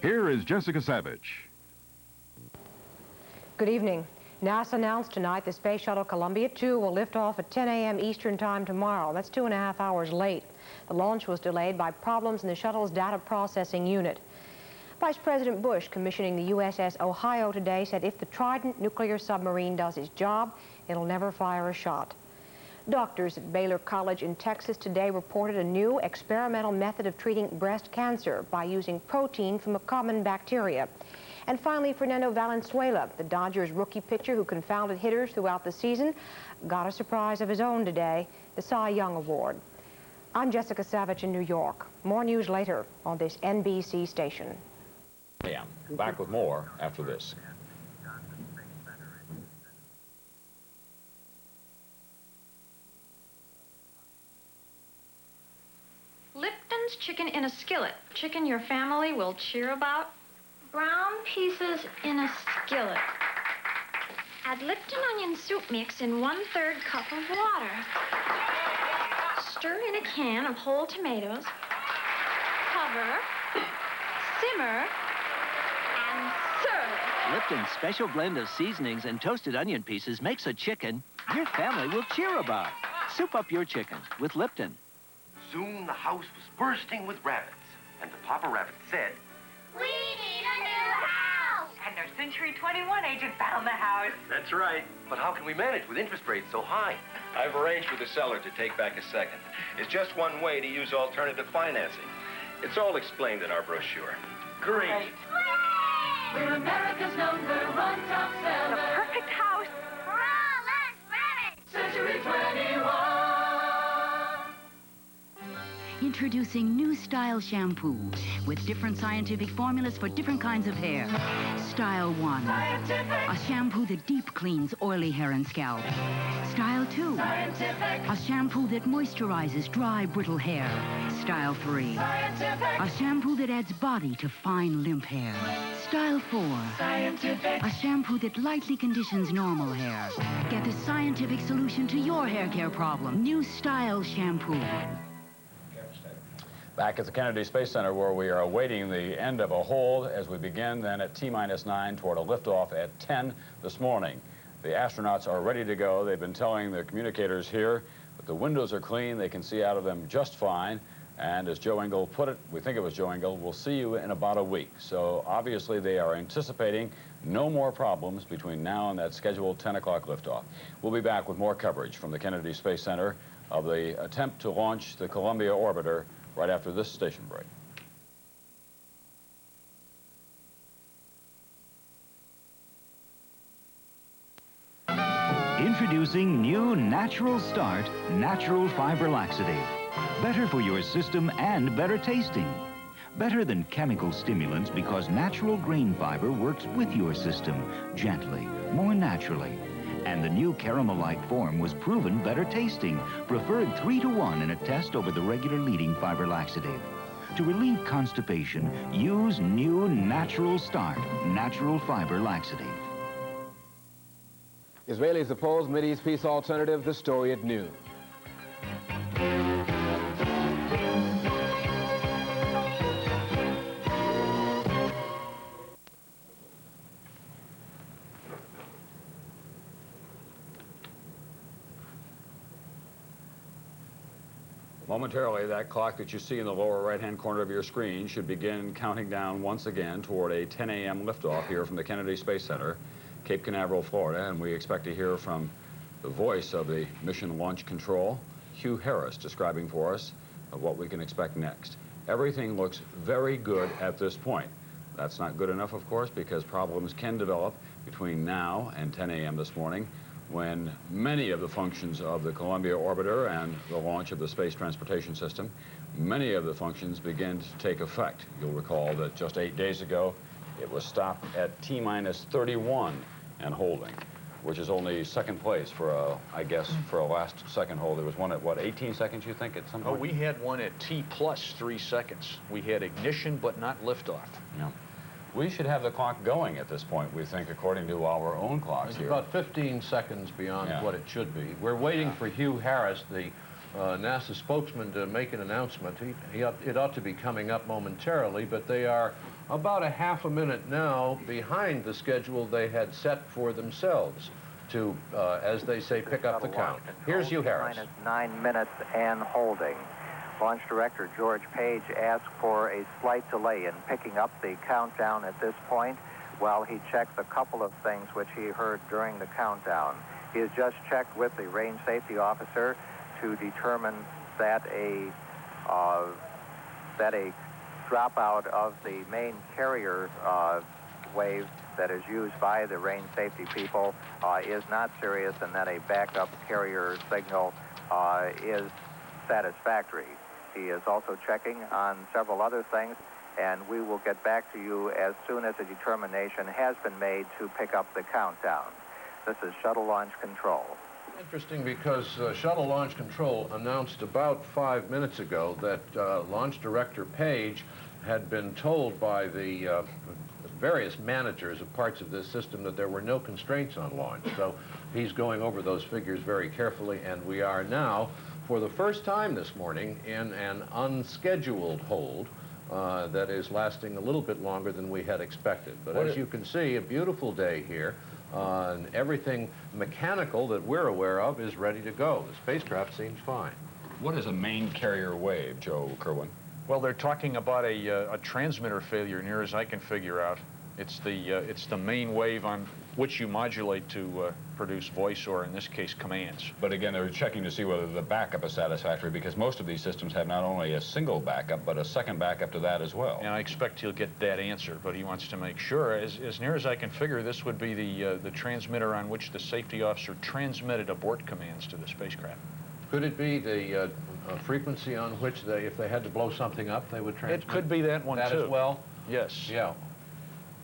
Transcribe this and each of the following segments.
Here is Jessica Savage. Good evening. NASA announced tonight the Space Shuttle Columbia 2 will lift off at 10 a.m. Eastern Time tomorrow. That's 2.5 hours late. The launch was delayed by problems in the shuttle's data processing unit. Vice President Bush, commissioning the USS Ohio today, said if the Trident nuclear submarine does its job, it'll never fire a shot. Doctors at Baylor College in Texas today reported a new experimental method of treating breast cancer by using protein from a common bacteria. And finally, Fernando Valenzuela, the Dodgers rookie pitcher who confounded hitters throughout the season, got a surprise of his own today, the Cy Young Award. I'm Jessica Savage in New York. More news later on this NBC station. Yeah, back with more after this. Lipton's chicken in a skillet. Chicken your family will cheer about. Brown pieces in a skillet. Add Lipton onion soup mix in 1/3 cup of water. Stir in a can of whole tomatoes. Cover. Simmer. And serve. Lipton's special blend of seasonings and toasted onion pieces makes a chicken your family will cheer about. Soup up your chicken with Lipton. Soon the house was bursting with rabbits, and the Papa Rabbit said, "We need a new house!" And our Century 21 agent found the house. "That's right. But how can we manage with interest rates so high?" I've arranged with the seller to take back a second. It's just one way to use alternative financing. It's all explained in our brochure. Great. We're America's #1 top seller. The perfect house. For all us rabbits. Century 21. Introducing new Style Shampoo with different scientific formulas for different kinds of hair. Style 1, a shampoo that deep cleans oily hair and scalp. Style 2, a shampoo that moisturizes dry, brittle hair. Style 3, a shampoo that adds body to fine, limp hair. Style 4, a shampoo that lightly conditions normal hair. Get the scientific solution to your hair care problem. New Style Shampoo. Back at the Kennedy Space Center, where we are awaiting the end of a hold as we begin then at T-9 toward a liftoff at 10 this morning. The astronauts are ready to go. They've been telling the communicators here that the windows are clean. They can see out of them just fine. And as Joe Engel put it, we think it was Joe Engel, we'll see you in about a week. So obviously they are anticipating no more problems between now and that scheduled 10 o'clock liftoff. We'll be back with more coverage from the Kennedy Space Center of the attempt to launch the Columbia orbiter right after this station break. Introducing new Natural Start Natural Fiber Laxative. Better for your system and better tasting. Better than chemical stimulants because natural grain fiber works with your system gently, more naturally. And the new caramel-like form was proven better tasting, preferred 3-to-1 in a test over the regular leading fiber laxative. To relieve constipation, use new Natural Start Natural Fiber Laxative. Israelis oppose Mideast peace alternative, the story at noon. Momentarily, that clock that you see in the lower right-hand corner of your screen should begin counting down once again toward a 10 a.m. liftoff here from the Kennedy Space Center, Cape Canaveral, Florida, and we expect to hear from the voice of the Mission Launch Control, Hugh Harris, describing for us of what we can expect next. Everything looks very good at this point. That's not good enough, of course, because problems can develop between now and 10 a.m. this morning, when many of the functions of the Columbia orbiter and the launch of the Space Transportation System, many of the functions begin to take effect. You'll recall that just 8 days ago, it was stopped at T-31 and holding, which is only second place for I guess, for a last second hold. There was one at, what, 18 seconds, you think, at some point? Oh, we had one at T plus 3 seconds. We had ignition, but not liftoff. Yeah. We should have the clock going at this point, we think, according to our own clocks it's here. About 15 seconds beyond what it should be. We're waiting for Hugh Harris, the NASA spokesman to make an announcement. It ought to be coming up momentarily, but they are about a half a minute now behind the schedule they had set for themselves to, as they say, pick up the count. Here's Hugh Harris. Minus 9 minutes and holding. Launch Director George Page asked for a slight delay in picking up the countdown at this point while he checks a couple of things which he heard during the countdown. He has just checked with the range safety officer to determine that a dropout of the main carrier wave that is used by the range safety people is not serious, and that a backup carrier signal is satisfactory. He is also checking on several other things, and we will get back to you as soon as a determination has been made to pick up the countdown. This is Shuttle Launch Control. Interesting, because Shuttle Launch Control announced about 5 minutes ago that Launch Director Page had been told by the various managers of parts of this system that there were no constraints on launch. So he's going over those figures very carefully, and we are now, for the first time this morning, in an unscheduled hold that is lasting a little bit longer than we had expected. But as you can see, a beautiful day here. And everything mechanical that we're aware of is ready to go. The spacecraft seems fine. What is a main carrier wave, Joe Kerwin? Well, they're talking about a transmitter failure, near as I can figure out. It's the main wave on which you modulate to produce voice, or in this case, commands. But again, they're checking to see whether the backup is satisfactory, because most of these systems have not only a single backup, but a second backup to that as well. And I expect he'll get that answer, but he wants to make sure. As near as I can figure, this would be the transmitter on which the safety officer transmitted abort commands to the spacecraft. Could it be the frequency on which if they had to blow something up, they would transmit? It could be that one, too. That as well? Yes. Yeah.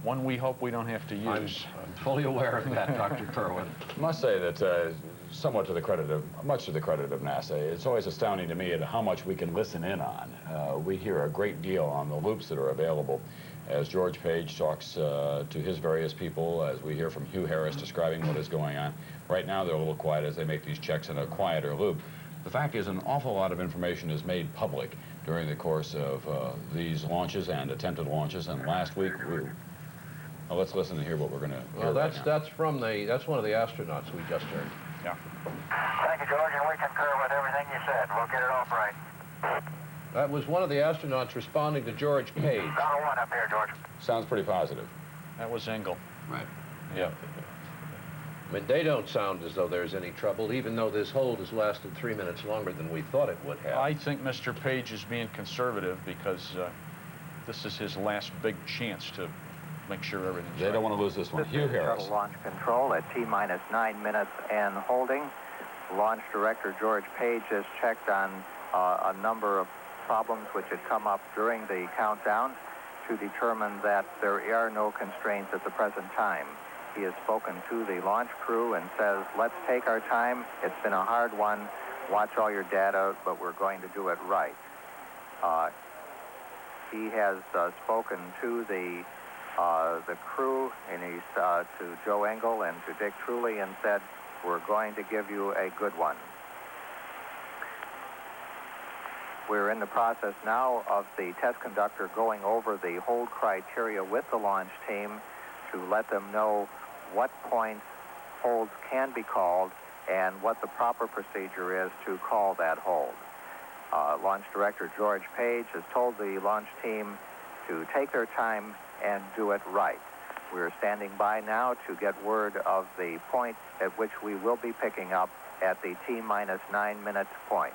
One we hope we don't have to use. I'm fully aware of that, Dr. Kerwin. I must say that much to the credit of NASA, it's always astounding to me at how much we can listen in on. We hear a great deal on the loops that are available as George Page talks to his various people, as we hear from Hugh Harris describing what is going on. Right now they're a little quiet as they make these checks in a quieter loop. The fact is, an awful lot of information is made public during the course of these launches and attempted launches, and last week well, let's listen to hear what we're going to hear. Well, that's one of the astronauts we just heard. Yeah. Thank you, George, and we concur with everything you said. We'll get it off right. That was one of the astronauts responding to George Page. Got a one up here, George. Sounds pretty positive. That was Engel. Right. Yeah. I mean, they don't sound as though there's any trouble, even though this hold has lasted 3 minutes longer than we thought it would have. I think Mr. Page is being conservative because this is his last big chance to make sure everything's They don't want to lose this one. Hugh Harris. Shuttle Launch Control at T-minus 9 minutes and holding. Launch Director George Page has checked on a number of problems which had come up during the countdown to determine that there are no constraints at the present time. He has spoken to the launch crew and says, let's take our time. It's been a hard one. Watch all your data, but we're going to do it right. He has spoken to the crew, and he's to Joe Engel and to Dick Truly, and said, we're going to give you a good one. We're in the process now of the test conductor going over the hold criteria with the launch team to let them know what points holds can be called and what the proper procedure is to call that hold. Launch Director George Page has told the launch team to take their time and do it right. We're standing by now to get word of the point at which we will be picking up at the T-minus 9 minutes point.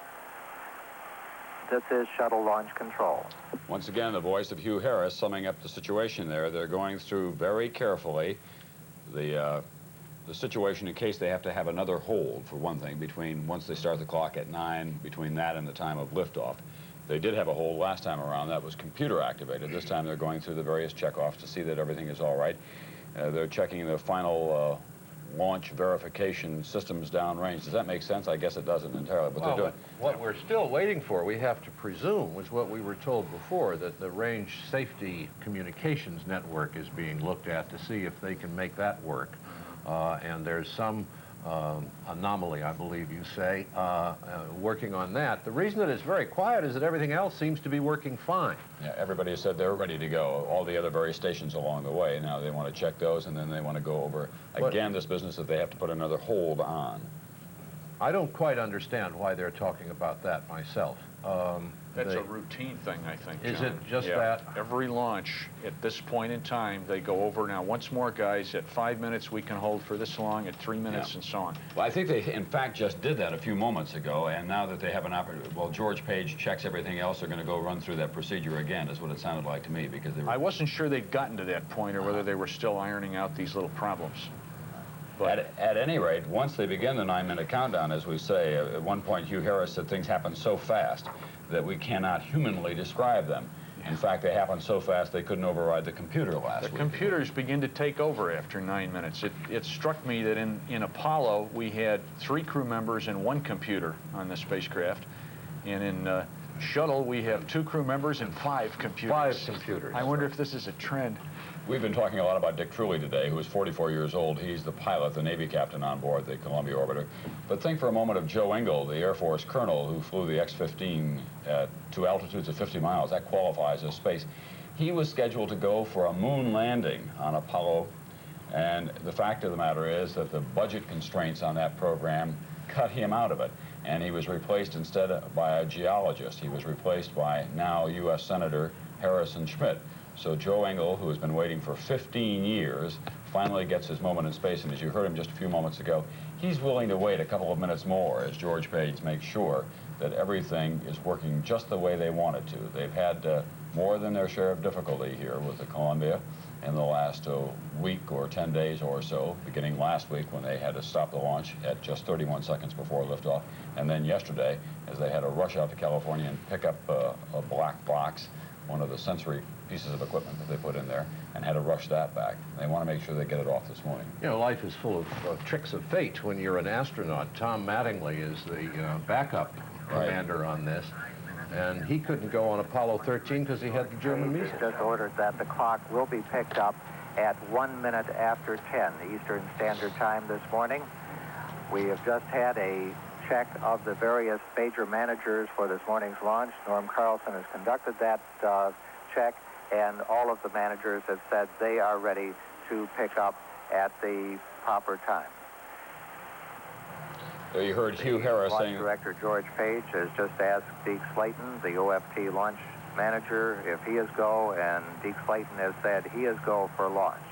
This is Shuttle Launch Control. Once again, the voice of Hugh Harris summing up the situation there. They're going through very carefully the situation in case they have to have another hold, for one thing, between once they start the clock at 9, between that and the time of liftoff. They did have a hold last time around. That was computer activated. This time they're going through the various checkoffs to see that everything is all right. They're checking the final launch verification systems downrange. Does that make sense? I guess it doesn't entirely, but they're doing. What we're still waiting for, we have to presume, was what we were told before, that the range safety communications network is being looked at to see if they can make that work. And there's some anomaly, I believe you say, working on that. The reason that it's very quiet is that everything else seems to be working fine. Yeah, everybody has said they're ready to go. All the other various stations along the way. Now they want to check those, and then they want to go over, again, this business that they have to put another hold on. I don't quite understand why they're talking about that myself. That's a routine thing, I think, John. Is it just that? Every launch, at this point in time, they go over now, once more, guys, at 5 minutes, we can hold for this long, at 3 minutes, and so on. Well, I think they, in fact, just did that a few moments ago, and now that they have an opportunity, well, George Page checks everything else, they're going to go run through that procedure again, is what it sounded like to me, because they were... I wasn't sure they'd gotten to that point, or whether they were still ironing out these little problems. But at any rate, once they begin the 9-minute countdown, as we say, at one point Hugh Harris said things happen so fast that we cannot humanly describe them. In fact, they happened so fast they couldn't override the computer last week. The computers begin to take over after 9 minutes. It struck me that in Apollo, we had 3 crew members and 1 computer on the spacecraft. And in Shuttle, we have 2 crew members and 5 computers. 5 computers. I wonder if this is a trend. We've been talking a lot about Dick Truly today, who is 44 years old. He's the pilot, the Navy captain on board the Columbia orbiter. But think for a moment of Joe Engle, the Air Force colonel who flew the X-15 to altitudes of 50 miles. That qualifies as space. He was scheduled to go for a moon landing on Apollo, and the fact of the matter is that the budget constraints on that program cut him out of it, and he was replaced instead by a geologist. He was replaced by now U.S. Senator Harrison Schmitt. So Joe Engle, who has been waiting for 15 years, finally gets his moment in space, and as you heard him just a few moments ago, he's willing to wait a couple of minutes more as George Page makes sure that everything is working just the way they want it to. They've had more than their share of difficulty here with the Columbia in the last week or 10 days or so, beginning last week when they had to stop the launch at just 31 seconds before liftoff, and then yesterday as they had to rush out to California and pick up a black box, one of the sensory pieces of equipment that they put in there, and had to rush that back. They want to make sure they get it off this morning. You know, life is full of tricks of fate when you're an astronaut. Tom Mattingly is the backup commander on this, and he couldn't go on Apollo 13 because he had the German measles. Just ordered that the clock will be picked up at 1 minute after 10 Eastern Standard Time this morning. We have just had a check of the various major managers for this morning's launch. Norm Carlson has conducted that check, and all of the managers have said they are ready to pick up at the proper time. So you heard Hugh Harris saying... Launch Director George Page has just asked Deke Slayton, the OFT launch manager, if he is go, and Deke Slayton has said he is go for launch.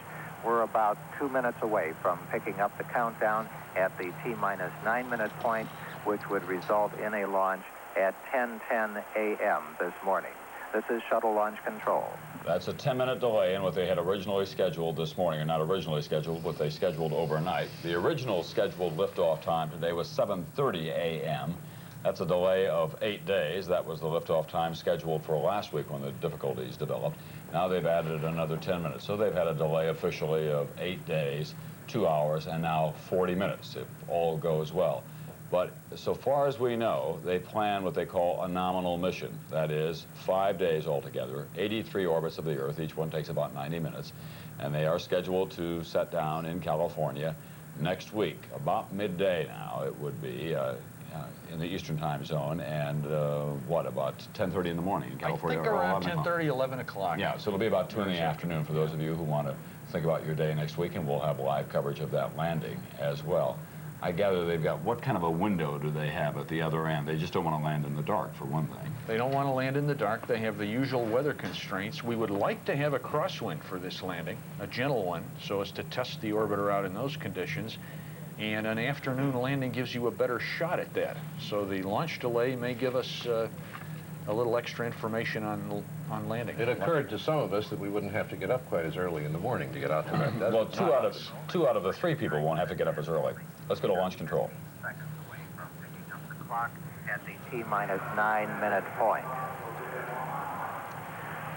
We're about 2 minutes away from picking up the countdown at the T-minus 9-minute point, which would result in a launch at 10:10 a.m. this morning. This is Shuttle Launch Control. That's a 10-minute delay in what they had originally scheduled this morning, or not originally scheduled, but they scheduled overnight. The original scheduled liftoff time today was 7:30 a.m. That's a delay of 8 days. That was the liftoff time scheduled for last week when the difficulties developed. Now they've added another 10 minutes. So they've had a delay officially of 8 days, 2 hours, and now 40 minutes, if all goes well. But so far as we know, they plan what they call a nominal mission. That is 5 days altogether, 83 orbits of the Earth. Each one takes about 90 minutes. And they are scheduled to set down in California next week, about midday now it would be, in the Eastern time zone, and what, about 10:30 in the morning in California? I think around 10:30, 11 o'clock. Yeah, so it'll be about 2 in the afternoon for those of you who want to think about your day next week, and we'll have live coverage of that landing as well. I gather they've got, what kind of a window do they have at the other end? They just don't want to land in the dark, for one thing. They don't want to land in the dark. They have the usual weather constraints. We would like to have a crosswind for this landing, a gentle one, so as to test the orbiter out in those conditions. And an afternoon landing gives you a better shot at that. So the launch delay may give us a little extra information on landing. It occurred to some of us that we wouldn't have to get up quite as early in the morning to get out to that. Well, two out of the 3 people won't have to get up as early. Let's go to launch control. Seconds away from picking up the clock at the T-minus 9-minute point.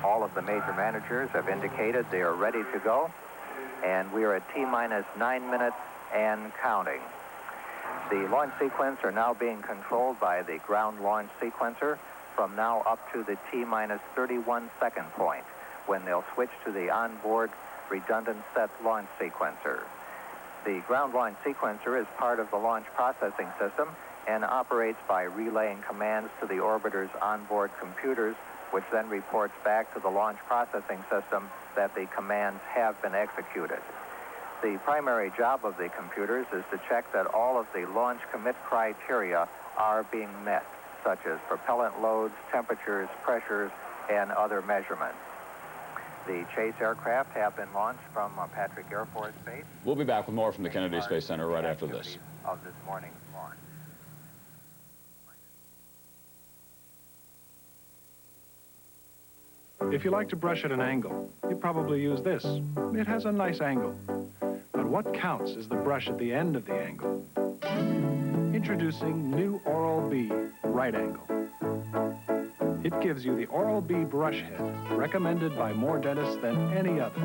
All of the major managers have indicated they are ready to go, and we are at T-minus 9 minutes and counting. The launch sequence are now being controlled by the ground launch sequencer from now up to the T-minus 31 second point, when they'll switch to the onboard redundant set launch sequencer. The ground launch sequencer is part of the launch processing system and operates by relaying commands to the orbiter's onboard computers, which then reports back to the launch processing system that the commands have been executed. The primary job of the computers is to check that all of the launch commit criteria are being met, such as propellant loads, temperatures, pressures, and other measurements. The chase aircraft have been launched from Patrick Air Force Base. We'll be back with more from the Kennedy Space Center right after this. Of this morning's launch. If you like to brush at an angle, you probably use this. It has a nice angle. But what counts is the brush at the end of the angle. Introducing new Oral-B Right Angle. It gives you the Oral-B brush head, recommended by more dentists than any other.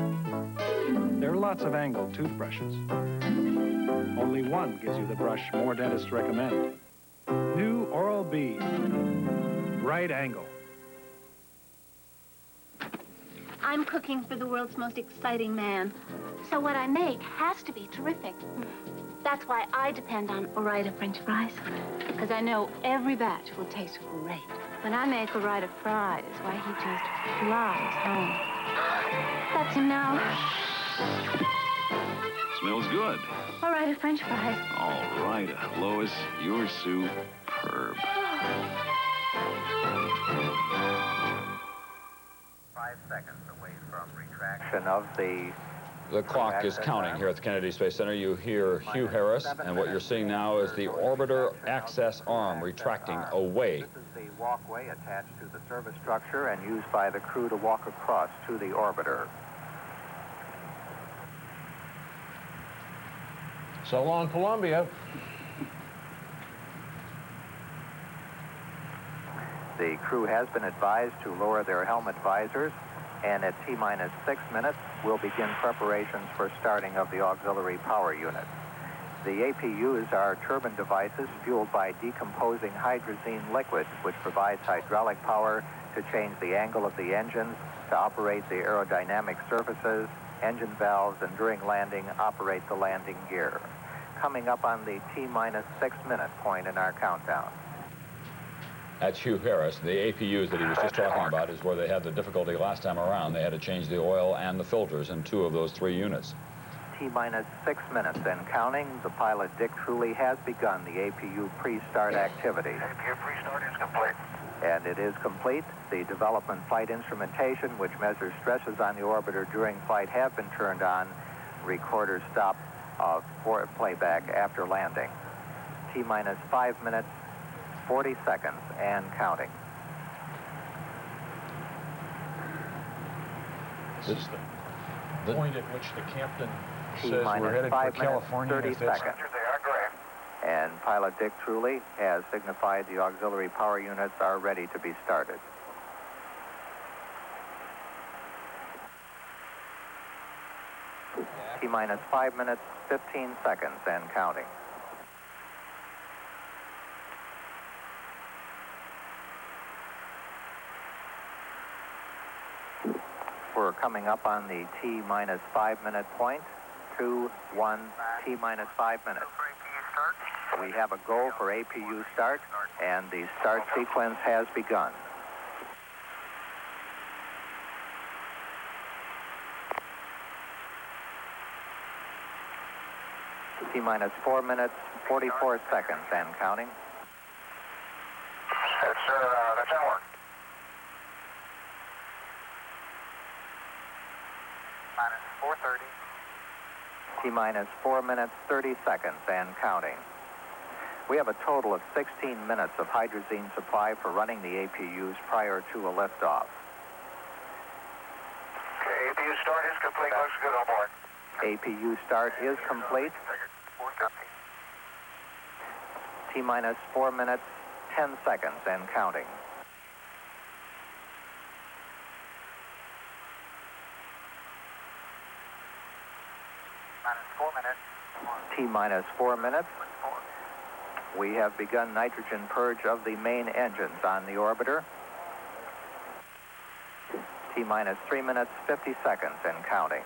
There are lots of angle toothbrushes. Only one gives you the brush more dentists recommend. New Oral-B Right Angle. I'm cooking for the world's most exciting man. So what I make has to be terrific. That's why I depend on Ore-Ida French fries. Because I know every batch will taste great. When I make Ore-Ida fries, why he just flies home. That's him now. Smells good. Ore-Ida French fries. All right, Lois, you're superb. 5 seconds away from retraction of the... The clock is counting here at the Kennedy Space Center. You hear Hugh Harris, and what you're seeing now is the orbiter access arm retracting away. This is the walkway attached to the service structure and used by the crew to walk across to the orbiter. So long, Columbia. The crew has been advised to lower their helmet visors, and at T-minus 6 minutes, we'll begin preparations for starting of the auxiliary power unit. The APUs are turbine devices fueled by decomposing hydrazine liquid, which provides hydraulic power to change the angle of the engines, to operate the aerodynamic surfaces, engine valves, and during landing, operate the landing gear. Coming up on the T-minus 6 minute point in our countdown. That's Hugh Harris. The APUs that he was just talking about is where they had the difficulty last time around. They had to change the oil and the filters in 2 of those 3 units. T-minus 6 minutes and counting. The pilot, Dick Truly, has begun the APU pre-start activity. APU pre-start is complete. And it is complete. The development flight instrumentation, which measures stresses on the orbiter during flight, have been turned on. Recorders stop for playback after landing. T-minus 5 minutes, 40 seconds, and counting. This is the point at which the captain says T-minus we're headed 5 for minutes, California. 30 seconds. And pilot Dick Truly has signified the auxiliary power units are ready to be started. T-minus 5 minutes, 15 seconds, and counting. We're coming up on the T-minus 5 minute point. 2, 1, T-minus 5 minutes. We have a go for APU start, and the start sequence has begun. T-minus 4 minutes, 44 seconds, and counting. That's our work. Minus 4:30. T-minus 4 minutes, 30 seconds, and counting. We have a total of 16 minutes of hydrazine supply for running the APUs prior to a liftoff. Okay, APU start is complete. Looks good on board. APU start is complete. T-minus 4 minutes, 10 seconds, and counting. Minus 4 minutes. T-minus 4 minutes. We have begun nitrogen purge of the main engines on the orbiter. T-minus 3 minutes, 50 seconds, and counting.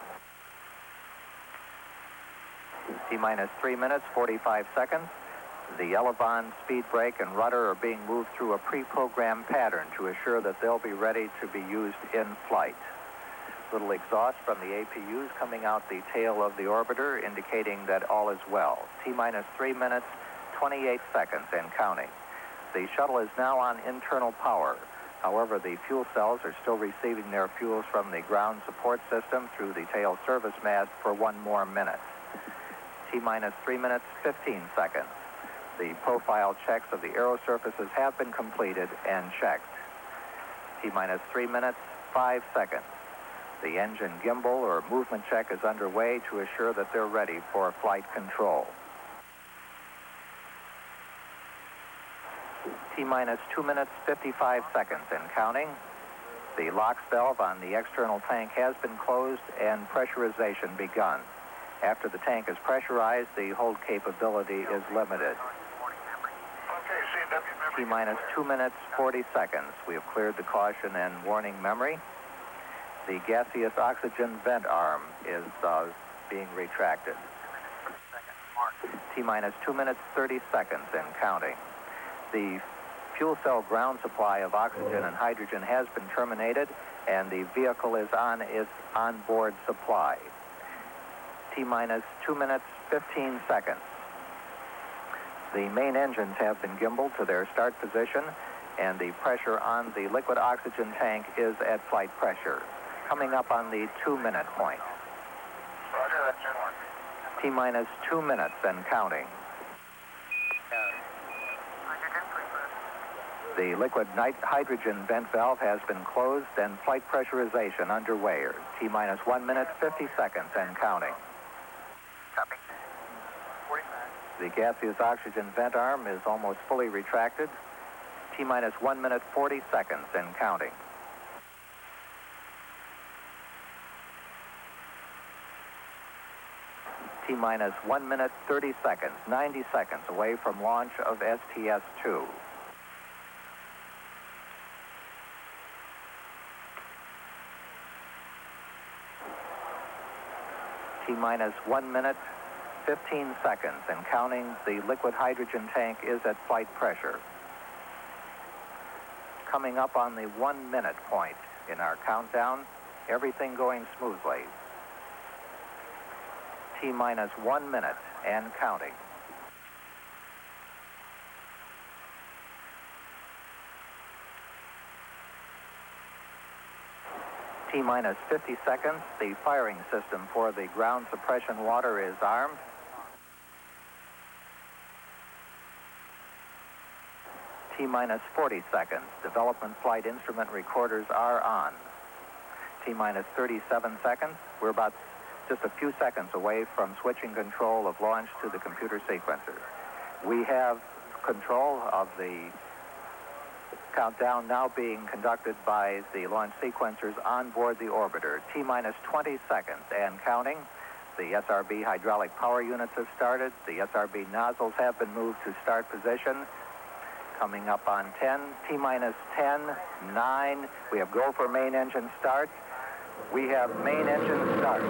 T-minus 3 minutes, 45 seconds. The elevon, speed brake, and rudder are being moved through a pre-programmed pattern to assure that they'll be ready to be used in flight. Little exhaust from the APUs coming out the tail of the orbiter, indicating that all is well. T-minus 3 minutes, 28 seconds and counting. The shuttle is now on internal power. However, the fuel cells are still receiving their fuels from the ground support system through the tail service mast for 1 more minute. T-minus 3 minutes, 15 seconds. The profile checks of the aero surfaces have been completed and checked. T-minus 3 minutes, 5 seconds. The engine gimbal or movement check is underway to assure that they're ready for flight control. T-minus 2 minutes, 55 seconds and counting. The LOX valve on the external tank has been closed and pressurization begun. After the tank is pressurized, the hold capability is limited. T-minus 2 minutes, 40 seconds. We have cleared the caution and warning memory. The gaseous oxygen vent arm is being retracted. T-minus 2 minutes, 30 seconds and counting. The fuel cell ground supply of oxygen and hydrogen has been terminated, and the vehicle is on its onboard supply. T-minus 2 minutes, 15 seconds. The main engines have been gimbaled to their start position, and the pressure on the liquid oxygen tank is at flight pressure, coming up on the 2-minute point. T-minus 2 minutes and counting. The liquid hydrogen vent valve has been closed and flight pressurization underway. T-minus 1 minute, 50 seconds and counting. Copy. The gaseous oxygen vent arm is almost fully retracted. T-minus 1 minute, 40 seconds and counting. T-minus 1 minute, 30 seconds, 90 seconds away from launch of STS-2. T-minus 1 minute, 15 seconds and counting. The liquid hydrogen tank is at flight pressure. Coming up on the 1 minute point in our countdown, everything going smoothly. T-minus 1 minute and counting. T-minus 50 seconds. The firing system for the ground suppression water is armed. T-minus 40 seconds. Development flight instrument recorders are on. T-minus 37 seconds. We're about just a few seconds away from switching control of launch to the computer sequencer. We have control of the countdown now being conducted by the launch sequencers on board the orbiter. T-minus 20 seconds and counting. The SRB hydraulic power units have started. The SRB nozzles have been moved to start position. Coming up on 10, T-minus 10, 9. We have go for main engine start. We have main engine start.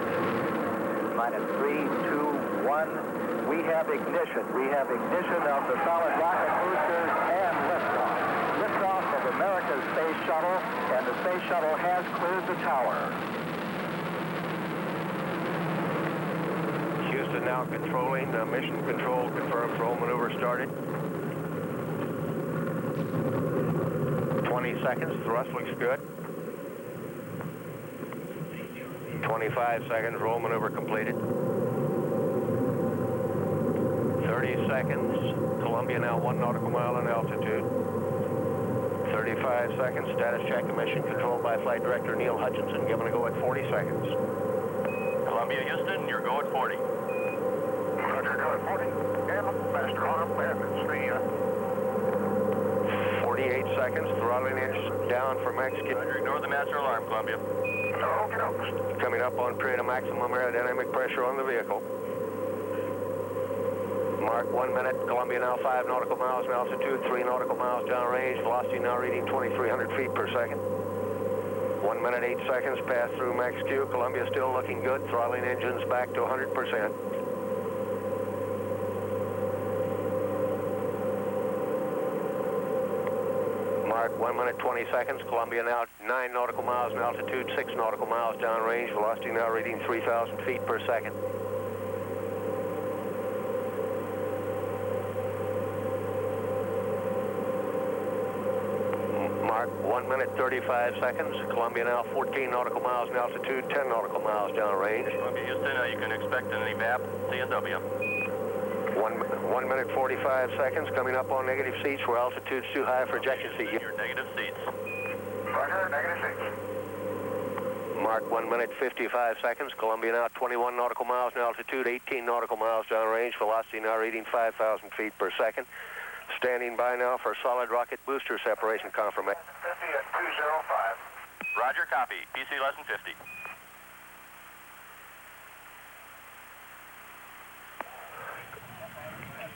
Minus 3, 2, 1. We have ignition. We have ignition of the solid rocket boosters and liftoff. Liftoff of America's space shuttle, and the space shuttle has cleared the tower. Houston now controlling. Mission control confirms roll maneuver started. 20 seconds. Thrust looks good. 25 seconds. Roll maneuver completed. 30 seconds. Columbia now 1 nautical mile in altitude. 35 seconds. Status check. Mission controlled by Flight Director Neil Hutchinson. Given a go at 40 seconds. Columbia, Houston, your go at 40. Roger, go at 40. And master arm, and it's the 48 seconds. Throttling inch down for max. Roger, ignore the master alarm, Columbia. Okay. Coming up on period of maximum aerodynamic pressure on the vehicle. Mark 1 minute. Columbia now 5 nautical miles in altitude, 3 nautical miles downrange. Velocity now reading 2,300 feet per second. 1 minute, 8 seconds. Pass through max Q. Columbia still looking good. Throttling engines back to 100%. 1 minute 20 seconds. Columbia now 9 nautical miles in altitude, 6 nautical miles downrange. Velocity now reading 3,000 feet per second. Mark 1 minute 35 seconds. Columbia now 14 nautical miles in altitude, 10 nautical miles downrange. Columbia, Houston, you can expect an evap CNW. 1 minute 45 seconds. Coming up on negative seats where altitude's too high for ejection seat. Your negative seats. Roger, negative seats. Mark 1 minute 55 seconds. Columbia now 21 nautical miles in altitude, 18 nautical miles downrange. Velocity now reading 5,000 feet per second. Standing by now for solid rocket booster separation confirmation. 50 at 205. Roger, copy. PC less than 50.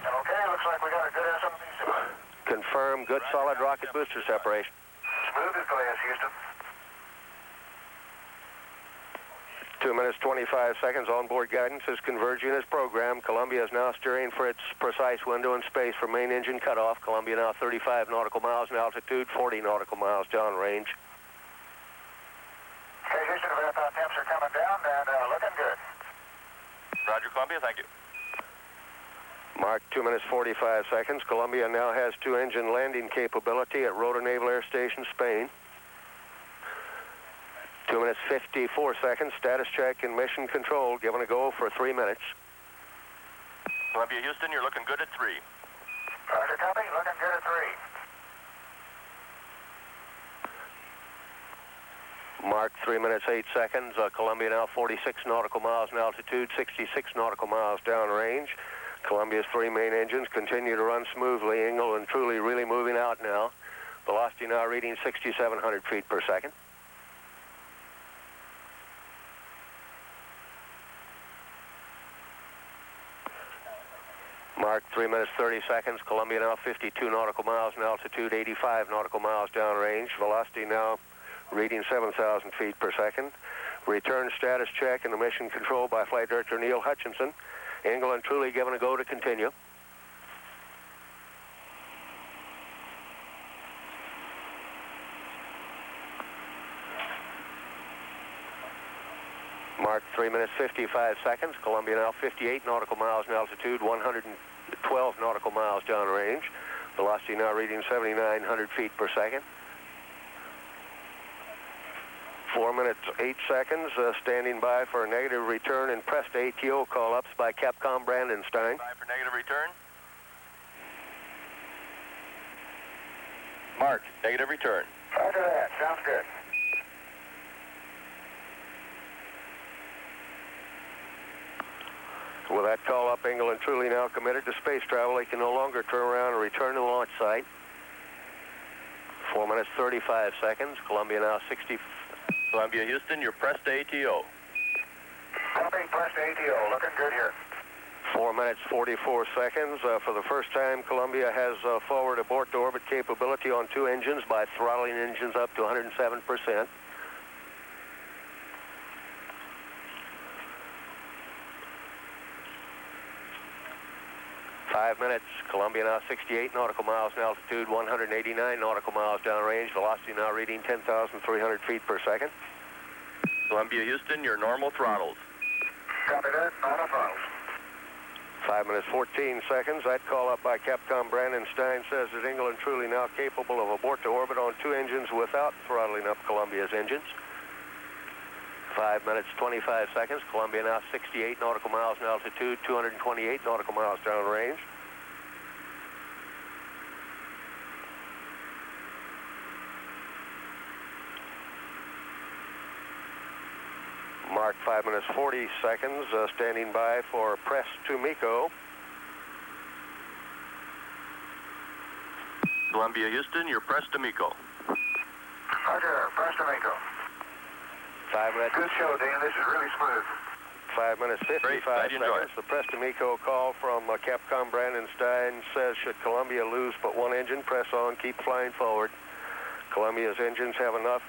Okay, looks like we got a good SMB signal. Confirm good solid rocket booster separation. Smooth as glass, Houston. 2 minutes 25 seconds. Onboard guidance is converging as programmed. Columbia is now steering for its precise window in space for main engine cutoff. Columbia now 35 nautical miles in altitude, 40 nautical miles downrange. Okay, Houston, verify temps are coming down and looking good. Roger, Columbia, thank you. Mark 2 minutes 45 seconds. Columbia now has 2-engine landing capability at Rota Naval Air Station, Spain. 2 minutes 54 seconds. Status check and mission control given a go for 3 minutes. Columbia, Houston, you're looking good at 3. Roger, copy. Looking good at 3. Mark 3 minutes 8 seconds. Columbia now 46 nautical miles in altitude, 66 nautical miles downrange. Columbia's 3 main engines continue to run smoothly. Ingle and Truly really moving out now. Velocity now reading 6,700 feet per second. Mark 3 minutes 30 seconds. Columbia now 52 nautical miles in altitude, 85 nautical miles downrange. Velocity now reading 7,000 feet per second. Return status check and emission control by Flight Director Neil Hutchinson. Ingle and Truly given a go to continue. Mark 3 minutes 55 seconds. Columbia now 58 nautical miles in altitude, 112 nautical miles downrange. Velocity now reading 7,900 feet per second. 4 minutes 8 seconds. Standing by for a negative return and pressed ATO call-ups by Capcom Brandenstein. Bye for negative return. Mark, negative return. Roger that. Sounds good. With that call-up, Ingle and Truly now committed to space travel. They can no longer turn around and return to the launch site. 4 minutes 35 seconds. Columbia now 60. Columbia, Houston, you're pressed to ATO. Copy, pressed to ATO. Looking good here. 4 minutes 44 seconds. For the first time, Columbia has forward abort-to-orbit capability on 2 engines by throttling engines up to 107%. Minutes. Columbia now 68 nautical miles in altitude, 189 nautical miles downrange. Velocity now reading 10,300 feet per second. Columbia, Houston, your normal throttles. Copy that. Normal throttles. 5 minutes 14 seconds. That call up by Capcom Brandenstein says that Ingle and Truly now capable of abort to orbit on 2 engines without throttling up Columbia's engines. 5 minutes 25 seconds. Columbia now 68 nautical miles in altitude, 228 nautical miles downrange. Mark 5 minutes 40 seconds. Standing by for press to MECO. Columbia, Houston, you're pressed to MECO. Roger, pressed to MECO. 5 minutes. Good show, Dan. This is really smooth. 5 minutes 55 seconds. The press to MECO call from Capcom Brandenstein says, should Columbia lose but 1 engine, press on, keep flying forward. Columbia's engines have enough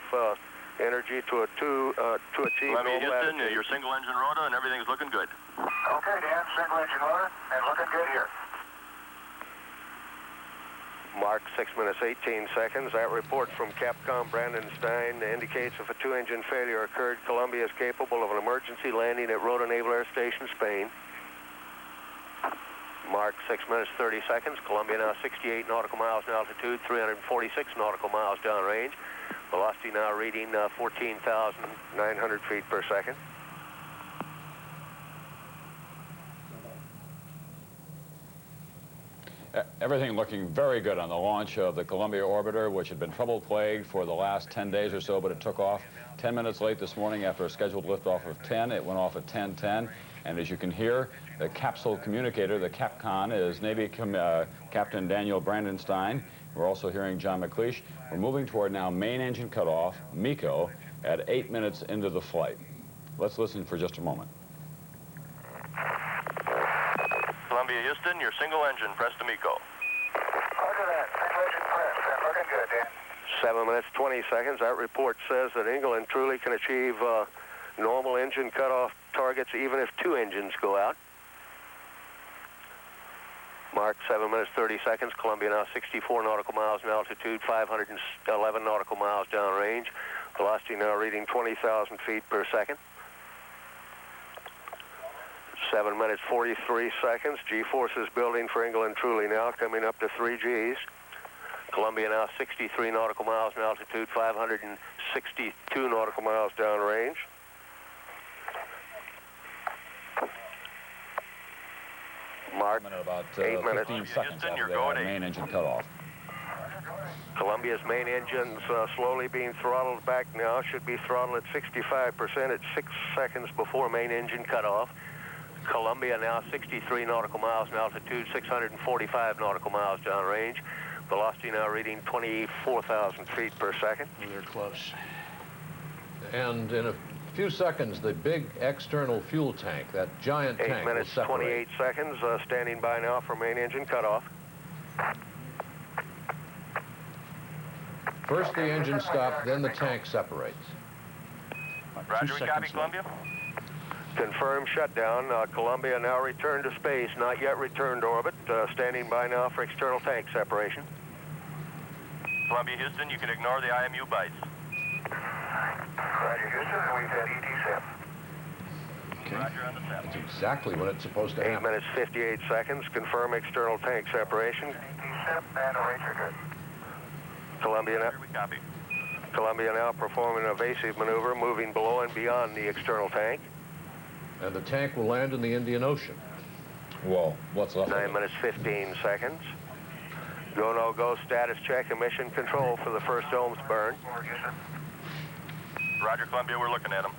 energy to achieve Columbia, no Houston, latitude. your single engine rota and everything's looking good. Okay, Dan, single engine rota and looking good here. Mark 6 minutes 18 seconds. That report from Capcom Brandon Stein indicates if a two-engine failure occurred, Columbia is capable of an emergency landing at Rota Naval Air Station, Spain. Mark 6 minutes 30 seconds. Columbia now 68 nautical miles in altitude, 346 nautical miles downrange. Velocity now reading 14,900 feet per second. Everything looking very good on the launch of the Columbia orbiter, which had been trouble-plagued for the last 10 days or so, but it took off 10 minutes late this morning after a scheduled liftoff of 10. It went off at 10:10, and as you can hear, the capsule communicator, the CAPCON, is Navy Captain Daniel Brandenstein. We're also hearing John McLeish. We're moving toward now main engine cutoff, MECO, at 8 minutes into the flight. Let's listen for just a moment. Columbia, Houston, your single engine, press to MECO. Roger that. Single engine press. That's looking good, Dan. 7 minutes, 20 seconds. That report says that England truly can achieve normal engine cutoff targets even if two engines go out. Mark 7 minutes, 30 seconds. Columbia now 64 nautical miles in altitude, 511 nautical miles downrange. Velocity now reading 20,000 feet per second. 7 minutes, 43 seconds. G-forces building for England truly now, coming up to 3 Gs. Columbia now 63 nautical miles in altitude, 562 nautical miles downrange. Mark, about 8 minutes. 15 seconds after the main engine cutoff. Columbia's main engine's slowly being throttled back now. Should be throttled at 65% at 6 seconds before main engine cutoff. Columbia now 63 nautical miles in altitude, 645 nautical miles downrange. Velocity now reading 24,000 feet per second. They're close. And in a few seconds, the big external fuel tank, that giant tank, 8 minutes, 28 seconds, standing by now for main engine cutoff. First the engine stops, then the tank separates. Roger, we copy, Columbia. Confirmed shutdown. Columbia now returned to space, not yet returned to orbit. Standing by now for external tank separation. Columbia, Houston, you can ignore the IMU bites. Roger, Houston, we've had ET7. Okay. Roger on the set. That's exactly when it's supposed to 8 happen. minutes, 58 seconds. Confirm external tank separation. ET7 and arrange are good. Columbia now. Roger, we copy. Columbia now performing an evasive maneuver, moving below and beyond the external tank. And the tank will land in the Indian Ocean. Whoa, what's left? 9 minutes, 15 seconds. Go, no go, status check, emission control for the first Ohms burn. Roger, Columbia, we're looking at them.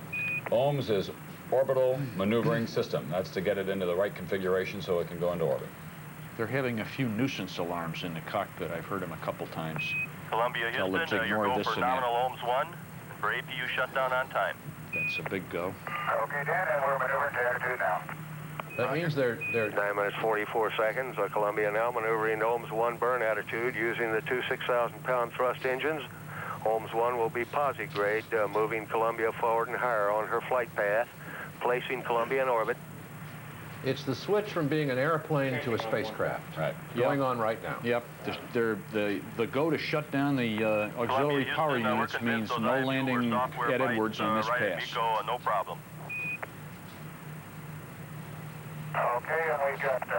OHMS is orbital maneuvering system. That's to get it into the right configuration so it can go into orbit. They're having a few nuisance alarms in the cockpit. I've heard them a couple times. Columbia, Tell them Houston, to you're ignore go this for and that. nominal Ohms 1 and for APU shutdown on time. That's a big go. Okay, Dan, and we're maneuvering to attitude now. That means they're 9 minutes, 44 seconds. Columbia now maneuvering Ohms 1 burn attitude using the two 6,000-pound thrust engines. Ohms 1 will be posi grade, moving Columbia forward and higher on her flight path, placing Columbia in orbit. It's the switch from being an airplane to a spacecraft. Right. Going on right now. Yep. The go to shut down the auxiliary power units means no landing at Edwards on this pass. MECO, no problem. Okay, and we got 3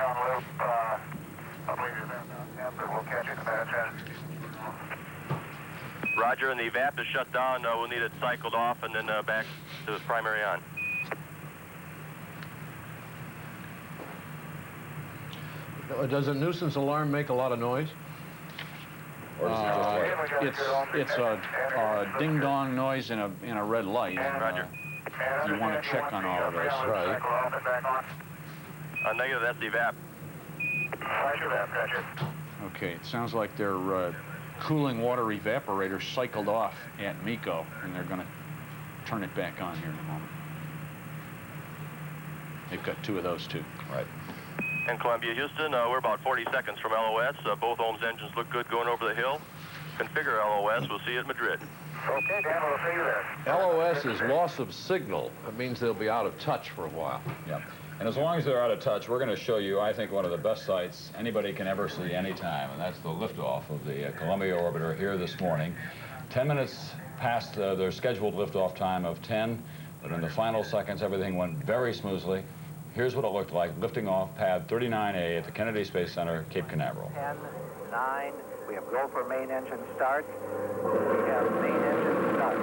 on loop. I believe you're there now, but we'll catch you in a minute. Roger, and the VAP is shut down. We'll need it cycled off and then back to the primary on. Does a nuisance alarm make a lot of noise? Or is it just It's a ding-dong noise in a red light. Roger. You want to check on all of those. Right. Negative, that's the VAP. Roger that, gotcha. Okay, it sounds like their cooling water evaporator cycled off at MECO, and they're going to turn it back on here in a moment. They've got 2 of those, too. Right. And Columbia, Houston, we're about 40 seconds from LOS. Both Ohms engines look good going over the hill. Configure LOS. We'll see you at Madrid. Okay, Dan, we'll see you there. LOS is loss of signal. That means they'll be out of touch for a while. Yeah. And as long as they're out of touch, we're going to show you, I think, one of the best sights anybody can ever see anytime, and that's the liftoff of the Columbia Orbiter here this morning. 10 minutes past their scheduled liftoff time of 10, but in the final seconds, everything went very smoothly. Here's what it looked like lifting off pad 39A at the Kennedy Space Center, Cape Canaveral. 10, 9, we have go for main engine start. We have main engine start.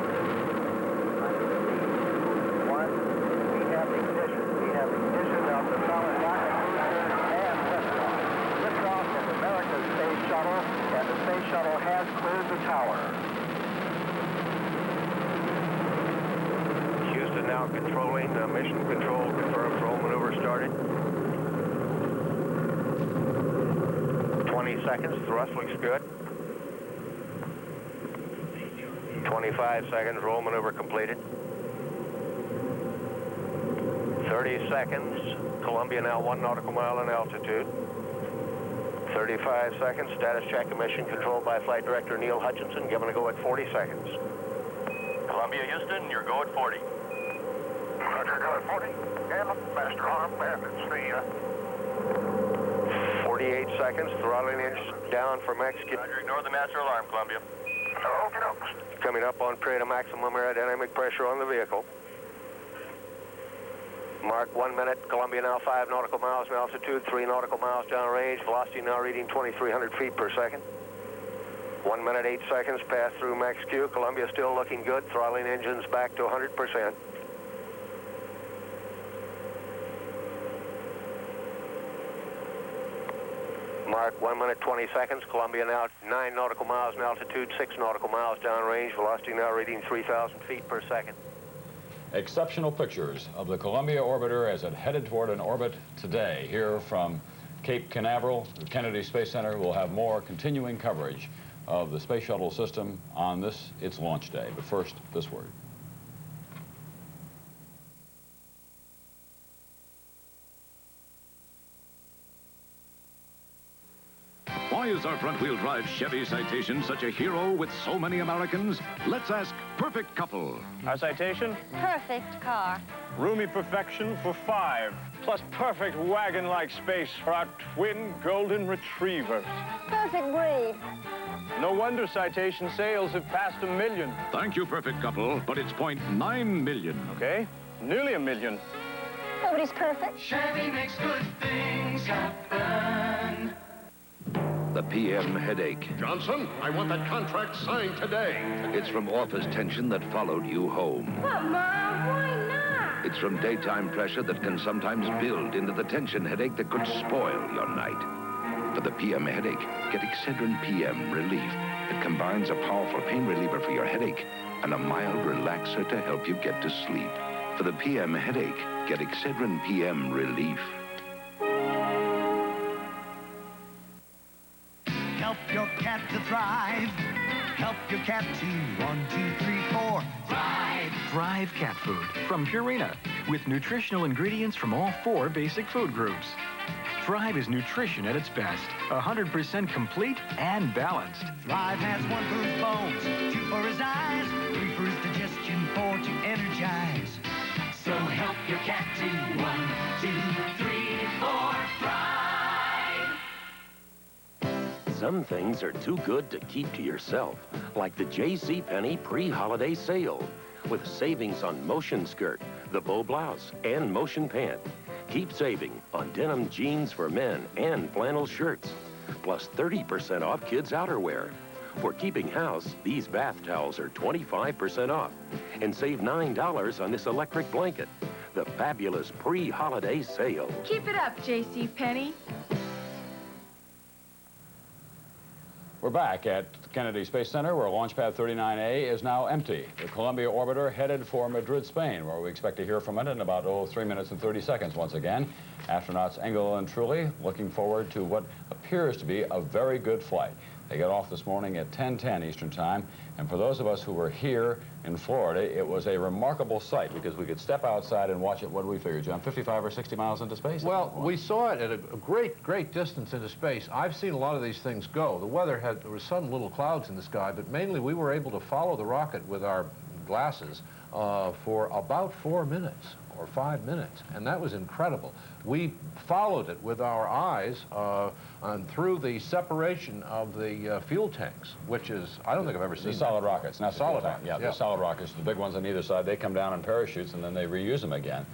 1, we have ignition. We have ignition of the solid rocket booster and liftoff. Liftoff of America's Space Shuttle, and the Space Shuttle has cleared the tower. Houston now controlling. Mission control confirms roll maneuver started. 20 seconds. Thrust looks good. 25 seconds. Roll maneuver completed. 30 seconds. Columbia now 1 nautical mile in altitude. 35 seconds. Status check and mission controlled by Flight Director Neil Hutchinson. Given a go at 40 seconds. Columbia, Houston, your go at 40. Roger, go at 40. And master arm, and it's the 48 seconds. Throttling engine down for Mexico. Roger, ignore the master alarm, Columbia. Coming up on period of maximum aerodynamic pressure on the vehicle. Mark 1 minute. Columbia now 5 nautical miles in altitude, 3 nautical miles downrange. Velocity now reading 2,300 feet per second. 1 minute, 8 seconds. Pass through Mexico. Columbia still looking good. Throttling engines back to 100%. Mark 1 minute, 20 seconds. Columbia now 9 nautical miles in altitude, 6 nautical miles downrange. Velocity now reading 3,000 feet per second. Exceptional pictures of the Columbia Orbiter as it headed toward an orbit today. Here from Cape Canaveral, the Kennedy Space Center, we'll have more continuing coverage of the Space Shuttle system on this, its launch day. But first, this word. Why is our front-wheel drive Chevy Citation such a hero with so many Americans? Let's ask Perfect Couple. Our Citation? Perfect car. Roomy perfection for 5, plus perfect wagon-like space for our twin golden retrievers. Perfect breed. No wonder Citation sales have passed 1 million. Thank you, Perfect Couple, but it's 0.9 million. Okay, nearly 1 million. Nobody's perfect. Chevy makes good things happen. The PM headache. Johnson, I want that contract signed today. It's from office tension that followed you home. But, Mom, why not? It's from daytime pressure that can sometimes build into the tension headache that could spoil your night. For the PM headache, get Excedrin PM Relief. It combines a powerful pain reliever for your headache and a mild relaxer to help you get to sleep. For the PM headache, get Excedrin PM Relief. Help your cat to thrive. Help your cat to 1, 2, 3, 4. Thrive. Thrive cat food from Purina with nutritional ingredients from all 4 basic food groups. Thrive is nutrition at its best. 100% complete and balanced. Thrive has 1 for his bones, 2 for his eyes, 3 for his digestion, 4 to energize. So help your cat to 1, 2, 3, 4. Thrive. Some things are too good to keep to yourself, like the JCPenney pre-holiday sale, with savings on motion skirt, the bow blouse, and motion pant. Keep saving on denim jeans for men and flannel shirts, plus 30% off kids' outerwear. For keeping house, these bath towels are 25% off, and save $9 on this electric blanket. The fabulous pre-holiday sale. Keep it up, JCPenney. We're back at Kennedy Space Center, where Launch Pad 39A is now empty. The Columbia Orbiter headed for Madrid, Spain, where we expect to hear from it in about 3 minutes and 30 seconds once again. Astronauts Engel and Truly looking forward to what appears to be a very good flight. They got off this morning at 10:10 Eastern Time, and for those of us who were here in Florida, it was a remarkable sight because we could step outside and watch it. What do we figure, John? 55 or 60 miles into space? Well, we saw it at a great distance into space. I've seen a lot of these things go. The weather there was some little clouds in the sky, but mainly we were able to follow the rocket with our glasses for about 4 minutes or 5 minutes, and that was incredible. We followed it with our eyes and through the separation of the fuel tanks, which is, I don't think I've ever seen the solid rockets, not the solid fuel tank. Yeah, the solid rockets, the big ones on either side, they come down in parachutes and then they reuse them again.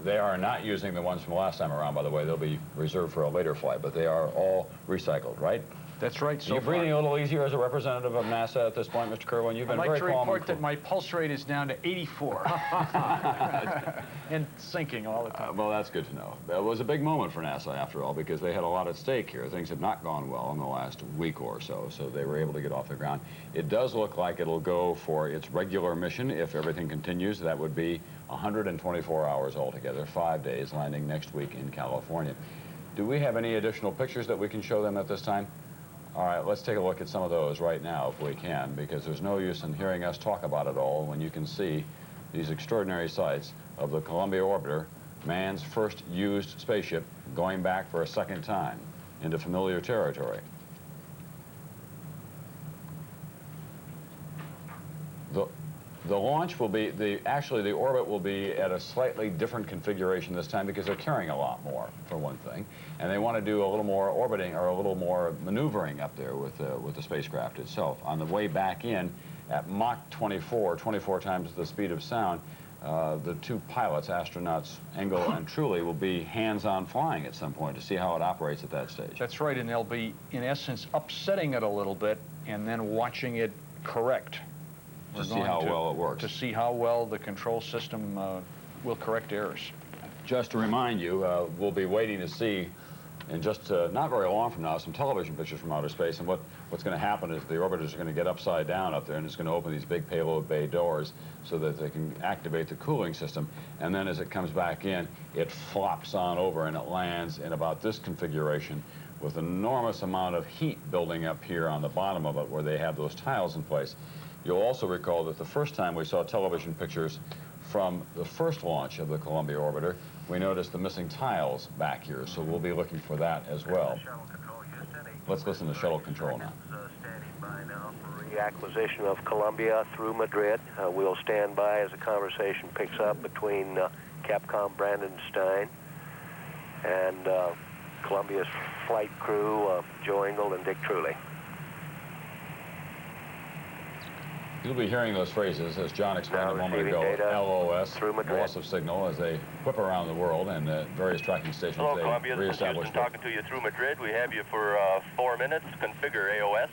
They are not using the ones from last time around, by the way. They'll be reserved for a later flight, but they are all recycled, right? That's right. So you're breathing a little easier as a representative of NASA at this point, Mr. Kerwin. You've been very calm. I'd like to report that my pulse rate is down to 84. And sinking all the time. Well, that's good to know. That was a big moment for NASA, after all, because they had a lot at stake here. Things had not gone well in the last week or so, so they were able to get off the ground. It does look like it'll go for its regular mission. If everything continues, that would be 124 hours altogether, 5 days, landing next week in California. Do we have any additional pictures that we can show them at this time? All right, let's take a look at some of those right now, if we can, because there's no use in hearing us talk about it all when you can see these extraordinary sights of the Columbia Orbiter, man's first used spaceship, going back for a second time into familiar territory. The launch will be, actually the orbit will be at a slightly different configuration this time because they're carrying a lot more, for one thing. And they want to do a little more orbiting or a little more maneuvering up there with the spacecraft itself. On the way back in, at Mach 24, 24 times the speed of sound, the two pilots, astronauts Engel and Truly, will be hands-on flying at some point to see how it operates at that stage. That's right, and they'll be, in essence, upsetting it a little bit and then watching it correct. To see how well it works. To see how well the control system will correct errors. Just to remind you, we'll be waiting to see, in just not very long from now, some television pictures from outer space. And what's going to happen is the orbiters are going to get upside down up there, and it's going to open these big payload bay doors so that they can activate the cooling system. And then as it comes back in, it flops on over and it lands in about this configuration with an enormous amount of heat building up here on the bottom of it where they have those tiles in place. You'll also recall that the first time we saw television pictures from the first launch of the Columbia Orbiter, we noticed the missing tiles back here, so we'll be looking for that as well. Let's listen to Shuttle Control now. Standing by now for reacquisition of Columbia through Madrid. We'll stand by as the conversation picks up between Capcom Brandon Stein and Columbia's flight crew, Joe Engel and Dick Truly. You'll be hearing those phrases, as John explained a moment ago, LOS, loss of signal, as they whip around the world and various tracking stations. Hello, Columbia, this is Houston talking to you through Madrid. We have you for 4 minutes. Configure AOS.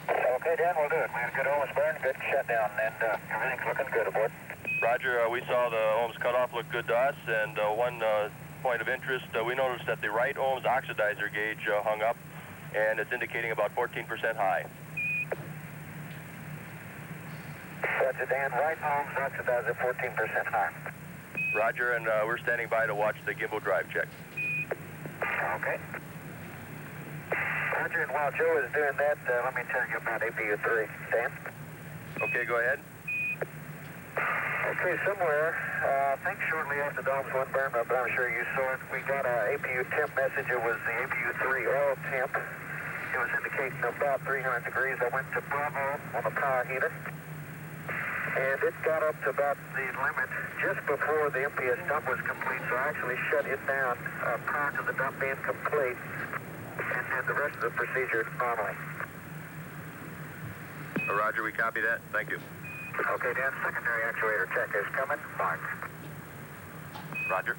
Okay, Dan, we'll do it. We have good ohms burn, good shutdown, and everything's looking good aboard. Roger, we saw the ohms cutoff look good to us, and one point of interest, we noticed that the right ohms oxidizer gauge hung up, and it's indicating about 14% high. Roger, Dan, right ohms oxidizer 14% high. Roger, and we're standing by to watch the gimbal drive check. Okay. Roger, and while Joe is doing that, let me tell you about APU 3. Dan? Okay, go ahead. Okay, somewhere, I think shortly after the ohms 1 burn up, I'm sure you saw it, we got an APU temp message. It was the APU 3 oil temp. It was indicating about 300 degrees. I went to Bravo on the power heater, and it got up to about the limit just before the MPS dump was complete, so I actually shut it down prior to the dump being complete, and did the rest of the procedure normally. Roger, we copy that. Thank you. Okay, Dan, secondary actuator check is coming. Mark. Roger.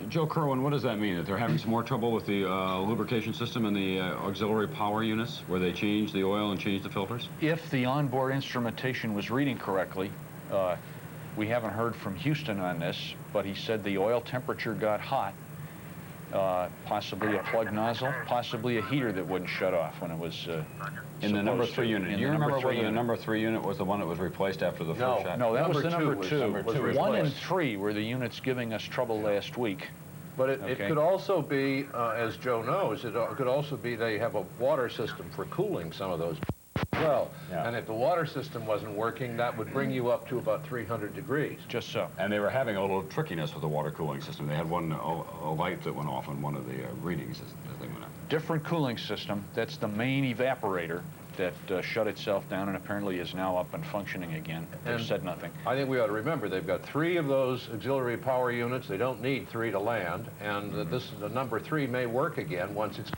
Joe Kerwin, what does that mean? That they're having some more trouble with the lubrication system and the auxiliary power units, where they change the oil and change the filters? If the onboard instrumentation was reading correctly, we haven't heard from Houston on this, but he said the oil temperature got hot, possibly a plug nozzle, possibly a heater that wouldn't shut off when it was in the number 3 unit. Do you remember whether the number 3 unit was the one that was replaced after the first shot? No, that was the number 2. Number 2 1 and 3 were the units giving us trouble last week. But it could also be, as Joe knows, it could also be they have a water system for cooling some of those as well. Yeah. And if the water system wasn't working, that would bring you up to about 300 degrees. Just so. And they were having a little trickiness with the water cooling system. They had one a light that went off on one of the readings as they went up. Different cooling system. That's the main evaporator. that shut itself down and apparently is now up and functioning again. They've said nothing. I think we ought to remember they've got 3 of those auxiliary power units. They don't need 3 to land, and the number 3 may work again once it's...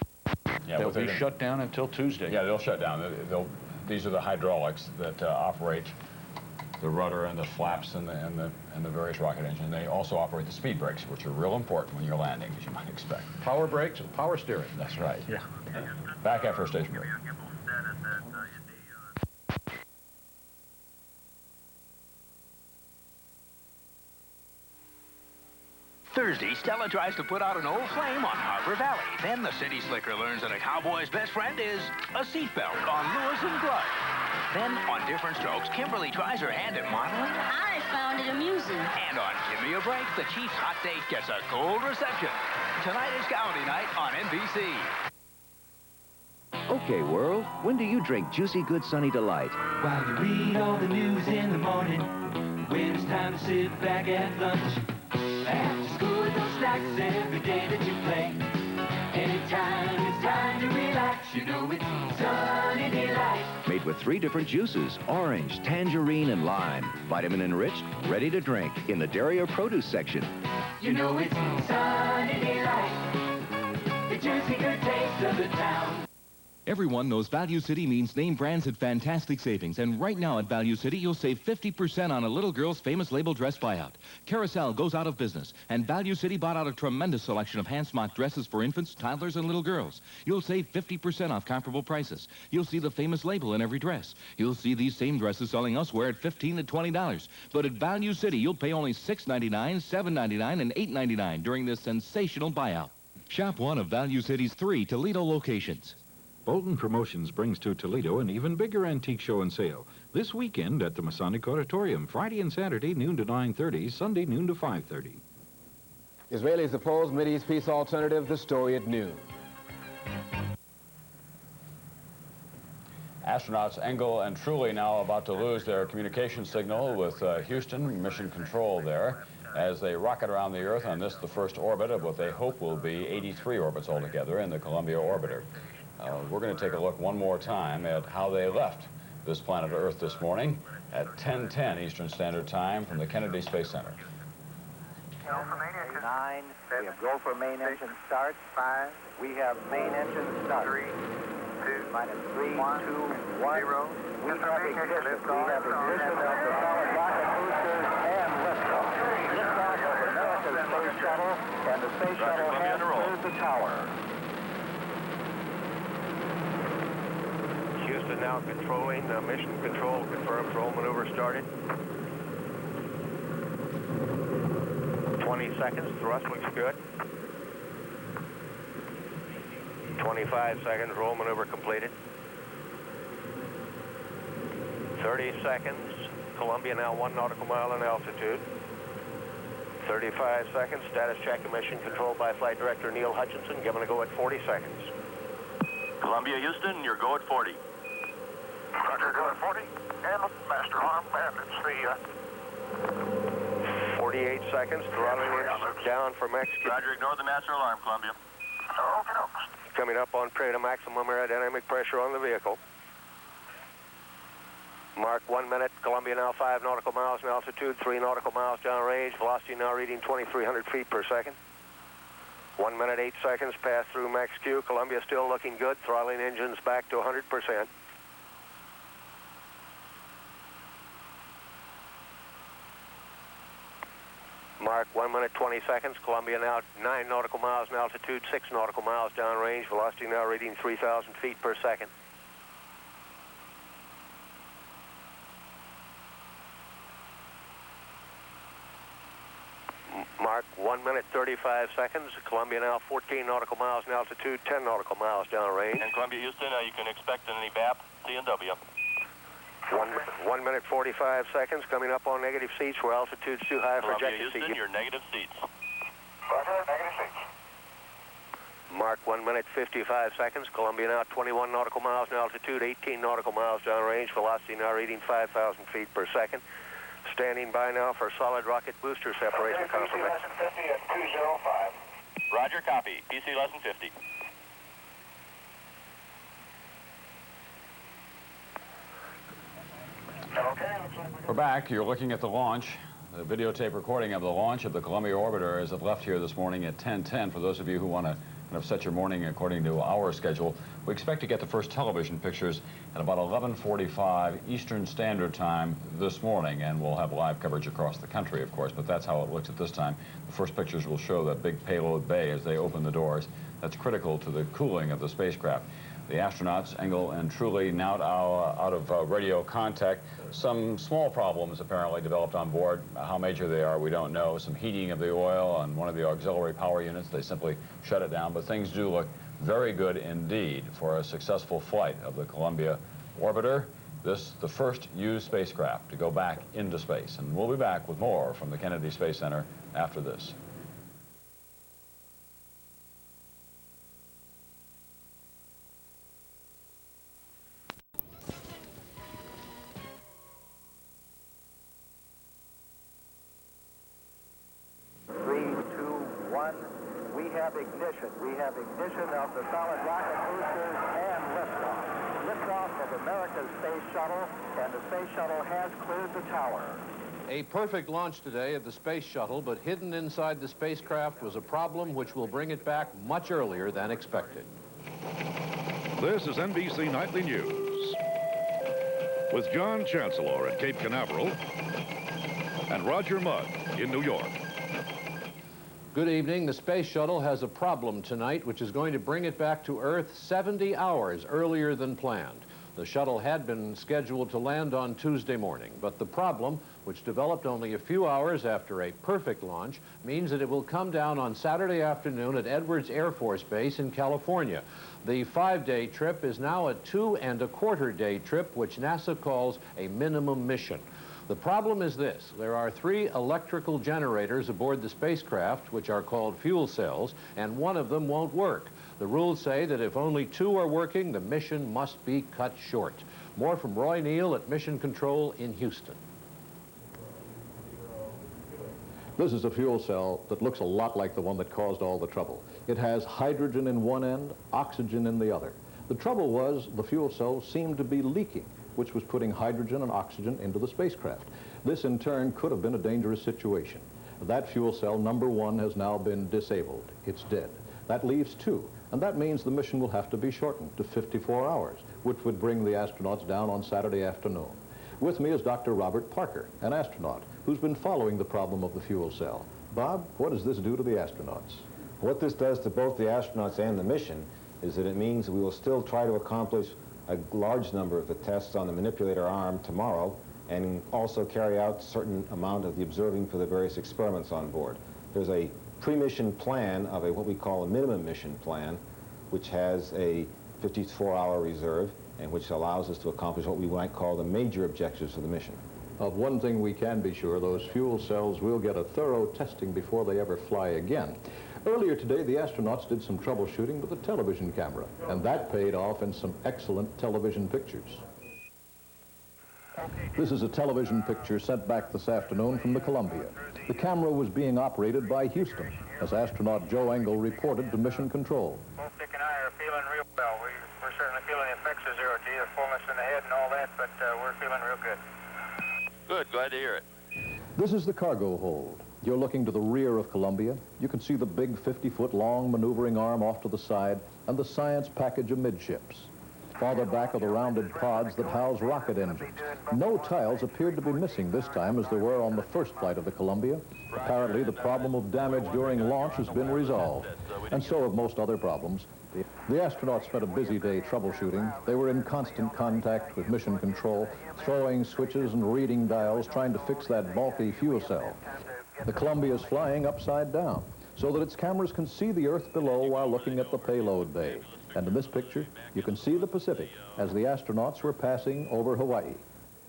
Yeah, they'll be shut down until Tuesday. Yeah, they'll shut down. These are the hydraulics that operate the rudder and the flaps and the various rocket engines. They also operate the speed brakes, which are real important when you're landing, as you might expect. Power brakes and power steering. That's right. Yeah. Back after a station break. Thursday, Stella tries to put out an old flame on Harbor Valley. Then the city slicker learns that a cowboy's best friend is a seatbelt on Lewis and Clark. Then, on Different Strokes, Kimberly tries her hand at modeling. I found it amusing. And on Give Me a Break, the Chief's hot date gets a cold reception. Tonight is County Night on NBC. Okay, world, when do you drink Juicy Good Sunny Delight? While you read all the news in the morning, when it's time to sit back at lunch. After school with those snacks every day that you play. Anytime it's time to relax, you know it's Sunny Delight. Made with 3 different juices, orange, tangerine, and lime. Vitamin enriched, ready to drink in the dairy or produce section. You know it's Sunny Delight. The juicy good taste of the town. Everyone knows Value City means name brands at fantastic savings. And right now at Value City, you'll save 50% on a little girl's famous label dress buyout. Carousel goes out of business, and Value City bought out a tremendous selection of hand-smocked dresses for infants, toddlers, and little girls. You'll save 50% off comparable prices. You'll see the famous label in every dress. You'll see these same dresses selling elsewhere at $15 to $20. But at Value City, you'll pay only $6.99, $7.99, and $8.99 during this sensational buyout. Shop one of Value City's 3 Toledo locations. Bolton Promotions brings to Toledo an even bigger antique show and sale. This weekend at the Masonic Auditorium, Friday and Saturday, noon to 9:30, Sunday, noon to 5:30. Israelis oppose Mideast peace alternative, the story at noon. Astronauts Engel and Truly now about to lose their communication signal with Houston Mission Control there as they rocket around the Earth on this, the first orbit of what they hope will be 83 orbits altogether in the Columbia orbiter. We're going to take a look one more time at how they left this planet Earth this morning at 10:10 Eastern Standard Time from the Kennedy Space Center. 9, we have go for main engine start. 5, we have main engine start. 3, 2, minus 3, 2, 1, 0. We have ignition of the solid rocket boosters and liftoff. Liftoff of America's Space Shuttle, and the Space Shuttle has cleared the tower. Houston now controlling. Mission Control confirms roll maneuver started. 20 seconds. Thrust looks good. 25 seconds. Roll maneuver completed. 30 seconds. Columbia now 1 nautical mile in altitude. 35 seconds. Status check and Mission Control by Flight Director Neil Hutchinson. Given a go at 40 seconds. Columbia, Houston, your go at 40. Roger, go at 40. And master arm, and it's the... 48 seconds. Throttling it down for Mexico. Roger, ignore the master alarm, Columbia. Coming up on period of maximum aerodynamic pressure on the vehicle. Mark 1 minute. Columbia now 5 nautical miles in altitude, 3 nautical miles downrange. Velocity now reading 2,300 feet per second. 1 minute, 8 seconds. Pass through Max Q. Columbia still looking good. Throttling engines back to 100%. Mark 1 minute, 20 seconds. Columbia now 9 nautical miles in altitude, 6 nautical miles downrange. Velocity now reading 3,000 feet per second. Mark 1 minute, 35 seconds. Columbia now 14 nautical miles in altitude, 10 nautical miles downrange. And Columbia, Houston, you can expect any BAP, T&W. 1 minute, 45 seconds. Coming up on negative seats where altitude's too high for Columbia, ejected Houston, seat. your negative seats. Roger, negative seats. Mark 1 minute, 55 seconds. Columbia now 21 nautical miles in altitude, 18 nautical miles downrange. Velocity now reading 5,000 feet per second. Standing by now for solid rocket booster separation confirmation. PC lesson 50 at 205. Roger, copy. PC lesson 50. We're back. You're looking at the launch. The videotape recording of the launch of the Columbia Orbiter as it left here this morning at 10:10. For those of you who want to kind of set your morning according to our schedule, we expect to get the first television pictures at about 11:45 Eastern Standard Time this morning, and we'll have live coverage across the country, of course, but that's how it looks at this time. The first pictures will show that big payload bay as they open the doors. That's critical to the cooling of the spacecraft. The astronauts, Engel and Truly, now out of radio contact. Some small problems apparently developed on board. How major they are, we don't know. Some heating of the oil on one of the auxiliary power units. They simply shut it down, but things do look very good indeed for a successful flight of the Columbia Orbiter. This, the first used spacecraft to go back into space. And we'll be back with more from the Kennedy Space Center after this. 1. We have ignition. We have ignition of the solid rocket boosters and liftoff. Liftoff of America's Space Shuttle, and the Space Shuttle has cleared the tower. A perfect launch today of the Space Shuttle, but hidden inside the spacecraft was a problem which will bring it back much earlier than expected. This is NBC Nightly News with John Chancellor at Cape Canaveral and Roger Mudd in New York. Good evening. The Space Shuttle has a problem tonight, which is going to bring it back to Earth 70 hours earlier than planned. The shuttle had been scheduled to land on Tuesday morning, but the problem, which developed only a few hours after a perfect launch, means that it will come down on Saturday afternoon at Edwards Air Force Base in California. The 5-day trip is now a 2.25-day trip, which NASA calls a minimum mission. The problem is this: there are 3 electrical generators aboard the spacecraft, which are called fuel cells, and one of them won't work. The rules say that if only 2 are working, the mission must be cut short. More from Roy Neal at Mission Control in Houston. This is a fuel cell that looks a lot like the one that caused all the trouble. It has hydrogen in one end, oxygen in the other. The trouble was the fuel cells seemed to be leaking, which was putting hydrogen and oxygen into the spacecraft. This, in turn, could have been a dangerous situation. That fuel cell, number 1, has now been disabled. It's dead. That leaves 2, and that means the mission will have to be shortened to 54 hours, which would bring the astronauts down on Saturday afternoon. With me is Dr. Robert Parker, an astronaut who's been following the problem of the fuel cell. Bob, what does this do to the astronauts? What this does to both the astronauts and the mission is that it means we will still try to accomplish a large number of the tests on the manipulator arm tomorrow, and also carry out a certain amount of the observing for the various experiments on board. There's a pre-mission plan of what we call a minimum mission plan, which has a 54-hour reserve, and which allows us to accomplish what we might call the major objectives of the mission. Of one thing we can be sure: those fuel cells will get a thorough testing before they ever fly again. Earlier today, the astronauts did some troubleshooting with a television camera, and that paid off in some excellent television pictures. This is a television picture sent back this afternoon from the Columbia. The camera was being operated by Houston, as astronaut Joe Engel reported to Mission Control. Both Dick and I are feeling real well. We're certainly feeling the effects of zero-G, the fullness in the head and all that, but we're feeling real good. Good, glad to hear it. This is the cargo hold. You're looking to the rear of Columbia. You can see the big 50-foot long maneuvering arm off to the side and the science package amidships. Farther back are the rounded pods that house rocket engines. No tiles appeared to be missing this time as there were on the first flight of the Columbia. Apparently, the problem of damage during launch has been resolved, and so have most other problems. The astronauts spent a busy day troubleshooting. They were in constant contact with Mission Control, throwing switches and reading dials, trying to fix that bulky fuel cell. The Columbia is flying upside down so that its cameras can see the Earth below while looking at the payload bay. And in this picture, you can see the Pacific as the astronauts were passing over Hawaii.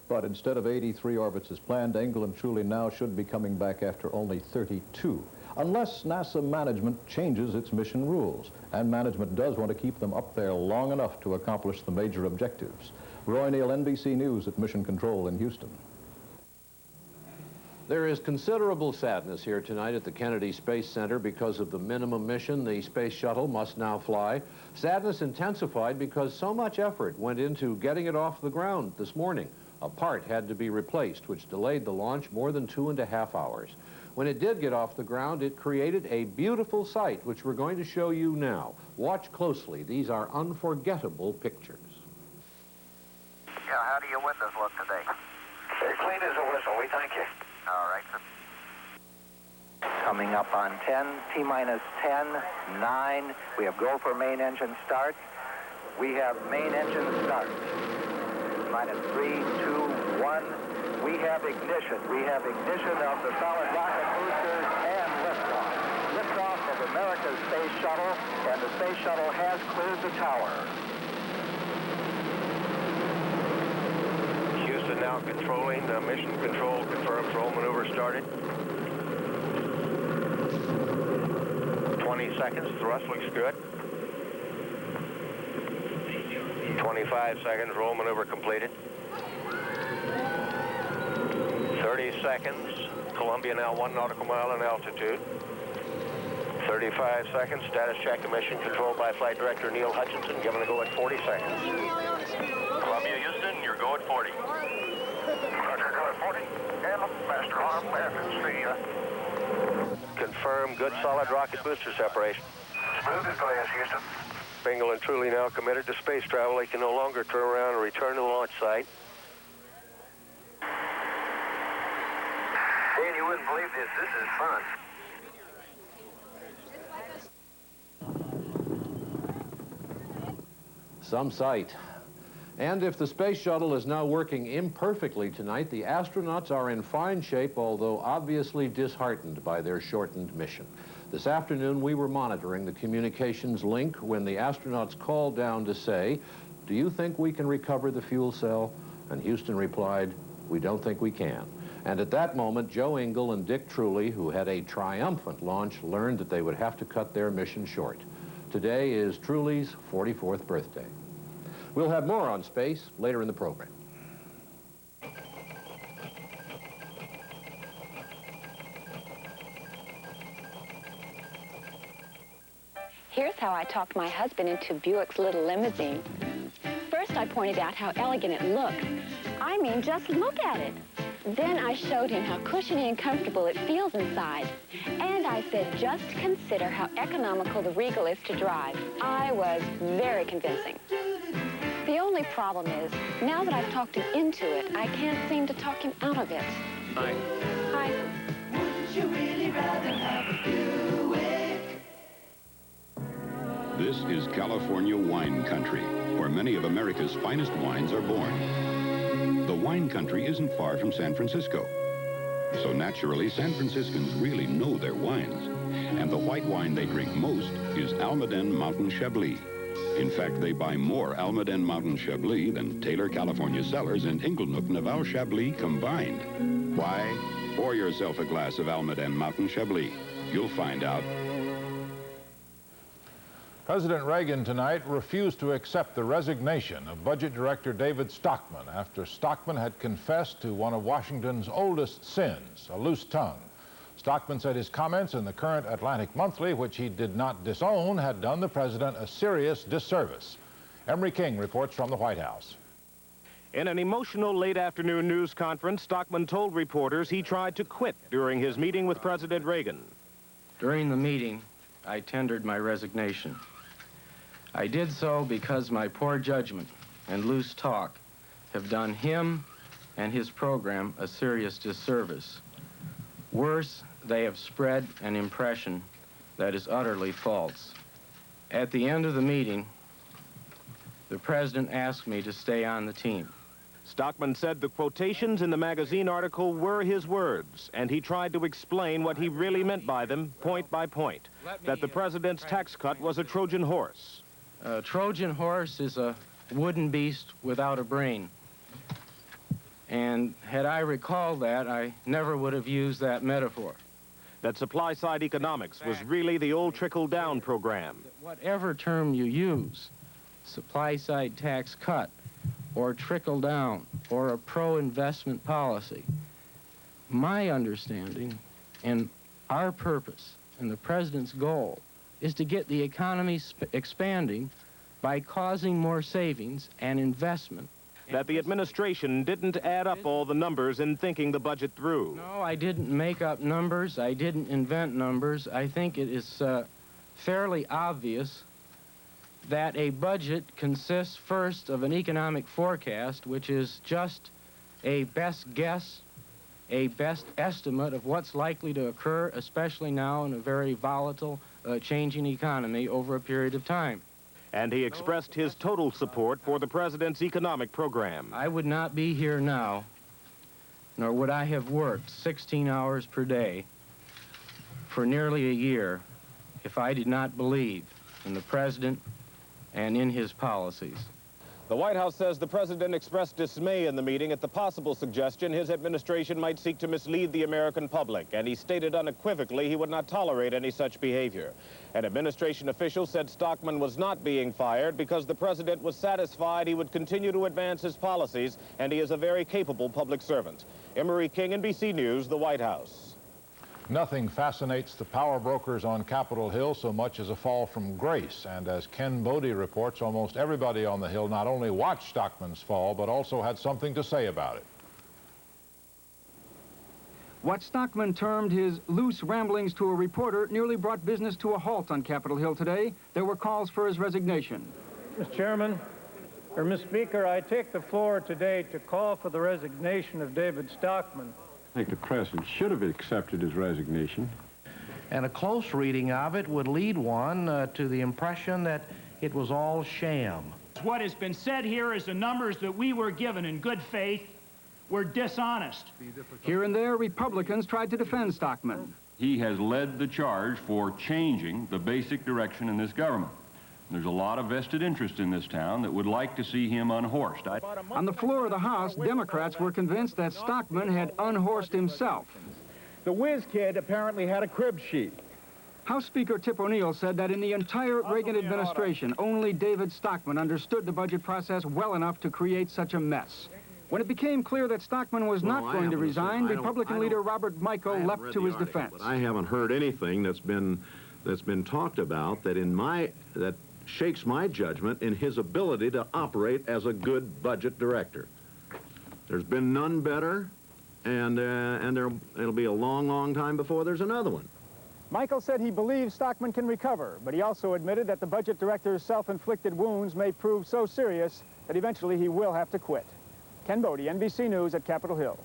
But instead of 83 orbits as planned, Engel and Truly now should be coming back after only 32, unless NASA management changes its mission rules. And management does want to keep them up there long enough to accomplish the major objectives. Roy Neal, NBC News at Mission Control in Houston. There is considerable sadness here tonight at the Kennedy Space Center because of the minimum mission the Space Shuttle must now fly. Sadness intensified because so much effort went into getting it off the ground this morning. A part had to be replaced, which delayed the launch more than 2.5 hours. When it did get off the ground, it created a beautiful sight, which we're going to show you now. Watch closely. These are unforgettable pictures. Yeah, how do your windows look today? They're clean as a whistle. We thank you. All right, sir. Coming up on 10, T-minus 10, 9. We have go for main engine start. We have main engine start. Minus 3, 2, 1. We have ignition. We have ignition of the solid rocket boosters and liftoff. Liftoff of America's space shuttle, and the space shuttle has cleared the tower. Houston now controlling. Mission control confirms roll maneuver started. 20 seconds. Thrust looks good. 25 seconds. Roll maneuver completed. 30 seconds. Columbia now 1 nautical mile in altitude. 35 seconds. Status check mission controlled by Flight Director Neil Hutchinson. Given a go at 40 seconds. Columbia, Houston, you're go at 40. Roger, go at 40. And master arm, and it's the... Confirm good solid rocket booster separation. Smooth as glass, Houston. England truly now committed to space travel. They can no longer turn around and return to the launch site. Dan, you wouldn't believe this. This is fun. Some sight. And if the space shuttle is now working imperfectly tonight, the astronauts are in fine shape, although obviously disheartened by their shortened mission. This afternoon, we were monitoring the communications link when the astronauts called down to say, "Do you think we can recover the fuel cell?" And Houston replied, "We don't think we can." And at that moment, Joe Engle and Dick Truly, who had a triumphant launch, learned that they would have to cut their mission short. Today is Truly's 44th birthday. We'll have more on space later in the program. Here's how I talked my husband into Buick's little limousine. First, I pointed out how elegant it looked. I mean, just look at it. Then I showed him how cushiony and comfortable it feels inside. And I said, just consider how economical the Regal is to drive. I was very convincing. The only problem is, now that I've talked him into it, I can't seem to talk him out of it. Hi. Hi. Wouldn't you really rather have a Buick? This is California wine country, where many of America's finest wines are born. The wine country isn't far from San Francisco. So naturally, San Franciscans really know their wines. And the white wine they drink most is Almaden Mountain Chablis. In fact, they buy more Almaden Mountain Chablis than Taylor, California Cellars and Inglenook Naval Chablis combined. Why? Pour yourself a glass of Almaden Mountain Chablis. You'll find out. President Reagan tonight refused to accept the resignation of Budget Director David Stockman after Stockman had confessed to one of Washington's oldest sins, a loose tongue. Stockman said his comments in the current Atlantic Monthly, which he did not disown, had done the president a serious disservice. Emery King reports from the White House. In an emotional late afternoon news conference, Stockman told reporters he tried to quit during his meeting with President Reagan. During the meeting, I tendered my resignation. I did so because my poor judgment and loose talk have done him and his program a serious disservice. Worse, they have spread an impression that is utterly false. At the end of the meeting, the president asked me to stay on the team. Stockman said the quotations in the magazine article were his words, and he tried to explain what he really meant by them, point by point, that the president's tax cut was a Trojan horse. A Trojan horse is a wooden beast without a brain. And had I recalled that, I never would have used that metaphor. That supply-side economics was really the old trickle-down program. Whatever term you use, supply-side tax cut, or trickle-down, or a pro-investment policy, my understanding and our purpose and the president's goal is to get the economy expanding by causing more savings and investment that the administration didn't add up all the numbers in thinking the budget through. No, I didn't make up numbers. I didn't invent numbers. I think it is fairly obvious that a budget consists first of an economic forecast, which is just a best guess, a best estimate of what's likely to occur, especially now in a very volatile, changing economy over a period of time. And he expressed his total support for the president's economic program. I would not be here now, nor would I have worked 16 hours per day for nearly a year if I did not believe in the president and in his policies. The White House says the president expressed dismay in the meeting at the possible suggestion his administration might seek to mislead the American public, and he stated unequivocally he would not tolerate any such behavior. An administration official said Stockman was not being fired because the president was satisfied he would continue to advance his policies, and he is a very capable public servant. Emery King, NBC News, the White House. Nothing fascinates the power brokers on Capitol Hill so much as a fall from grace. And as Ken Bodie reports, almost everybody on the Hill not only watched Stockman's fall, but also had something to say about it. What Stockman termed his loose ramblings to a reporter nearly brought business to a halt on Capitol Hill today. There were calls for his resignation. Mr. Chairman, or Mr. Speaker, I take the floor today to call for the resignation of David Stockman. I think the president should have accepted his resignation. And a close reading of it would lead one to the impression that it was all sham. What has been said here is the numbers that we were given in good faith were dishonest. Here and there, Republicans tried to defend Stockman. He has led the charge for changing the basic direction in this government. There's a lot of vested interest in this town that would like to see him unhorsed. On the floor of the House, Democrats were convinced that Stockman had unhorsed himself. The whiz kid apparently had a crib sheet. House Speaker Tip O'Neill said that in the entire Reagan administration, only David Stockman understood the budget process well enough to create such a mess. When it became clear that Stockman was not going to resign, Republican leader Robert Michael leapt to his defense. I haven't heard anything that's been talked about that shakes my judgment in his ability to operate as a good budget director. There's been none better, and it'll be a long, long time before there's another one. Michael said he believes Stockman can recover, but he also admitted that the budget director's self-inflicted wounds may prove so serious that eventually he will have to quit. Ken Bodie, NBC News at Capitol Hill.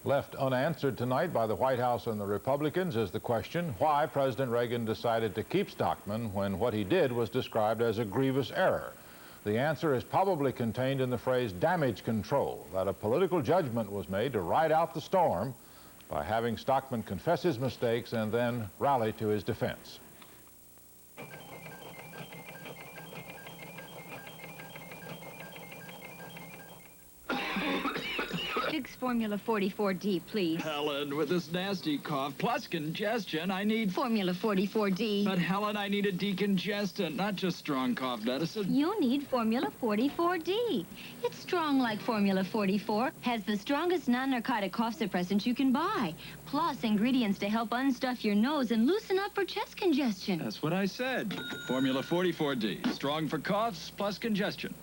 Left unanswered tonight by the White House and the Republicans is the question why President Reagan decided to keep Stockman when what he did was described as a grievous error. The answer is probably contained in the phrase damage control, that a political judgment was made to ride out the storm by having Stockman confess his mistakes and then rally to his defense. Diggs Formula 44D, please. Helen, with this nasty cough plus congestion, I need... Formula 44D. But Helen, I need a decongestant, not just strong cough medicine. You need Formula 44D. It's strong like Formula 44, has the strongest non-narcotic cough suppressant you can buy, plus ingredients to help unstuff your nose and loosen up for chest congestion. That's what I said. Formula 44D, strong for coughs plus congestion.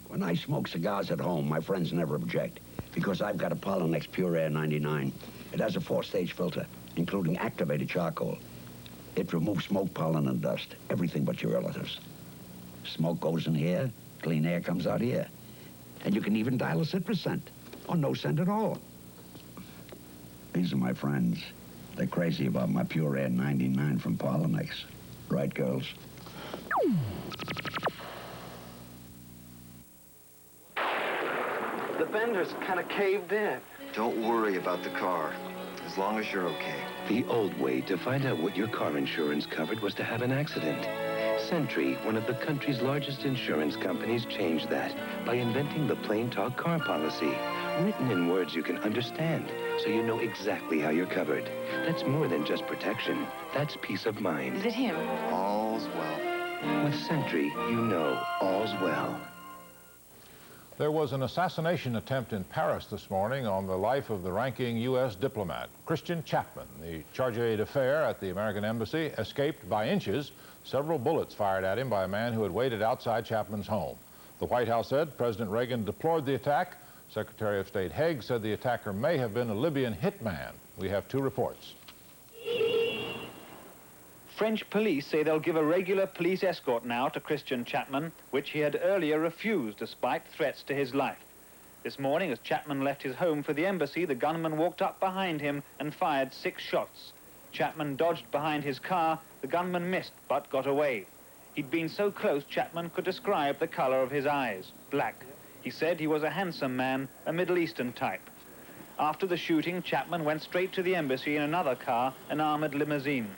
When I smoke cigars at home, my friends never object, because I've got a Pollenex Pure Air 99. It has a 4-stage filter, including activated charcoal. It removes smoke, pollen, and dust, everything but your relatives. Smoke goes in here, clean air comes out here. And you can even dial a citrus scent, or no scent at all. These are my friends. They're crazy about my Pure Air 99 from Pollenex. Right, girls? The bender's kind of caved in. Don't worry about the car, as long as you're okay. The old way to find out what your car insurance covered was to have an accident. Sentry, one of the country's largest insurance companies, changed that by inventing the Plain Talk Car Policy, written in words you can understand, so you know exactly how you're covered. That's more than just protection. That's peace of mind. Is it him? All's well. With Sentry, you know all's well. There was an assassination attempt in Paris this morning on the life of the ranking U.S. diplomat. Christian Chapman, the chargé d'affaires at the American Embassy, escaped by inches, several bullets fired at him by a man who had waited outside Chapman's home. The White House said President Reagan deplored the attack. Secretary of State Haig said the attacker may have been a Libyan hitman. We have 2 reports. French police say they'll give a regular police escort now to Christian Chapman, which he had earlier refused despite threats to his life. This morning, as Chapman left his home for the embassy, the gunman walked up behind him and fired 6 shots. Chapman dodged behind his car. The gunman missed but got away. He'd been so close, Chapman could describe the color of his eyes, black. He said he was a handsome man, a Middle Eastern type. After the shooting, Chapman went straight to the embassy in another car, an armored limousine.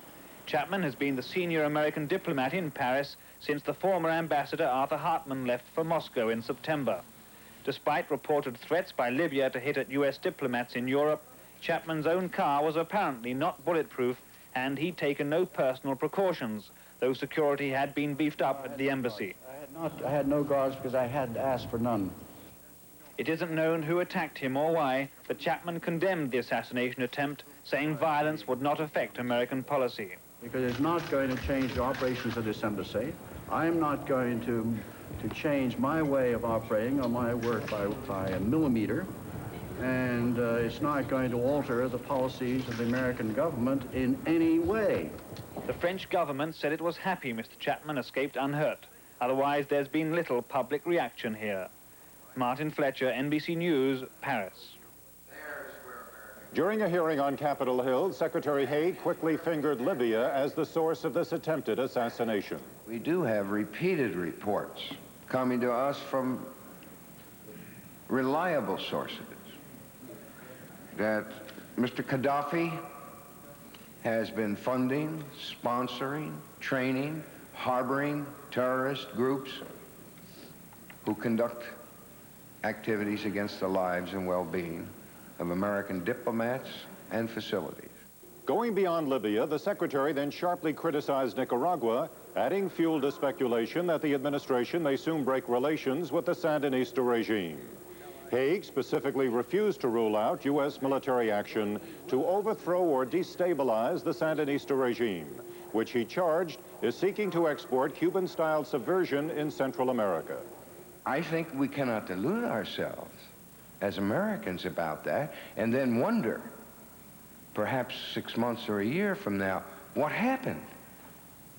Chapman has been the senior American diplomat in Paris since the former ambassador Arthur Hartman left for Moscow in September. Despite reported threats by Libya to hit at U.S. diplomats in Europe, Chapman's own car was apparently not bulletproof, and he'd taken no personal precautions, though security had been beefed up at the embassy. I had no guards because I had asked for none. It isn't known who attacked him or why, but Chapman condemned the assassination attempt, saying violence would not affect American policy. Because it's not going to change the operations of this embassy. I'm not going to change my way of operating or my work by a millimeter. And it's not going to alter the policies of the American government in any way. The French government said it was happy Mr. Chapman escaped unhurt. Otherwise, there's been little public reaction here. Martin Fletcher, NBC News, Paris. During a hearing on Capitol Hill, Secretary Haig quickly fingered Libya as the source of this attempted assassination. We do have repeated reports coming to us from reliable sources that Mr. Gaddafi has been funding, sponsoring, training, harboring terrorist groups who conduct activities against the lives and well-being of American diplomats and facilities. Going beyond Libya, the Secretary then sharply criticized Nicaragua, adding fuel to speculation that the administration may soon break relations with the Sandinista regime. Haig specifically refused to rule out U.S. military action to overthrow or destabilize the Sandinista regime, which he charged is seeking to export Cuban-style subversion in Central America. I think we cannot delude ourselves as Americans about that and then wonder, perhaps 6 months or a year from now, what happened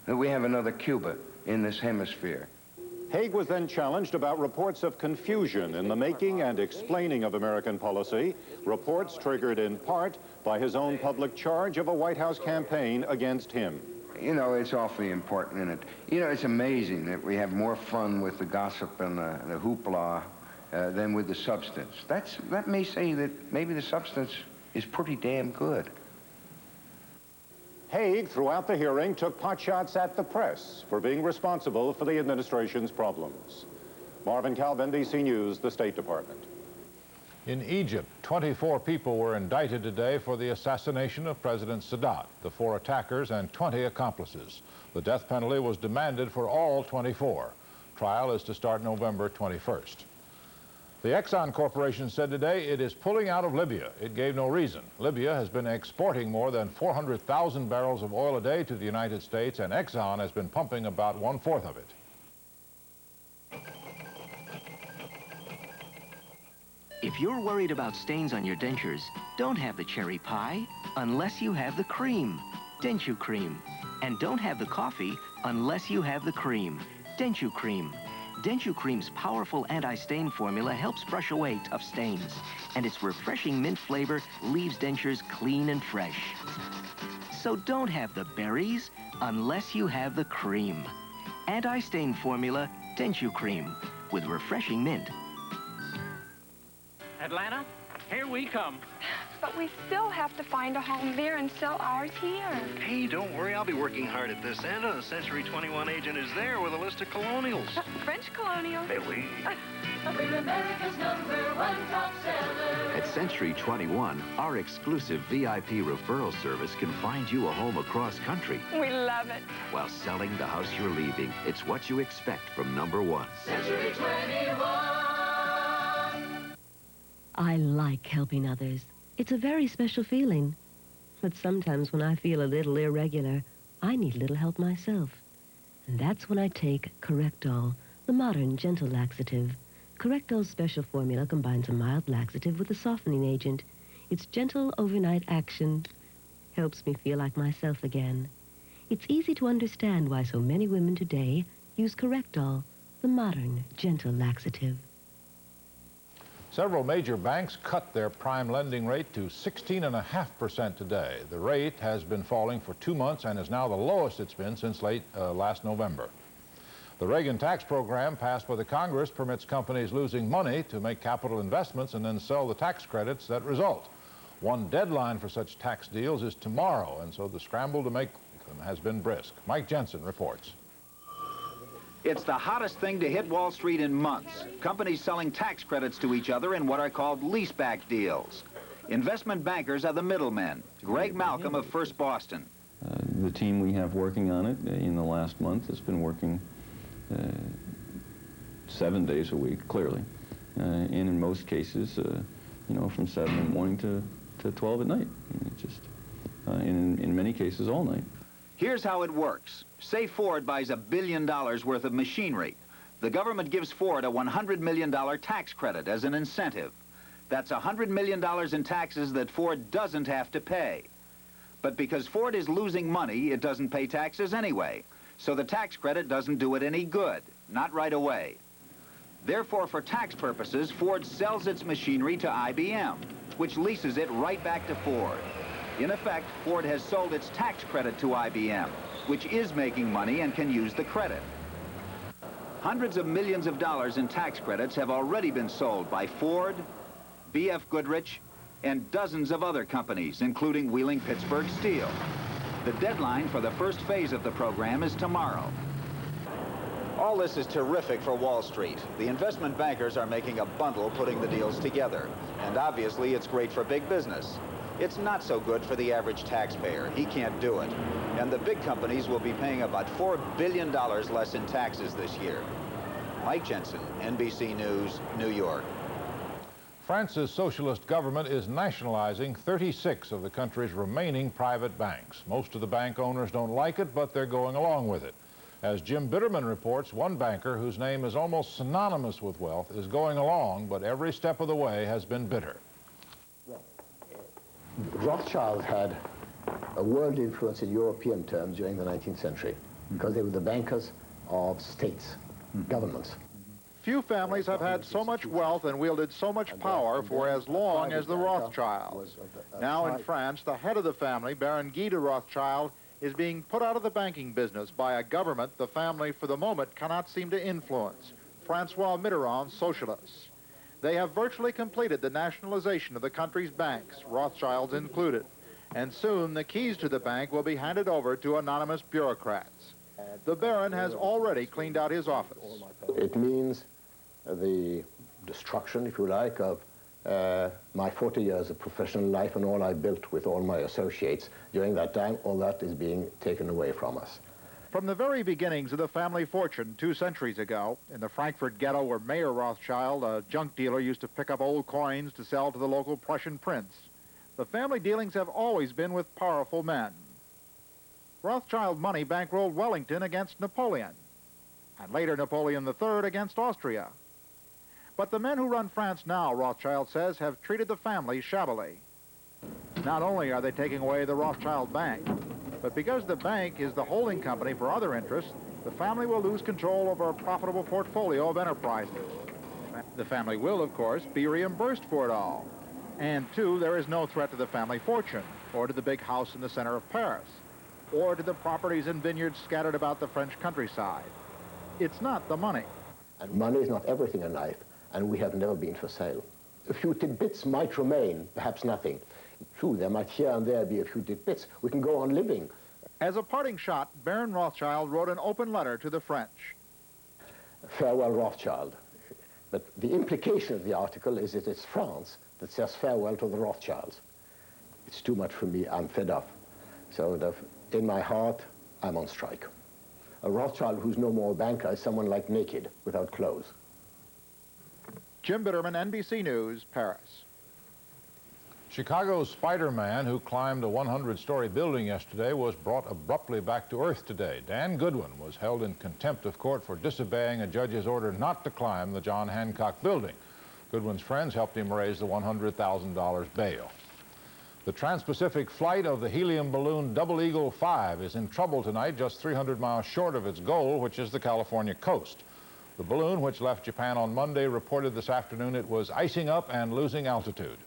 that we have another Cuba in this hemisphere. Haig was then challenged about reports of confusion in the making and explaining of American policy, reports triggered in part by his own public charge of a White House campaign against him. You know, it's awfully important, isn't it? You know, it's amazing that we have more fun with the gossip and the hoopla than with the substance. That may say that maybe the substance is pretty damn good. Haig, throughout the hearing, took potshots at the press for being responsible for the administration's problems. Marvin Kalb, NBC News, the State Department. In Egypt, 24 people were indicted today for the assassination of President Sadat, the 4 attackers and 20 accomplices. The death penalty was demanded for all 24. Trial is to start November 21st. The Exxon Corporation said today it is pulling out of Libya. It gave no reason. Libya has been exporting more than 400,000 barrels of oil a day to the United States, and Exxon has been pumping about 1/4 of it. If you're worried about stains on your dentures, don't have the cherry pie unless you have the cream, Denture Cream. And don't have the coffee unless you have the cream, Denture Cream. Denture Cream's powerful anti-stain formula helps brush away tough stains, and its refreshing mint flavor leaves dentures clean and fresh. So don't have the berries unless you have the cream. Anti-stain formula, Denture Cream, with refreshing mint. Atlanta, here we come. But we still have to find a home there and sell ours here. Hey, don't worry. I'll be working hard at this end. A Century 21 agent is there with a list of colonials. French colonials. Hey, we. We're America's #1 top seller. At Century 21, our exclusive VIP referral service can find you a home across country. We love it. While selling the house you're leaving, it's what you expect from #1. Century 21. I like helping others. It's a very special feeling. But sometimes when I feel a little irregular, I need a little help myself. And that's when I take Correctol, the modern, gentle laxative. Correctol's special formula combines a mild laxative with a softening agent. Its gentle overnight action helps me feel like myself again. It's easy to understand why so many women today use Correctol, the modern, gentle laxative. Several major banks cut their prime lending rate to 16.5% today. The rate has been falling for 2 months and is now the lowest it's been since last November. The Reagan tax program passed by the Congress permits companies losing money to make capital investments and then sell the tax credits that result. One deadline for such tax deals is tomorrow, and so the scramble to make them has been brisk. Mike Jensen reports. It's the hottest thing to hit Wall Street in months. Companies selling tax credits to each other in what are called leaseback deals. Investment bankers are the middlemen. Greg Malcolm of First Boston. The team we have working on it in the last month has been working 7 days a week, clearly. And in most cases, you know, from 7 in the morning to 12 at night. Just, in many cases, all night. Here's how it works. Say Ford buys $1 billion worth of machinery. The government gives Ford a $100 million tax credit as an incentive. That's $100 million in taxes that Ford doesn't have to pay. But because Ford is losing money, it doesn't pay taxes anyway. So the tax credit doesn't do it any good, not right away. Therefore, for tax purposes, Ford sells its machinery to IBM, which leases it right back to Ford. In effect, Ford has sold its tax credit to IBM, which is making money and can use the credit. Hundreds of millions of dollars in tax credits have already been sold by Ford, B.F. Goodrich, and dozens of other companies, including Wheeling Pittsburgh Steel. The deadline for the first phase of the program is tomorrow. All this is terrific for Wall Street. The investment bankers are making a bundle putting the deals together. And obviously, it's great for big business. It's not so good for the average taxpayer. He can't do it. And the big companies will be paying about $4 billion less in taxes this year. Mike Jensen, NBC News, New York. France's socialist government is nationalizing 36 of the country's remaining private banks. Most of the bank owners don't like it, but they're going along with it. As Jim Bitterman reports, one banker whose name is almost synonymous with wealth is going along, but every step of the way has been bitter. Rothschild had a world influence in European terms during the 19th century because they were the bankers of states, governments. Few families have had so much wealth and wielded so much power for as long as the Rothschilds. Now in France, the head of the family, Baron Guy de Rothschild, is being put out of the banking business by a government the family for the moment cannot seem to influence, Francois Mitterrand's socialists. They have virtually completed the nationalization of the country's banks, Rothschilds included, and soon the keys to the bank will be handed over to anonymous bureaucrats. The Baron has already cleaned out his office. It means the destruction, if you like, of my 40 years of professional life and all I built with all my associates. During that time, all that is being taken away from us. From the very beginnings of the family fortune 2 centuries ago, in the Frankfurt ghetto where Mayer Rothschild, a junk dealer, used to pick up old coins to sell to the local Prussian prince, the family dealings have always been with powerful men. Rothschild money bankrolled Wellington against Napoleon, and later Napoleon III against Austria. But the men who run France now, Rothschild says, have treated the family shabbily. Not only are they taking away the Rothschild Bank, but because the bank is the holding company for other interests, the family will lose control over a profitable portfolio of enterprises. The family will, of course, be reimbursed for it all. And, too, there is no threat to the family fortune, or to the big house in the center of Paris, or to the properties and vineyards scattered about the French countryside. It's not the money. And money is not everything in life, and we have never been for sale. A few tidbits might remain, perhaps nothing. True, there might here and there be a few tidbits. We can go on living. As a parting shot, Baron Rothschild wrote an open letter to the French. Farewell, Rothschild. But the implication of the article is that it's France that says farewell to the Rothschilds. It's too much for me. I'm fed up. So in my heart, I'm on strike. A Rothschild who's no more a banker is someone like naked, without clothes. Jim Bitterman, NBC News, Paris. Chicago's Spider-Man, who climbed a 100-story building yesterday, was brought abruptly back to earth today. Dan Goodwin was held in contempt of court for disobeying a judge's order not to climb the John Hancock building. Goodwin's friends helped him raise the $100,000 bail. The trans-Pacific flight of the helium balloon Double Eagle 5 is in trouble tonight, just 300 miles short of its goal, which is the California coast. The balloon, which left Japan on Monday, reported this afternoon it was icing up and losing altitude.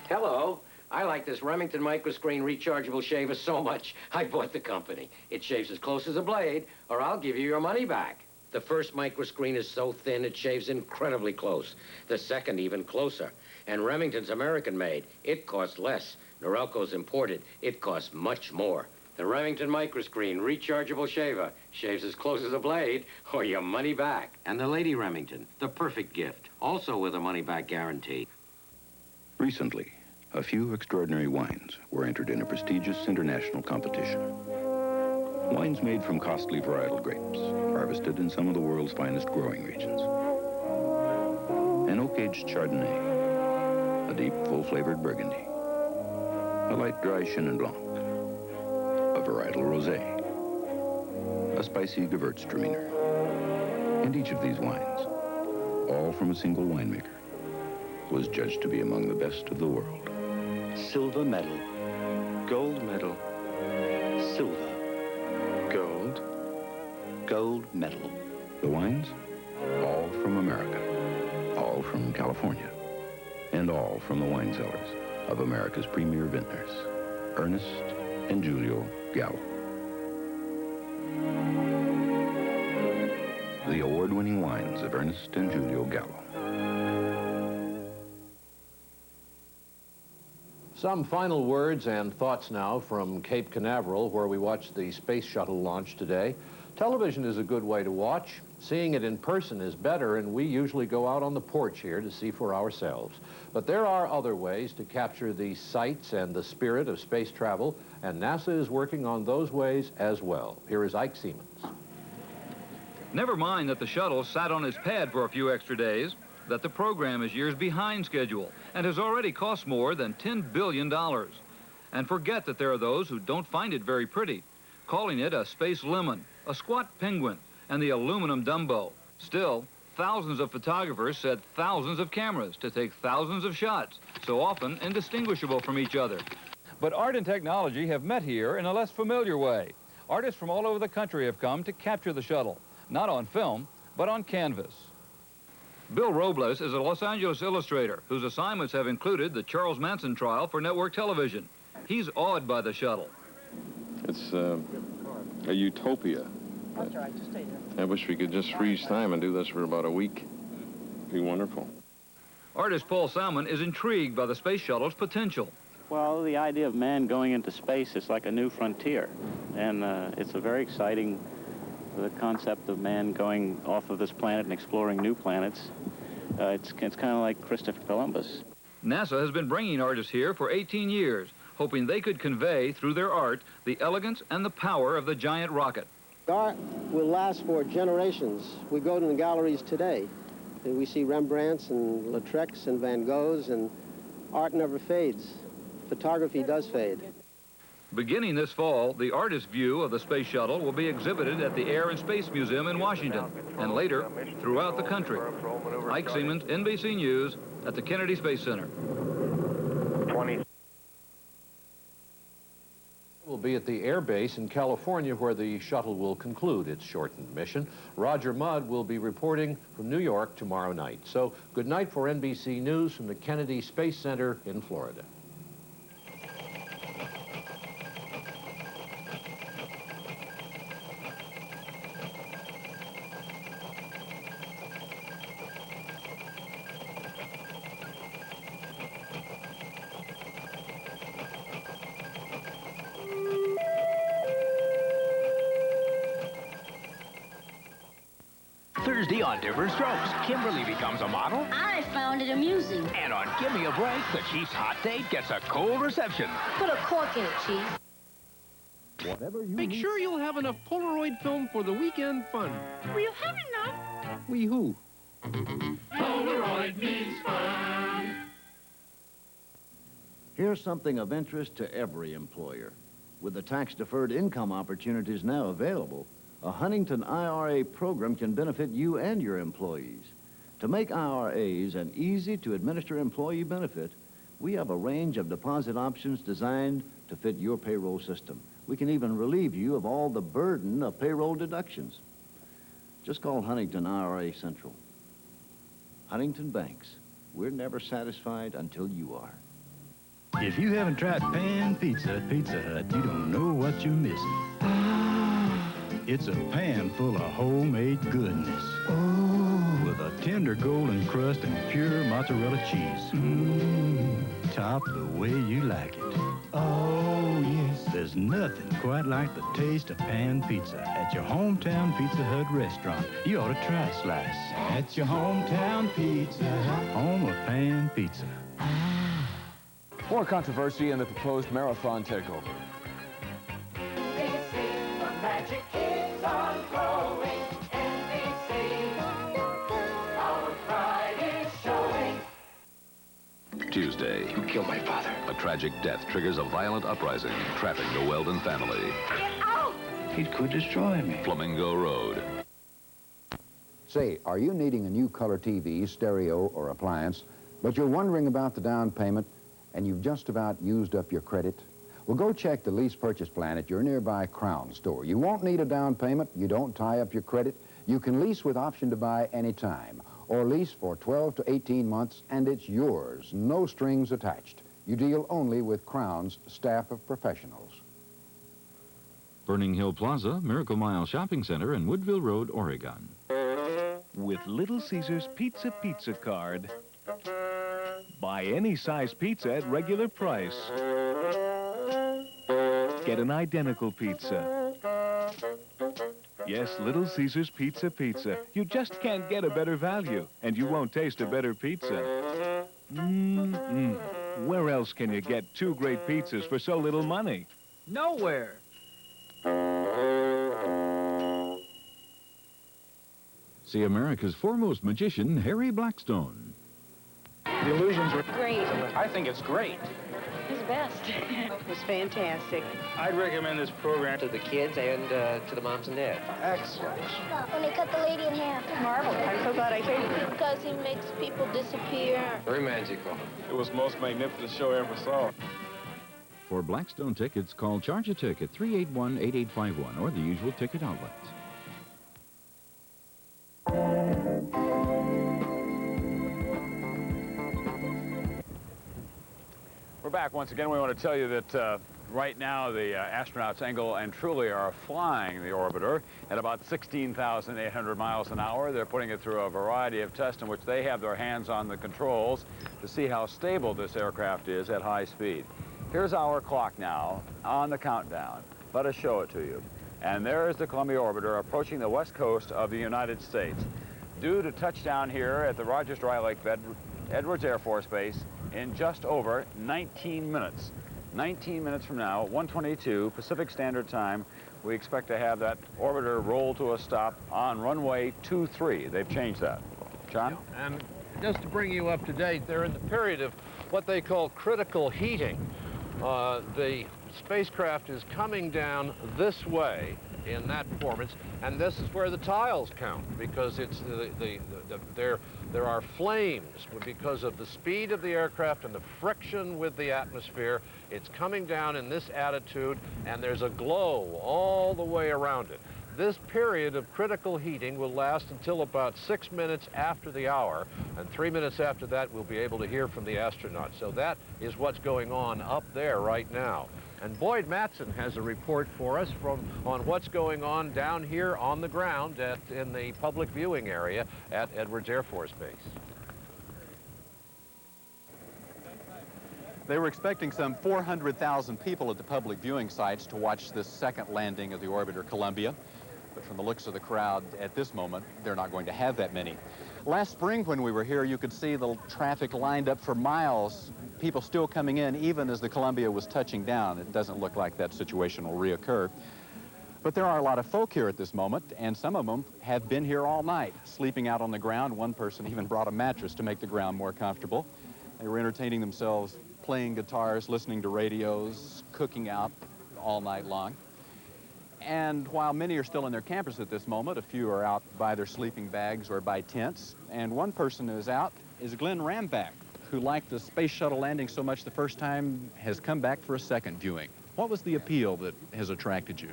Hello. I like this Remington microscreen rechargeable shaver so much, I bought the company. It shaves as close as a blade, or I'll give you your money back. The first microscreen is so thin it shaves incredibly close. The second even closer. And Remington's American-made. It costs less. Norelco's imported. It costs much more. The Remington microscreen rechargeable shaver shaves as close as a blade, or your money back. And the Lady Remington, the perfect gift, also with a money-back guarantee. Recently, a few extraordinary wines were entered in a prestigious international competition. Wines made from costly varietal grapes, harvested in some of the world's finest growing regions. An oak-aged Chardonnay, a deep, full-flavored Burgundy, a light, dry Chenin Blanc, a varietal Rosé, a spicy Gewürztraminer. And each of these wines, all from a single winemaker, was judged to be among the best of the world. Silver medal, gold medal, silver, gold, gold medal. The wines, all from America, all from California, and all from the wine cellars of America's premier vintners, Ernest and Julio Gallo. The award-winning wines of Ernest and Julio Gallo. Some final words and thoughts now from Cape Canaveral, where we watched the space shuttle launch today. Television is a good way to watch. Seeing it in person is better, and we usually go out on the porch here to see for ourselves. But there are other ways to capture the sights and the spirit of space travel, and NASA is working on those ways as well. Here is Ike Siemens. Never mind that the shuttle sat on its pad for a few extra days, that the program is years behind schedule and has already cost more than $10 billion. And forget that there are those who don't find it very pretty, calling it a space lemon, a squat penguin, and the aluminum Dumbo. Still, thousands of photographers set thousands of cameras to take thousands of shots, so often indistinguishable from each other. But art and technology have met here in a less familiar way. Artists from all over the country have come to capture the shuttle, not on film, but on canvas. Bill Robles is a Los Angeles illustrator whose assignments have included the Charles Manson trial for network television. He's awed by the shuttle. It's a utopia. That's right, just stay there. I wish we could just freeze time and do this for about a week. It'd be wonderful. Artist Paul Salmon is intrigued by the space shuttle's potential. Well, the idea of man going into space is like a new frontier, and it's a very exciting the concept of man going off of this planet and exploring new planets. It's kind of like Christopher Columbus. NASA has been bringing artists here for 18 years, hoping they could convey through their art the elegance and the power of the giant rocket. Art will last for generations. We go to the galleries today, and we see Rembrandts and Lautrecs and Van Goghs, and art never fades. Photography does fade. Beginning this fall, the artist's view of the space shuttle will be exhibited at the Air and Space Museum in Washington, and later throughout the country. Ike Siemens, NBC News, at the Kennedy Space Center. We'll be at the air base in California, where the shuttle will conclude its shortened mission. Roger Mudd will be reporting from New York tomorrow night. So good night for NBC News from the Kennedy Space Center in Florida. Thursday on Different Strokes, Kimberly becomes a model. I found it amusing. And on Give Me a Break, the Chief's hot date gets a cold reception. Put a cork in it, Chief. Make sure you'll have enough Polaroid film for the weekend fun. Will you have enough? We who? Polaroid means fun. Here's something of interest to every employer. With the tax-deferred income opportunities now available, a Huntington IRA program can benefit you and your employees. To make IRAs an easy-to-administer employee benefit, we have a range of deposit options designed to fit your payroll system. We can even relieve you of all the burden of payroll deductions. Just call Huntington IRA Central. Huntington Banks. We're never satisfied until you are. If you haven't tried pan pizza at Pizza Hut, you don't know what you're missing. It's a pan full of homemade goodness. With a tender golden crust and pure mozzarella cheese. Topped the way you like it. Oh, yes. There's nothing quite like the taste of pan pizza at your hometown Pizza Hut restaurant. You ought to try a slice at your hometown Pizza Hut, home of pan pizza. More controversy in the proposed marathon takeover. NBC, the magic keeps on growing. NBC, our pride is showing. Tuesday. You killed my father. A tragic death triggers a violent uprising, trapping the Weldon family. Get out! It could destroy me. Flamingo Road. Say, are you needing a new color TV, stereo, or appliance, but you're wondering about the down payment and you've just about used up your credit? Well, go check the lease purchase plan at your nearby Crown store. You won't need a down payment. You don't tie up your credit. You can lease with option to buy anytime, or lease for 12 to 18 months, and it's yours, no strings attached. You deal only with Crown's staff of professionals. Burning Hill Plaza, Miracle Mile Shopping Center, and Woodville Road, Oregon. With Little Caesars Pizza Card, buy any size pizza at regular price. Get an identical pizza. Yes, Little Caesars Pizza. You just can't get a better value, and you won't taste a better pizza. Where else can you get two great pizzas for so little money? Nowhere. See America's foremost magician, Harry Blackstone. The illusions were great. I think it's great. It's the best. It was fantastic. I'd recommend this program to the kids and to the moms and dads. Excellent. When they cut the lady in half. Marvelous. I'm so glad I came. Because he makes people disappear. Very magical. It was the most magnificent show I ever saw. For Blackstone tickets, call Charge a Ticket 381-8851 or the usual ticket outlets. We're back once again. We want to tell you that right now the astronauts Engel and Truly are flying the orbiter at about 16,800 miles an hour. They're putting it through a variety of tests in which they have their hands on the controls to see how stable this aircraft is at high speed. Here's our clock now on the countdown. Let us show it to you. And there is the Columbia orbiter approaching the west coast of the United States. Due to touchdown here at the Rogers Dry Lake Edwards Air Force Base in just over 19 minutes. 19 minutes from now, 1:22 Pacific Standard Time, we expect to have that orbiter roll to a stop on runway 23. They've changed that. John? And just to bring you up to date, they're in the period of what they call critical heating. The spacecraft is coming down this way in that performance, and this is where the tiles count, because it's there are flames because of the speed of the aircraft and the friction with the atmosphere. It's coming down in this attitude, and there's a glow all the way around it. This period of critical heating will last until about 6 minutes after the hour, and 3 minutes after that we'll be able to hear from the astronauts. So that is what's going on up there right now. And Boyd Matson has a report for us on what's going on down here on the ground in the public viewing area at Edwards Air Force Base. They were expecting some 400,000 people at the public viewing sites to watch this second landing of the orbiter Columbia. But from the looks of the crowd at this moment, they're not going to have that many. Last spring when we were here, you could see the traffic lined up for miles, people still coming in even as the Columbia was touching down. It doesn't look like that situation will reoccur. But there are a lot of folk here at this moment, and some of them have been here all night, sleeping out on the ground. One person even brought a mattress to make the ground more comfortable. They were entertaining themselves, playing guitars, listening to radios, cooking out all night long. And while many are still in their campers at this moment, a few are out by their sleeping bags or by tents. And one person who is out is Glenn Ramback, who liked the space shuttle landing so much the first time, has come back for a second viewing. What was the appeal that has attracted you?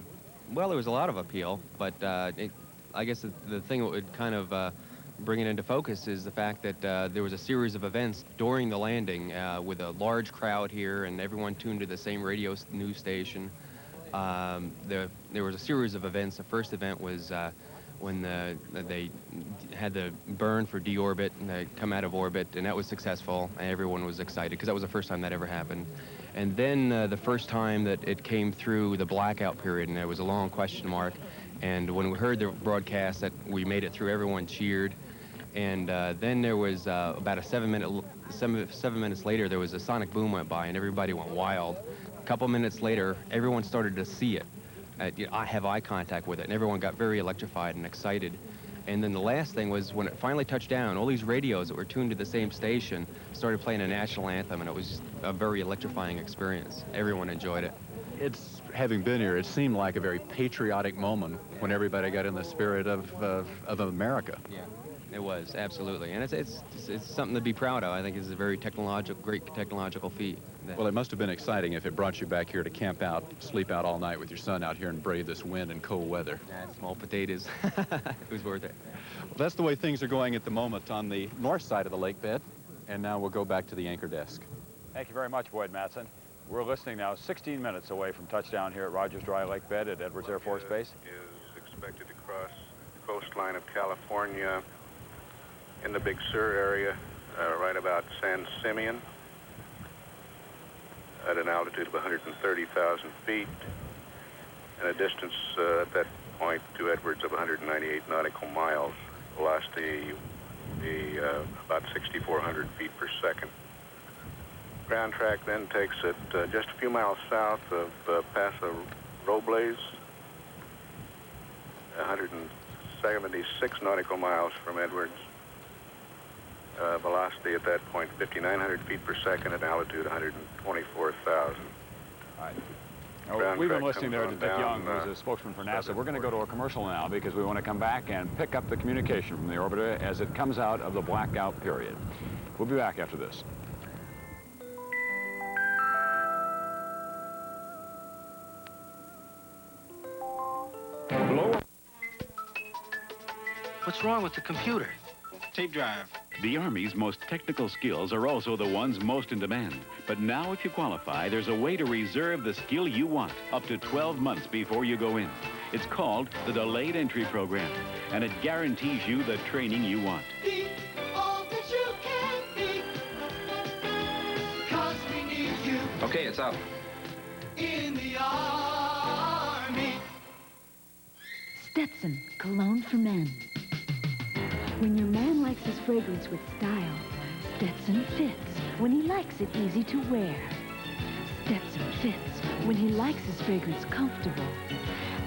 Well, there was a lot of appeal, but I guess the thing that would kind of bring it into focus is the fact that there was a series of events during the landing with a large crowd here and everyone tuned to the same radio news station. There was a series of events. The first event was when they had the burn for deorbit and they come out of orbit, and that was successful, and everyone was excited because that was the first time that ever happened. And then the first time that it came through the blackout period, and there was a long question mark, and when we heard the broadcast that we made it through, everyone cheered. And then there was about 7 minutes later, there was a sonic boom went by and everybody went wild. A couple minutes later, everyone started to see it. I have eye contact with it, and everyone got very electrified and excited. And then the last thing was when it finally touched down, all these radios that were tuned to the same station started playing a national anthem, and it was a very electrifying experience. Everyone enjoyed it. It's, having been here, it seemed like a very patriotic moment when everybody got in the spirit of America. Yeah, it was, absolutely. And it's something to be proud of. I think it's a very great technological feat. Well, it must have been exciting if it brought you back here to camp out, sleep out all night with your son out here and brave this wind and cold weather. Yeah, small potatoes. It was worth it. Well, that's the way things are going at the moment on the north side of the lake bed. And now we'll go back to the anchor desk. Thank you very much, Boyd Matson. We're listening now 16 minutes away from touchdown here at Rogers Dry Lake Bed at Edwards Air Force Base. Is expected to cross the coastline of California in the Big Sur area, right about San Simeon, at an altitude of 130,000 feet, and a distance at that point to Edwards of 198 nautical miles, velocity about 6,400 feet per second. Ground track then takes it just a few miles south of Paso Robles, 176 nautical miles from Edwards. Velocity at that point 5,900 feet per second at altitude 124,000. All right. We've been listening there to Dick Young, who's a spokesman for NASA. We're going to go to a commercial now because we want to come back and pick up the communication from the orbiter as it comes out of the blackout period. We'll be back after this. What's wrong with the computer? Tape drive. The Army's most technical skills are also the ones most in demand. But now if you qualify, there's a way to reserve the skill you want up to 12 months before you go in. It's called the Delayed Entry Program, and it guarantees you the training you want. Be all that you can be, 'cause we need you. Okay, it's up. In the Army. Stetson, cologne for men. When your man likes his fragrance with style, Stetson fits when he likes it easy to wear. Stetson fits when he likes his fragrance comfortable,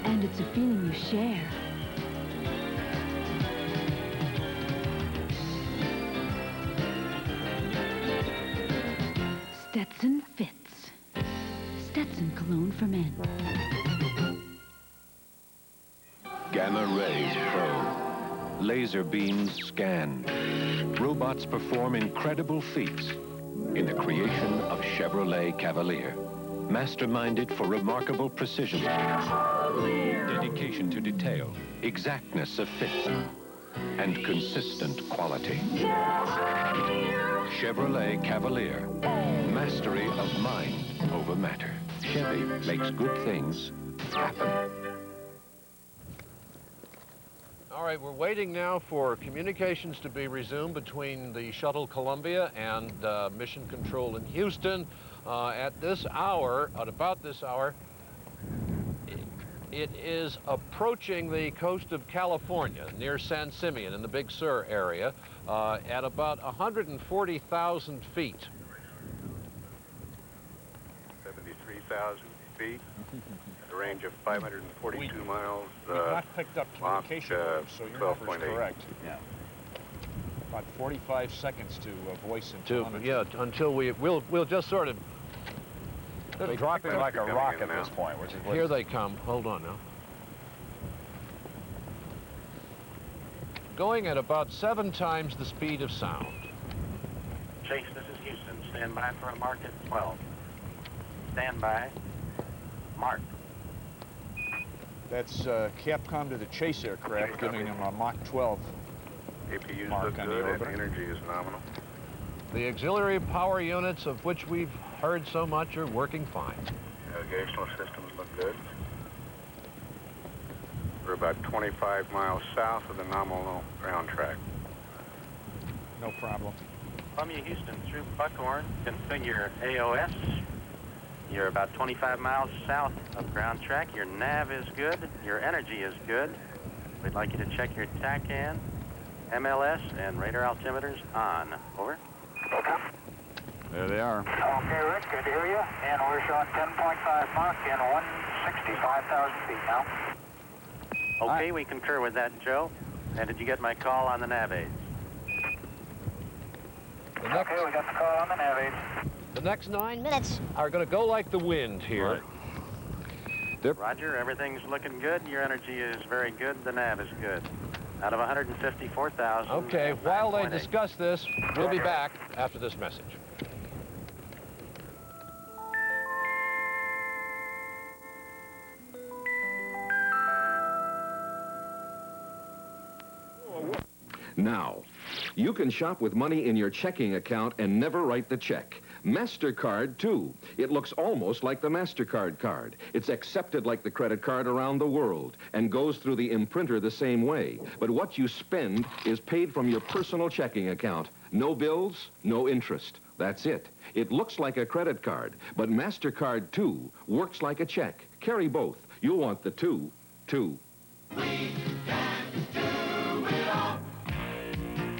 and it's a feeling you share. Stetson fits. Stetson cologne for men. Gamma Rays Pro. Laser beams scan. Robots perform incredible feats in the creation of Chevrolet Cavalier. Masterminded for remarkable precision, dedication to detail, exactness of fit, and consistent quality. Chevrolet Cavalier. Mastery of mind over matter. Chevy makes good things happen. All right, we're waiting now for communications to be resumed between the Shuttle Columbia and Mission Control in Houston. At about this hour, it is approaching the coast of California near San Simeon in the Big Sur area at about 140,000 feet. 73,000 feet. a range of 542 miles. We've not picked up communication, so your number's 12.8. correct. Yeah. About 45 seconds to voice and telemetry. Yeah, until we'll just sort of... They're dropping like a rock at this point, which is what... Here they come. Hold on now. Going at about 7 times the speed of sound. Chase, this is Houston. Stand by for a mark at 12. Stand by. Mark. That's Capcom to the Chase aircraft, giving them a Mach 12 APUs mark look on the good and orbiter. energy is nominal. The auxiliary power units, of which we've heard so much, are working fine. Navigational systems look good. We're about 25 miles south of the nominal ground track. No problem. From you, Houston, through Buckhorn, configure AOS. You're about 25 miles south of ground track. Your nav is good. Your energy is good. We'd like you to check your TACAN, MLS, and radar altimeters on. Over. There they are. Okay, Rick, good to hear you. And we're showing 10.5 Mach and 165,000 feet now. Okay, we concur with that, Joe. And did you get my call on the nav aids? Okay, we got the call on the nav aids. The next 9 minutes are going to go like the wind here. Right. Roger, everything's looking good. Your energy is very good. The nav is good. Out of 154,000. Okay, while they discuss this, we'll be back after this message. Now, you can shop with money in your checking account and never write the check. MasterCard, too. It looks almost like the MasterCard card. It's accepted like the credit card around the world and goes through the imprinter the same way. But what you spend is paid from your personal checking account. No bills, no interest. That's it. It looks like a credit card, but MasterCard, too, works like a check. Carry both. You'll want the two, too.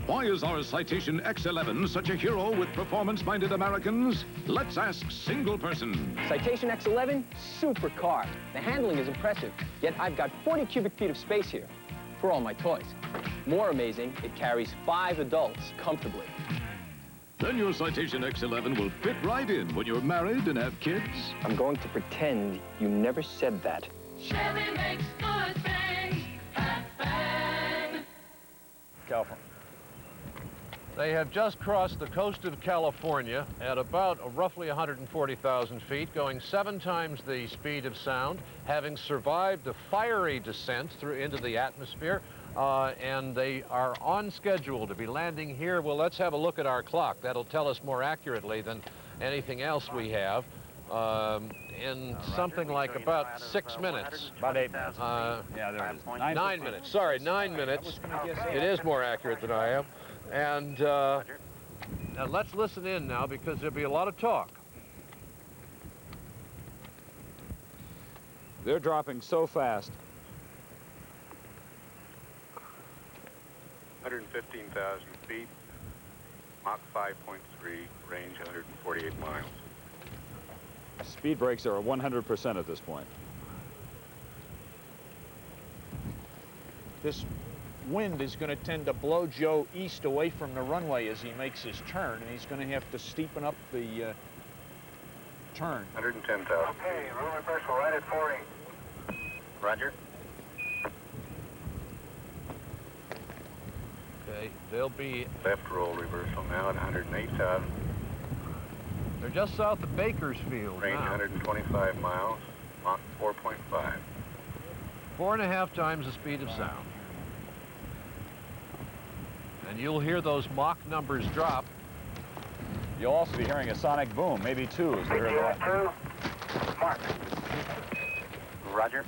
Why is our Citation X11 such a hero with performance-minded Americans? Let's ask Single Person. Citation X11, super car. The handling is impressive, yet I've got 40 cubic feet of space here for all my toys. More amazing, it carries 5 adults comfortably. Then your Citation X11 will fit right in when you're married and have kids. I'm going to pretend you never said that. Chevy makes good things happen. California. They have just crossed the coast of California at about roughly 140,000 feet, going 7 times the speed of sound, having survived a fiery descent through into the atmosphere, and they are on schedule to be landing here. Well, let's have a look at our clock. That'll tell us more accurately than anything else we have. In something like about 6 minutes. About 8 minutes. Yeah, there it is. 9 minutes. Sorry, 9 minutes. It is more accurate than I am. And now let's listen in now, because there'll be a lot of talk. They're dropping so fast. 115,000 feet, Mach 5.3, range 148 miles. Speed brakes are at 100% at this point. This wind is going to tend to blow Joe east away from the runway as he makes his turn, and he's going to have to steepen up the turn. 110,000. Okay, roll reversal right at 40. Roger. Okay, they'll be... Left roll reversal now at 108,000. They're just south of Bakersfield Range now. 125 miles, Mach 4.5. 4.5 times the speed of sound. And you'll hear those Mach numbers drop. You'll also be hearing a sonic boom, maybe 2 as we heard that. 2, Mark. Roger.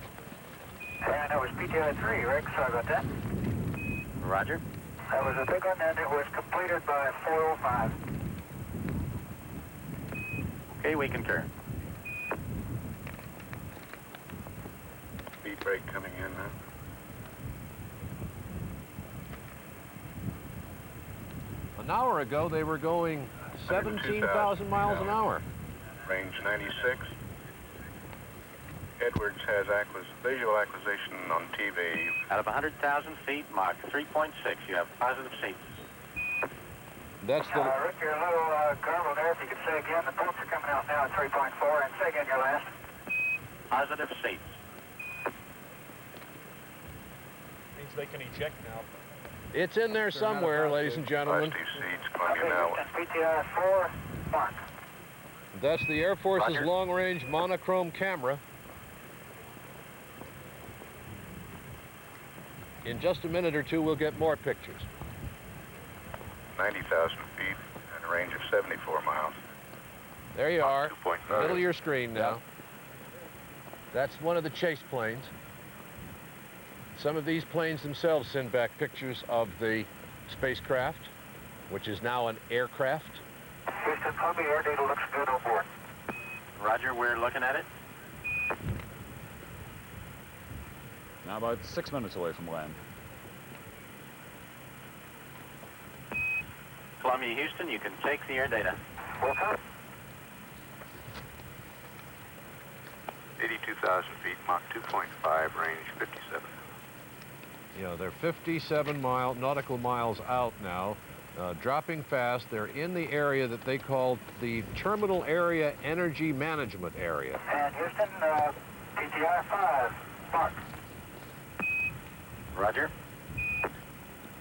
And that was PTO 3, Rick. Sorry about that. Roger. That was a big one, and it was completed by 4:05. Okay, we concur. Speed brake coming in now. An hour ago, they were going 17,000 miles an hour. Range 96. Edwards has visual acquisition on TV. Out of 100,000 feet, Mach 3.6, you have positive seats. That's the... Rick, you're a little garbled there. If you could say again, the pumps are coming out now at 3.4, and say again your last. Positive seats. Means they can eject now. It's in there somewhere, ladies and gentlemen. Okay, PTI 4, Mark. That's the Air Force's Roger. long-range monochrome camera. In just a minute or two, we'll get more pictures. 90,000 feet and a range of 74 miles. There you are, 2.9. middle of your screen now. That's one of the chase planes. Some of these planes themselves send back pictures of the spacecraft, which is now an aircraft. Houston, Columbia air data looks good on board. Roger, we're looking at it. Now about 6 minutes away from land. Columbia, Houston, you can take the air data. Welcome. 82,000 feet, Mach 2.5, range 57. Yeah, they're 57 nautical miles out now, dropping fast. They're in the area that they call the Terminal Area Energy Management Area. And Houston, PTI 5, Mark. Roger.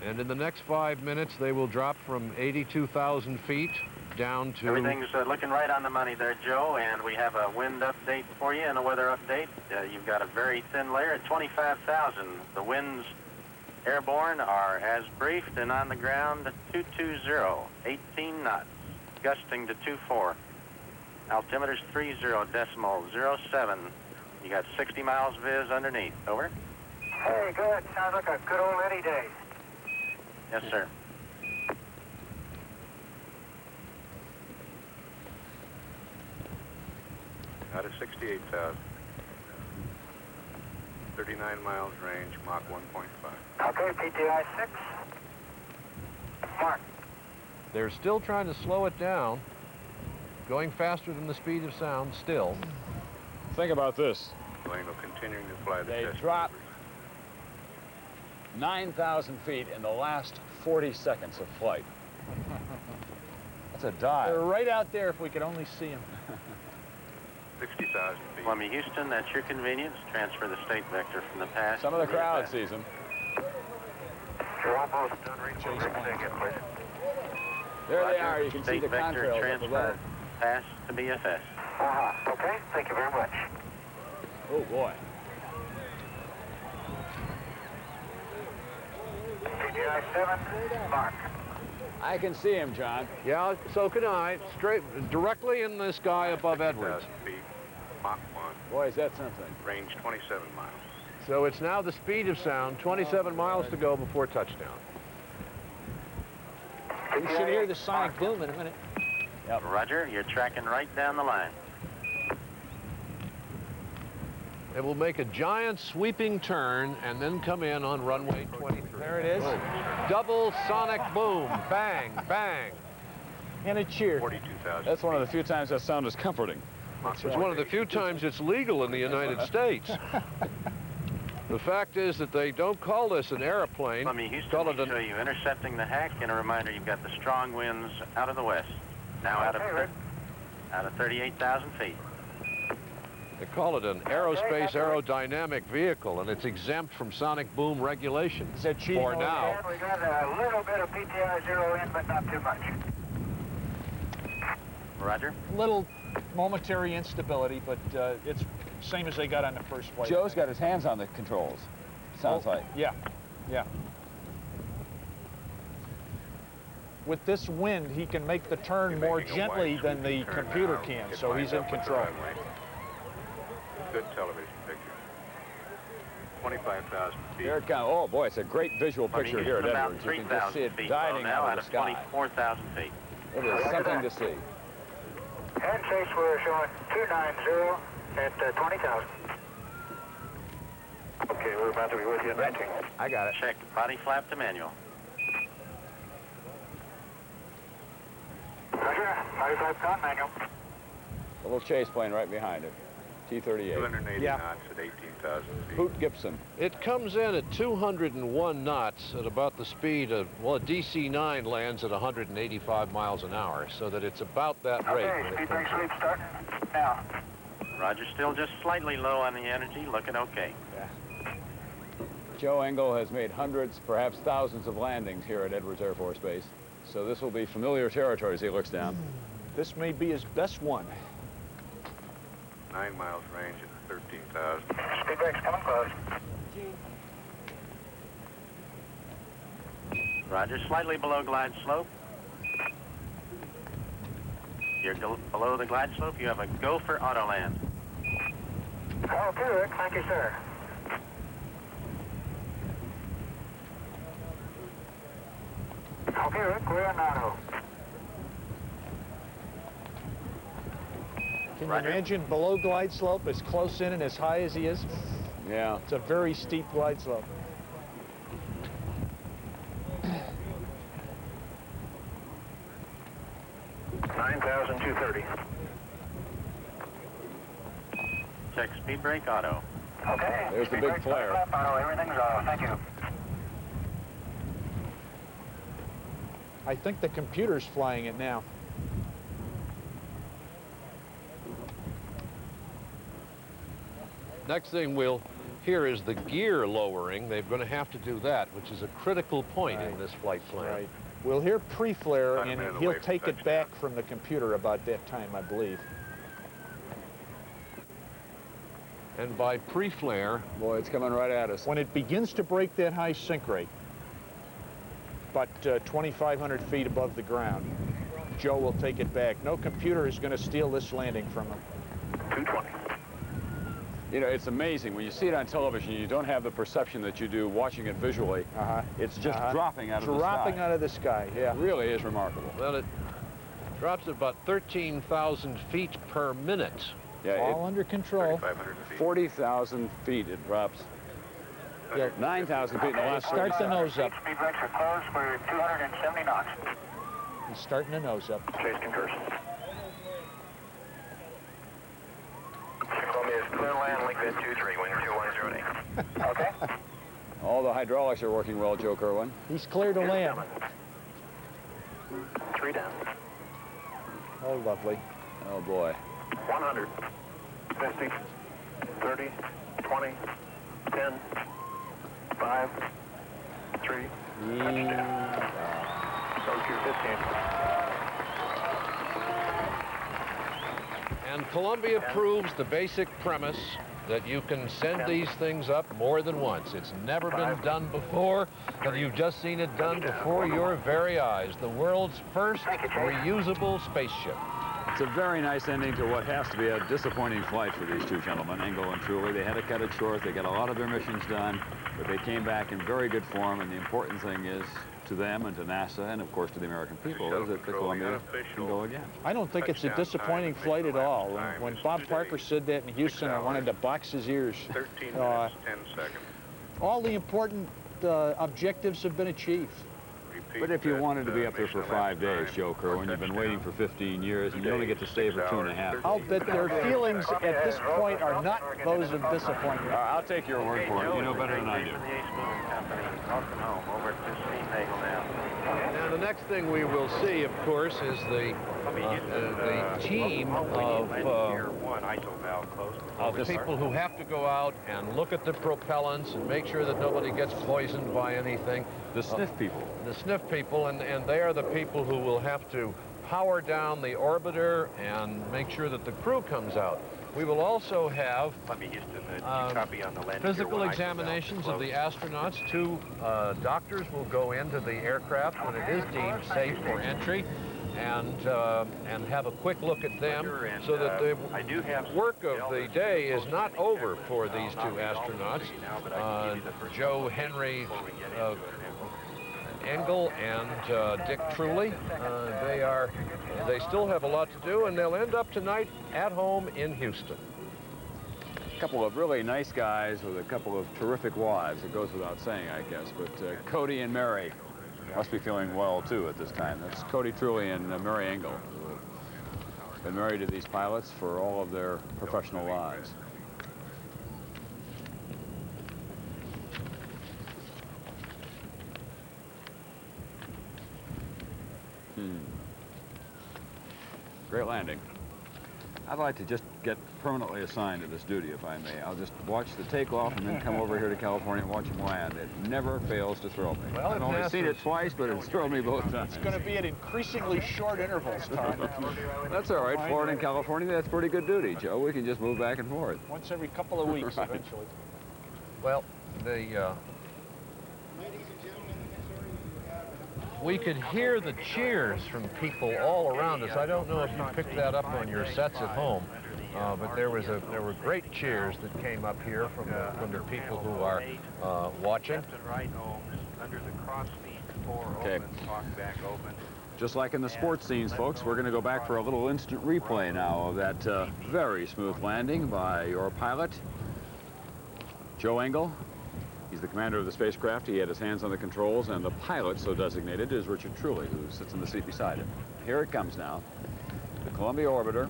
And in the next 5 minutes, they will drop from 82,000 feet down to... Everything's looking right on the money there, Joe, and we have a wind update for you and a weather update. You've got a very thin layer at 25,000. The winds airborne are as briefed and on the ground 220, 18 knots, gusting to 24. Altimeter's 30.07. You got 60 miles viz underneath. Over. Hey, good. Sounds like a good old Eddie day. Yes, sir. Out of 68,000. 39 miles range, Mach 1.5. Okay, PTI 6, Mark. They're still trying to slow it down, going faster than the speed of sound still. Think about this. Plane will continue to fly the They test dropped 9,000 feet in the last 40 seconds of flight. That's a dive. They're right out there if we could only see them. 60,000 feet. Columbia, Houston, at your convenience. Transfer the state vector from the past. Some of the to crowd past. sees them. You're almost done reaching the again, please. There they are. You can see State the vector contrails up transfer above. past to BFS. Okay, thank you very much. Oh, boy. PTI 7, Mark. I can see him, John. Yeah, so can I. Straight, directly in the sky above Edwards. 60,000 feet, Mach 1. Boy, is that something. Range 27 miles. So it's now the speed of sound, 27 miles to go before touchdown. You should hear the sonic boom in a minute. Yep. Roger, you're tracking right down the line. It will make a giant sweeping turn and then come in on runway 23. There it is. Boom. Double sonic boom. Bang, bang. And a cheer. 42,000. That's one of the few times that sound is comforting. It's one of the few times it's legal in the United States. The fact is that they don't call this an airplane. Let me, Houston, Call it show you intercepting the hack, and a reminder you've got the strong winds out of the west. Now out of 38,000 feet. They call it an aerospace aerodynamic vehicle, and it's exempt from sonic boom regulations for now. And we got a little bit of PTI 0 in, but not too much. Roger. Little momentary instability, but it's same as they got on the first flight. Joe's got his hands on the controls, sounds like. Yeah, yeah. With this wind, he can make the turn more gently than the computer can, so he's in control. Good television picture. 25,000 feet. Here it comes. Oh, boy, it's a great visual picture here at about Edwards. You can just see it 3,000 feet diving now out out of of the sky. 24,000 feet. It is something to see. And chase, we're showing 290 at 20,000. Okay, we're about to be with you in 19. I got it. Check body flap to manual. Roger, 95 con manual. A little chase plane right behind it. T-38. 280 Yeah. knots at 18,000 feet. Hoot Gibson. It comes in at 201 knots at about the speed of, well, a DC-9 lands at 185 miles an hour, so that it's about that rate. Okay, speed brake sweep starting now. Roger, still just slightly low on the energy, looking okay. Joe Engel has made hundreds, perhaps thousands of landings here at Edwards Air Force Base. So this will be familiar territory as he looks down. This may be his best one. 9 miles range at 13,000. Speed brake's coming close. Roger, slightly below glide slope. You're below the glide slope. You have a go for auto land. Okay, Rick. Thank you, sir. Okay, Rick. We're on auto. Can you imagine below glide slope as close in and as high as he is? Yeah. It's a very steep glide slope. Check speed brake auto. Okay. There's the speed big brake, flare. Auto. Everything's auto. Thank you. I think the computer's flying it now. Next thing we'll hear is the gear lowering. They're going to have to do that, which is a critical point in this flight plan. Right. We'll hear pre-flare, About a and minute he'll away from take it back from the computer about that time, I believe. And by pre-flare, boy, it's coming right at us. When it begins to break that high sync rate, about 2,500 feet above the ground, Joe will take it back. No computer is going to steal this landing from him. 220. You know, it's amazing. When you see it on television, you don't have the perception that you do watching it visually. It's just dropping out of the sky. Dropping out of the sky, yeah. It really is remarkable. well, it drops at about 13,000 feet per minute. Yeah, All under control. 3,500 feet. 40,000 feet it drops. Yeah. 9,000 feet in the last Start the nose up. Speed brakes are closed. We're at 270 knots. He's starting the nose up. Chase concurs. Columbia is clear land, link vet 23, wind 2108. Okay. All the hydraulics are working well, Joe Kerwin. He's clear to land. 3 down. Oh, lovely. Oh, boy. 100. 50. 30. 20. 10. 5. 3. OQ 15. And Columbia proves the basic premise that you can send these things up more than once. It's never been done before, and you've just seen it done before your very eyes. The world's first reusable spaceship. It's a very nice ending to what has to be a disappointing flight for these two gentlemen, Engel and Truly. They had to cut it short. They got a lot of their missions done, but they came back in very good form, and the important thing is to them and to NASA and, of course, to the American people is that the Columbia can go again. I don't think it's a disappointing flight at all. When Bob Parker said that in Houston, I wanted to box his ears. 13 minutes, 10 seconds. All the important objectives have been achieved. But if you wanted to be up there for 5 days, Joe Kerwin, you've been waiting for 15 years, and you only get to stay for 2.5. I'll bet their feelings at this point are not those of disappointment. I'll take your word for it. You know better than I do. Welcome home over to Seafagle now. Now, the next thing we will see, of course, is the team of people who have to go out and look at the propellants and make sure that nobody gets poisoned by anything. The sniff people. The sniff people, and they are the people who will have to power down the orbiter and make sure that the crew comes out. We will also have physical examinations of the astronauts. 2 doctors will go into the aircraft when it is deemed safe for entry and have a quick look at them so that the work of the day is not over for these 2 astronauts. Joe Henry Engel and Dick Truly. They still have a lot to do, and they'll end up tonight at home in Houston. A couple of really nice guys with a couple of terrific wives. It goes without saying, I guess. But Cody and Mary must be feeling well, too, at this time. That's Cody Truly and Mary Engel. been married to these pilots for all of their professional lives. Great landing. I'd like to just get permanently assigned to this duty, if I may. I'll just watch the takeoff and then come over here to California and watch them land. It never fails to thrill me. Well, I've only seen it twice, but it's thrilled me both times. It's going to be at increasingly short intervals, Tom. That's all right. Florida and California, that's pretty good duty, Joe. We can just move back and forth. Once every couple of weeks, Right. eventually. Well, we could hear the cheers from people all around us. I don't know if you picked that up on your sets at home, but there were great cheers that came up here from the people who are watching. Okay. Just like in the sports scenes, folks, we're going to go back for a little instant replay now of that very smooth landing by your pilot, Joe Engel. He's the commander of the spacecraft. He had his hands on the controls, and the pilot, so designated, is Richard Truly, who sits in the seat beside him. Here it comes now. The Columbia orbiter.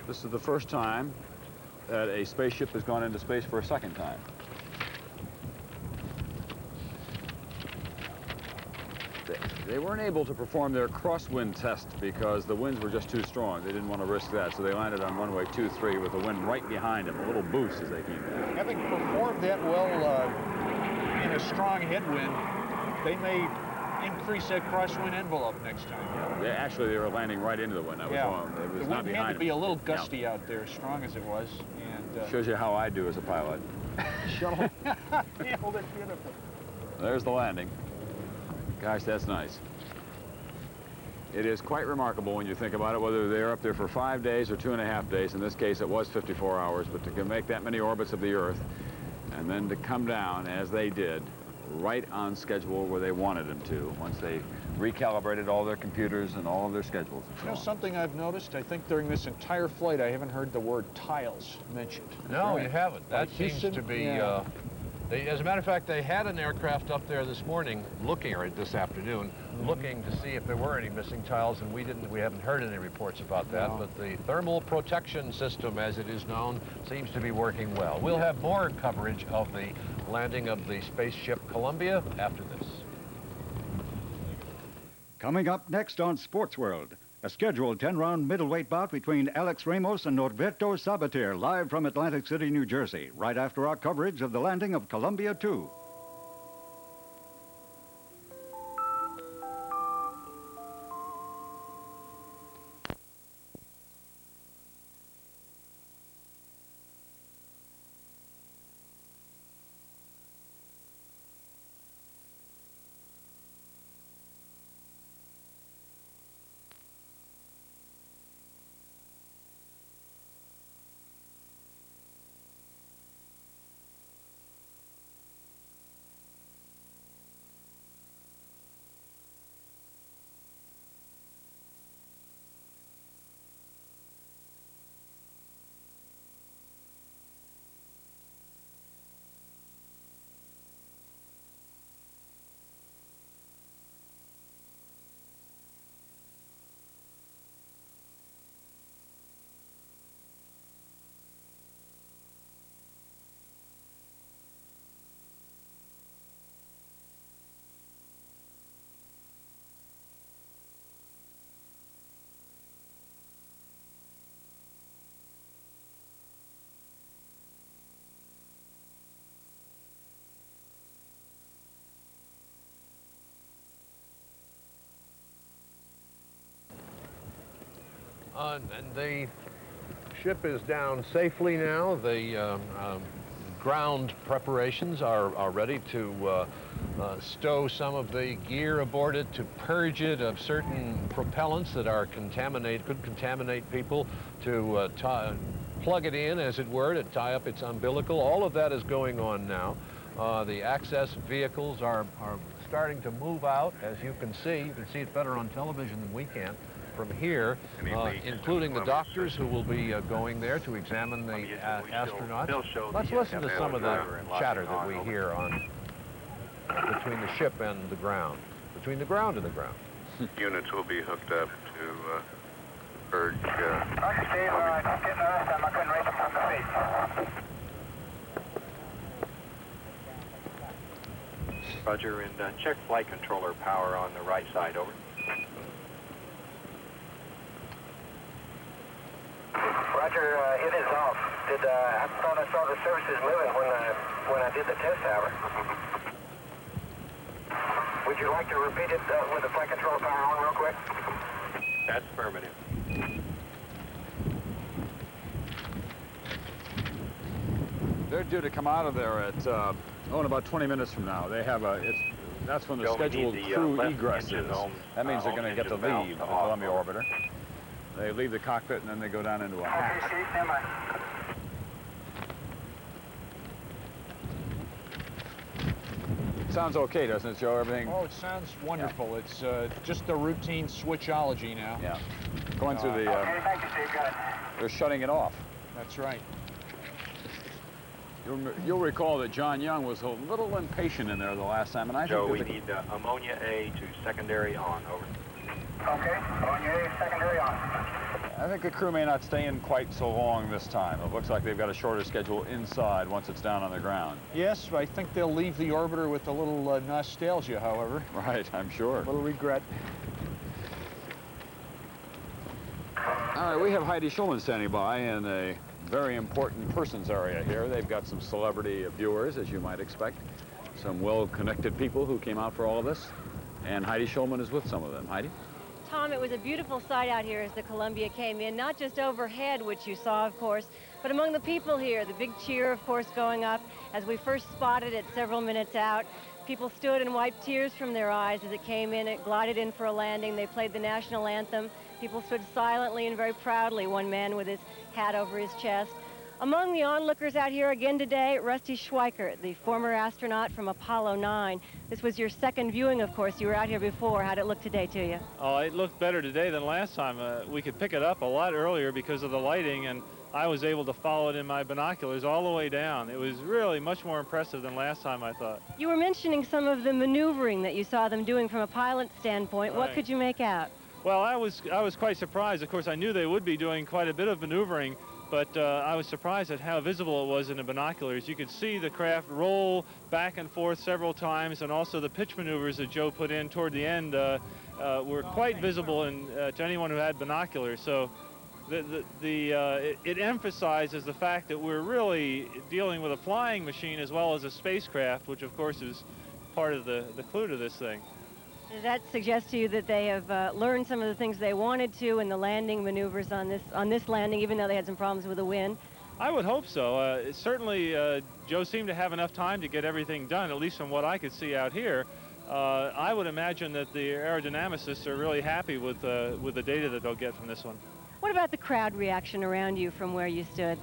This is the first time that a spaceship has gone into space for a second time. They weren't able to perform their crosswind test because the winds were just too strong. They didn't want to risk that, so they landed on runway 23 with the wind right behind them, a little boost as they came down. Having performed that well in a strong headwind, they may increase that crosswind envelope next time. Actually, they were landing right into the wind. That was wrong. It was the not wind behind had to be them. a little gusty out there, strong as it was. And, Shows you how I do as a pilot. Shuttle. Yeah, well, that's beautiful. There's the landing. Gosh, that's nice. It is quite remarkable when you think about it, whether they're up there for 5 days or 2.5 days. In this case, it was 54 hours, but to make that many orbits of the Earth and then to come down, as they did, right on schedule where they wanted them to, once they recalibrated all their computers and all of their schedules. You know something I've noticed? I think during this entire flight, I haven't heard the word tiles mentioned. No, you haven't. That seems to be... as a matter of fact, they had an aircraft up there this morning looking, or this afternoon, looking to see if there were any missing tiles, and we haven't heard any reports about that. No. But the thermal protection system, as it is known, seems to be working well. We'll have more coverage of the landing of the spaceship Columbia after this. Coming up next on Sports World, a scheduled 10-round middleweight bout between Alex Ramos and Norberto Sabater, live from Atlantic City, New Jersey, right after our coverage of the landing of Columbia 2. And the ship is down safely now. The ground preparations are ready to stow some of the gear aboard it, to purge it of certain propellants that are could contaminate people, to plug it in, as it were, to tie up its umbilical. All of that is going on now. The access vehicles are starting to move out, as you can see. You can see it better on television than we can. From here, including the doctors who will be going there to examine the astronauts. Let's listen to some of the chatter that we hear on between the ship and the ground, between the ground and the ground. units will be hooked up to urge. Steve, just getting the rest of them. I couldn't reach them from the seat. Roger, and check flight controller power on the right side, over. Roger, it is off. I thought I saw the services moving when I did the test hour. Would you like to repeat it with the flight controller power on real quick? That's affirmative. They're due to come out of there at, in about 20 minutes from now. They have that's when the Joe, scheduled the, crew left egress engine is. home, That means they're home going to get to engine valve leave the off. Columbia orbiter. They leave the cockpit and then they go down into a hatch. Okay, Steve, stand by. Sounds okay, doesn't it, Joe? Everything? Oh, it sounds wonderful. It's just a routine switchology now. Yeah. Going through the... Okay, thank you, Steve. Got it. They're shutting it off. That's right. You'll recall that John Young was a little impatient in there the last time, and I Joe, think we need ammonia A to secondary on, over. Okay, ammonia A, secondary on. I think the crew may not stay in quite so long this time. It looks like they've got a shorter schedule inside once it's down on the ground. Yes, I think they'll leave the orbiter with a little nostalgia, however. Right, I'm sure. A little regret. All right, we have Heidi Schulman standing by in a very important persons area here. They've got some celebrity viewers, as you might expect. Some well-connected people who came out for all of this. And Heidi Schulman is with some of them. Heidi? Tom, it was a beautiful sight out here as the Columbia came in, not just overhead, which you saw, of course, but among the people here. The big cheer, of course, going up as we first spotted it several minutes out. People stood and wiped tears from their eyes as it came in. It glided in for a landing. They played the national anthem. People stood silently and very proudly, one man with his hat over his chest. Among the onlookers out here again today, Rusty Schweikert, the former astronaut from Apollo 9. This was your second viewing, of course. You were out here before. How'd it look today to you? Oh, it looked better today than last time. We could pick it up a lot earlier because of the lighting, and I was able to follow it in my binoculars all the way down. It was really much more impressive than last time, I thought. You were mentioning some of the maneuvering that you saw them doing from a pilot standpoint. Right. What could you make out? Well, I was quite surprised. Of course, I knew they would be doing quite a bit of maneuvering, but I was surprised at how visible it was in the binoculars. You could see the craft roll back and forth several times, and also the pitch maneuvers that Joe put in toward the end were quite visible to anyone who had binoculars. So it emphasizes the fact that we're really dealing with a flying machine as well as a spacecraft, which of course is part of the clue to this thing. Does that suggest to you that they have learned some of the things they wanted to in the landing maneuvers on this landing, even though they had some problems with the wind? I would hope so. Certainly, Joe seemed to have enough time to get everything done, at least from what I could see out here. I would imagine that the aerodynamicists are really happy with the data that they'll get from this one. What about the crowd reaction around you from where you stood?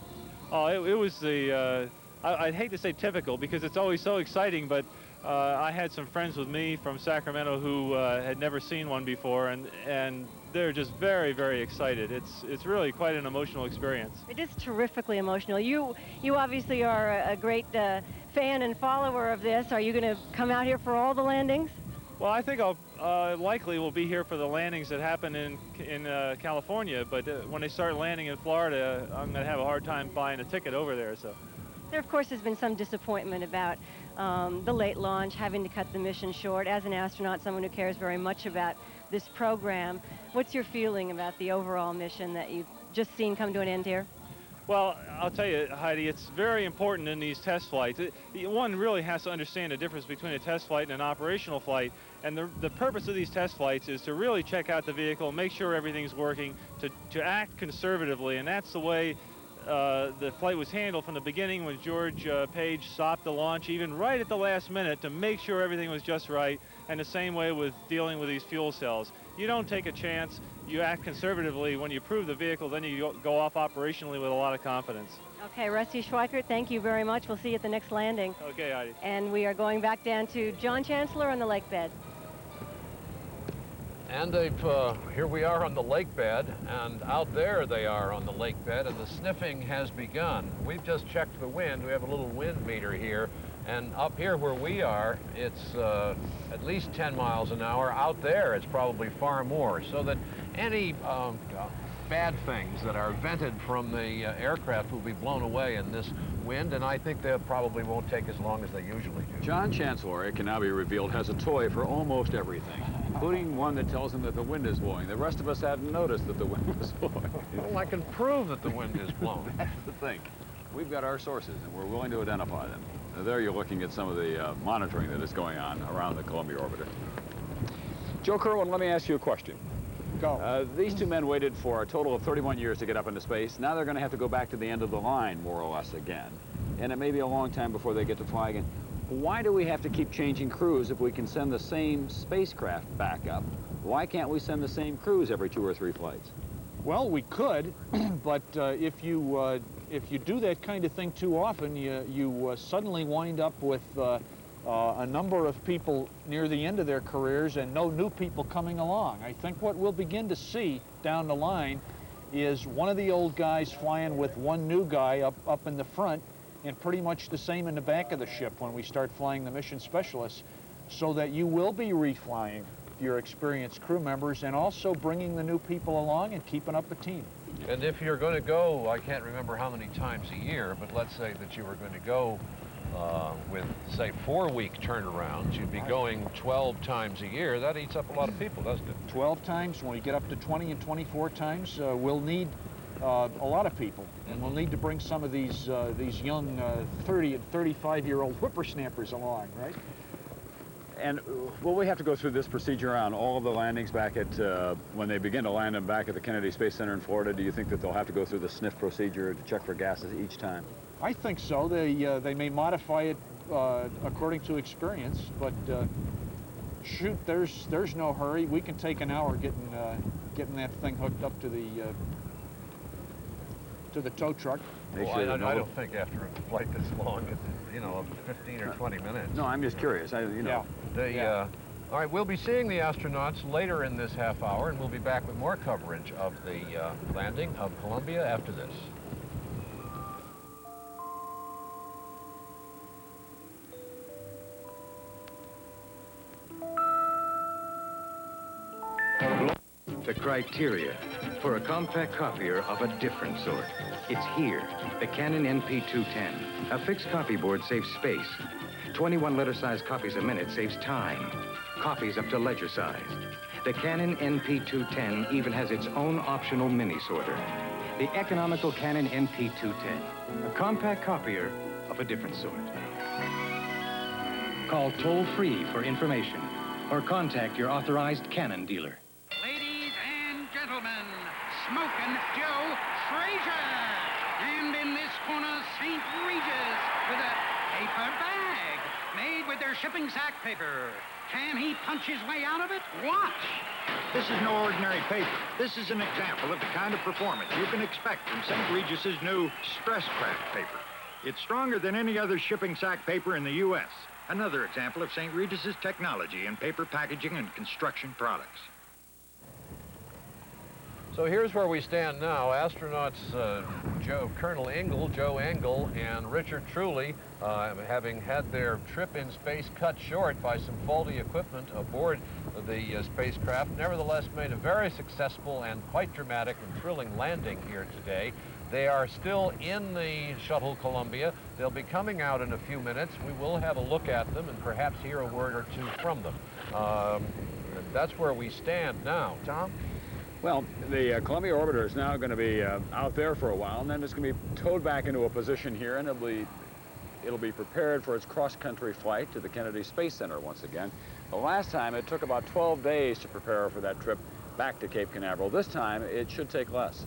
Oh, it was the, I'd hate to say typical because it's always so exciting, but I had some friends with me from Sacramento who had never seen one before, and they're just very, very excited. It's really quite an emotional experience. It is terrifically emotional. You obviously are a great fan and follower of this. Are you going to come out here for all the landings? Well, I think I'll likely will be here for the landings that happen in California, but when they start landing in Florida, I'm going to have a hard time buying a ticket over there. So. There, of course, has been some disappointment about the late launch, having to cut the mission short. As an astronaut, someone who cares very much about this program, what's your feeling about the overall mission that you've just seen come to an end here? Well, I'll tell you, Heidi, it's very important in these test flights. One really has to understand the difference between a test flight and an operational flight. And the purpose of these test flights is to really check out the vehicle, make sure everything's working, to act conservatively. And that's the way the flight was handled from the beginning when George Page stopped the launch, even right at the last minute, to make sure everything was just right. And the same way with dealing with these fuel cells. You don't take a chance. You act conservatively. When you prove the vehicle, then you go off operationally with a lot of confidence. Okay, Rusty Schweikert, thank you very much. We'll see you at the next landing. Okay, Heidi. And we are going back down to John Chancellor on the lake bed. And here we are on the lake bed, and out there they are on the lake bed, and the sniffing has begun. We've just checked the wind. We have a little wind meter here, And up here where we are, it's at least 10 miles an hour. Out there, it's probably far more. So that any bad things that are vented from the aircraft will be blown away in this wind, and I think they probably won't take as long as they usually do. John Chancellor, it can now be revealed, has a toy for almost everything, including one that tells him that the wind is blowing. The rest of us hadn't noticed that the wind was blowing. Well, I can prove that the wind is blowing. That's the thing. We've got our sources, and we're willing to identify them. Now, there you're looking at some of the monitoring that is going on around the Columbia orbiter. Joe Kerwin, let me ask you a question. Go. These two men waited for a total of 31 years to get up into space. Now they're going to have to go back to the end of the line, more or less, again. And it may be a long time before they get to fly again. Why do we have to keep changing crews if we can send the same spacecraft back up? Why can't we send the same crews every 2 or 3 flights? Well, we could, but if you do that kind of thing too often, you suddenly wind up with a number of people near the end of their careers and no new people coming along. I think what we'll begin to see down the line is one of the old guys flying with one new guy up in the front, and pretty much the same in the back of the ship when we start flying the mission specialists, so that you will be reflying your experienced crew members and also bringing the new people along and keeping up the team. And if you're going to go, I can't remember how many times a year, but let's say that you were going to go with, say, 4-week turnarounds, you'd be going 12 times a year. That eats up a lot of people, doesn't it? 12 times. When we get up to 20 and 24 times, we'll need a lot of people, and we'll need to bring some of these young 30 and 35-year-old whippersnappers along, right? And will we have to go through this procedure on all of the landings back at, when they begin to land them back at the Kennedy Space Center in Florida? Do you think that they'll have to go through the sniff procedure to check for gases each time? I think so. They may modify it according to experience, but shoot, there's no hurry. We can take an hour getting that thing hooked up to the tow truck. Well, I don't think after a flight this long, you know, 15 or 20 minutes. No, I'm just curious. Yeah. All right, we'll be seeing the astronauts later in this half hour, and we'll be back with more coverage of the landing of Columbia after this. The criteria for a compact copier of a different sort. It's here, the Canon NP210. A fixed copy board saves space. 21 letter-size copies a minute saves time. Copies up to ledger size. The Canon NP210 even has its own optional mini sorter. The economical Canon NP210. A compact copier of a different sort. Call toll-free for information or contact your authorized Canon dealer. Gentlemen, Smokin' Joe Frazier. And in this corner, St. Regis with a paper bag made with their shipping sack paper. Can he punch his way out of it? Watch. This is no ordinary paper. This is an example of the kind of performance you can expect from St. Regis's new Stress Craft paper. It's stronger than any other shipping sack paper in the U.S. Another example of St. Regis's technology in paper packaging and construction products. So here's where we stand now. Astronauts Colonel Engel, Joe Engel, and Richard Truly, having had their trip in space cut short by some faulty equipment aboard the spacecraft, nevertheless made a very successful and quite dramatic and thrilling landing here today. They are still in the Shuttle Columbia. They'll be coming out in a few minutes. We will have a look at them and perhaps hear a word or two from them. That's where we stand now. Tom? Well, the Columbia orbiter is now going to be out there for a while, and then it's going to be towed back into a position here, and it'll be prepared for its cross-country flight to the Kennedy Space Center once again. The last time it took about 12 days to prepare for that trip back to Cape Canaveral. This time it should take less.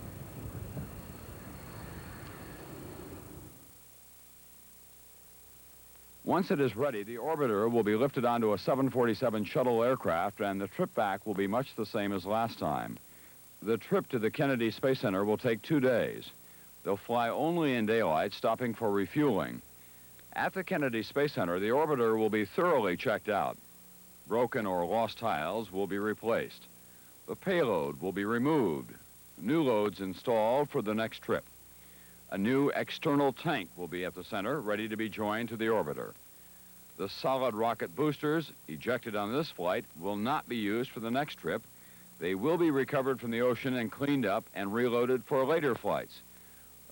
Once it is ready, the orbiter will be lifted onto a 747 shuttle aircraft, and the trip back will be much the same as last time. The trip to the Kennedy Space Center will take 2 days. They'll fly only in daylight, stopping for refueling. At the Kennedy Space Center, the orbiter will be thoroughly checked out. Broken or lost tiles will be replaced. The payload will be removed. New loads installed for the next trip. A new external tank will be at the center, ready to be joined to the orbiter. The solid rocket boosters ejected on this flight will not be used for the next trip. They will be recovered from the ocean and cleaned up and reloaded for later flights.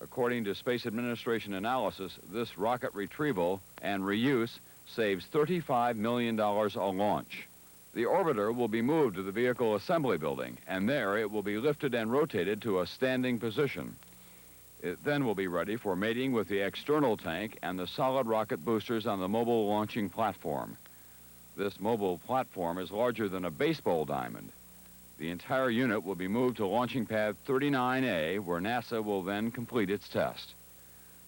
According to Space Administration analysis, this rocket retrieval and reuse saves $35 million a launch. The orbiter will be moved to the vehicle assembly building, and there it will be lifted and rotated to a standing position. It then will be ready for mating with the external tank and the solid rocket boosters on the mobile launching platform. This mobile platform is larger than a baseball diamond. The entire unit will be moved to launching pad 39A, where NASA will then complete its test.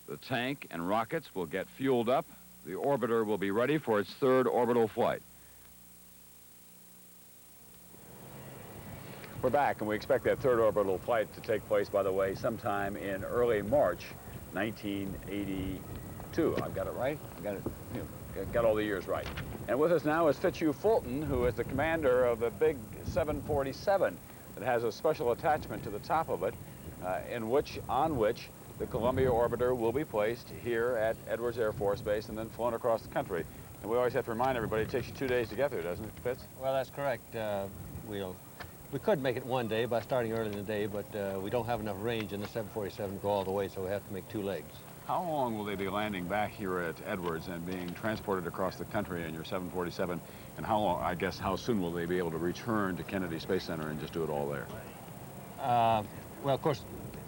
The tank and rockets will get fueled up. The orbiter will be ready for its third orbital flight. We're back, and we expect that third orbital flight to take place, by the way, sometime in early March 1982. I've got it right? Got all the years right. And with us now is Fitzhugh Fulton, who is the commander of the big 747 that has a special attachment to the top of it, on which the Columbia orbiter will be placed here at Edwards Air Force Base and then flown across the country. And we always have to remind everybody it takes you 2 days to get there, doesn't it, Fitz? Well, that's correct. We could make it one day by starting early in the day, but we don't have enough range in the 747 to go all the way, so we have to make 2 legs. How long will they be landing back here at Edwards and being transported across the country in your 747? And how long, I guess, how soon will they be able to return to Kennedy Space Center and just do it all there? Well, of course,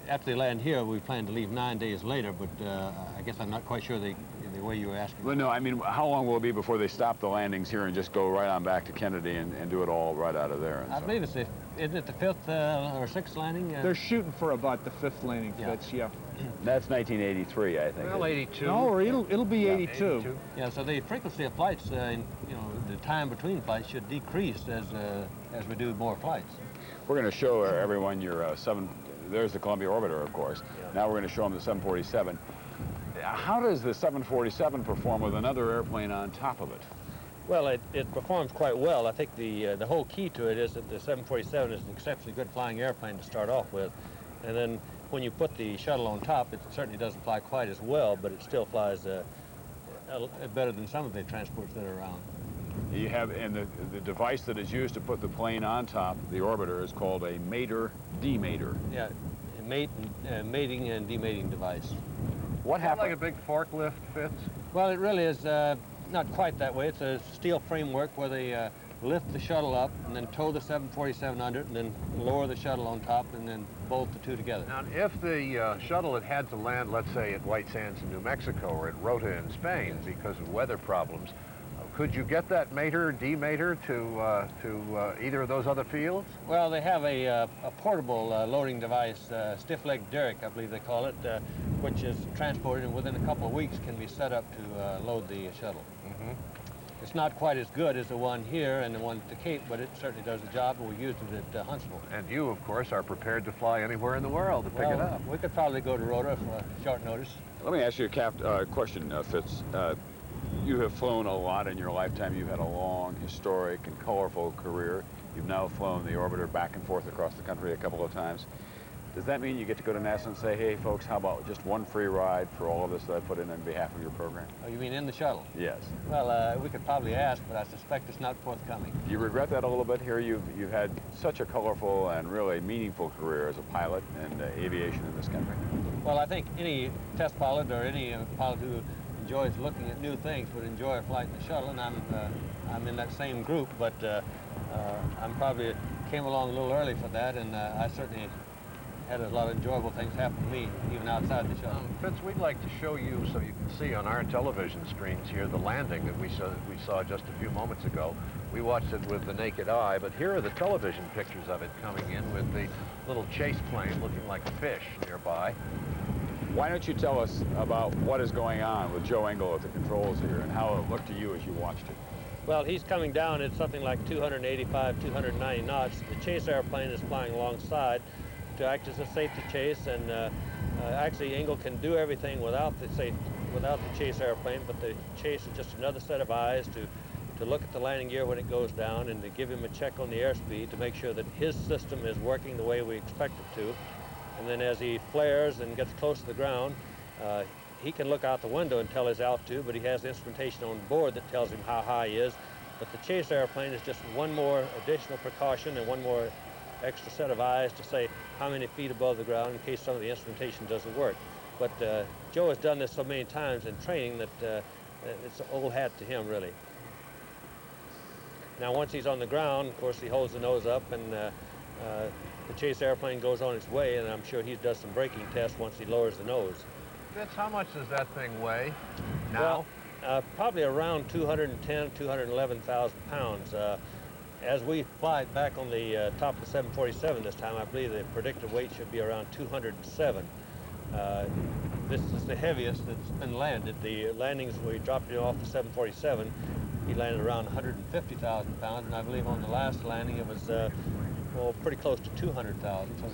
after they land here, we plan to leave 9 days later, but I guess I'm not quite sure the way you were asking. Well, no, I mean, how long will it be before they stop the landings here and just go right on back to Kennedy and do it all right out of there? I believe isn't it the 5th or 6th landing? They're shooting for about the 5th landing, Fitz, yeah. That's 1983, I think. Well, 82. No, or it'll be 82. Yeah, so the frequency of flights, the time between flights should decrease as we do more flights. We're going to show everyone your there's the Columbia orbiter, of course. Yeah. Now we're going to show them the 747. How does the 747 perform with another airplane on top of it? Well, it performs quite well. I think the whole key to it is that the 747 is an exceptionally good flying airplane to start off with. And then when you put the shuttle on top, it certainly doesn't fly quite as well, but it still flies better than some of the transports that are around. You have, and the device that is used to put the plane on top, the orbiter, is called a mater-demater. Yeah, mating and demating device. What happened? Like a big forklift, Fitz? Well, it really is not quite that way. It's a steel framework where they lift the shuttle up and then tow the 747 under it and then lower the shuttle on top and then bolt the 2 together. Now, if the shuttle had to land, let's say, at White Sands in New Mexico or at Rota in Spain because of weather problems, could you get that mater, demater to either of those other fields? Well, they have a portable loading device, stiff-leg derrick, I believe they call it, which is transported and within a couple of weeks can be set up to load the shuttle. Mm-hmm. It's not quite as good as the one here and the one at the Cape, but it certainly does the job, and we used it at Huntsville. And you, of course, are prepared to fly anywhere in the world to pick it up. We could probably go to Rota for short notice. Let me ask you a question, Fitz. You have flown a lot in your lifetime. You've had a long, historic, and colorful career. You've now flown the orbiter back and forth across the country a couple of times. Does that mean you get to go to NASA and say, hey, folks, how about just one free ride for all of this that I put in on behalf of your program? Oh, you mean in the shuttle? Yes. Well, we could probably ask, but I suspect it's not forthcoming. Do you regret that a little bit here? You've had such a colorful and really meaningful career as a pilot and aviation in this country. Well, I think any test pilot or any pilot who enjoys looking at new things would enjoy a flight in the shuttle, and I'm in that same group, but I'm probably came along a little early for that, and I certainly had a lot of enjoyable things happen to me, even outside the shuttle. Fitz, we'd like to show you, so you can see on our television screens here, the landing that we saw just a few moments ago. We watched it with the naked eye, but here are the television pictures of it coming in with the little chase plane looking like a fish nearby. Why don't you tell us about what is going on with Joe Engel at the controls here and how it looked to you as you watched it? Well, he's coming down at something like 285, 290 knots. The chase airplane is flying alongside to act as a safety chase, and actually Engel can do everything without the chase airplane, but the chase is just another set of eyes to look at the landing gear when it goes down and to give him a check on the airspeed to make sure that his system is working the way we expect it to. And then as he flares and gets close to the ground, he can look out the window and tell his altitude, but he has instrumentation on board that tells him how high he is. But the chase airplane is just one more additional precaution and one more extra set of eyes to say how many feet above the ground in case some of the instrumentation doesn't work. But Joe has done this so many times in training that it's old hat to him, really. Now, once he's on the ground, of course, he holds the nose up, and the chase airplane goes on its way, and I'm sure he does some braking tests once he lowers the nose. Fitz, how much does that thing weigh now? Well, probably around 210, 211,000 pounds. As we fly back on the top of the 747 this time, I believe the predicted weight should be around 207. This is the heaviest that's been landed. The landings, we dropped it off the 747, he landed around 150,000 pounds, and I believe on the last landing it was well, pretty close to 200,000, so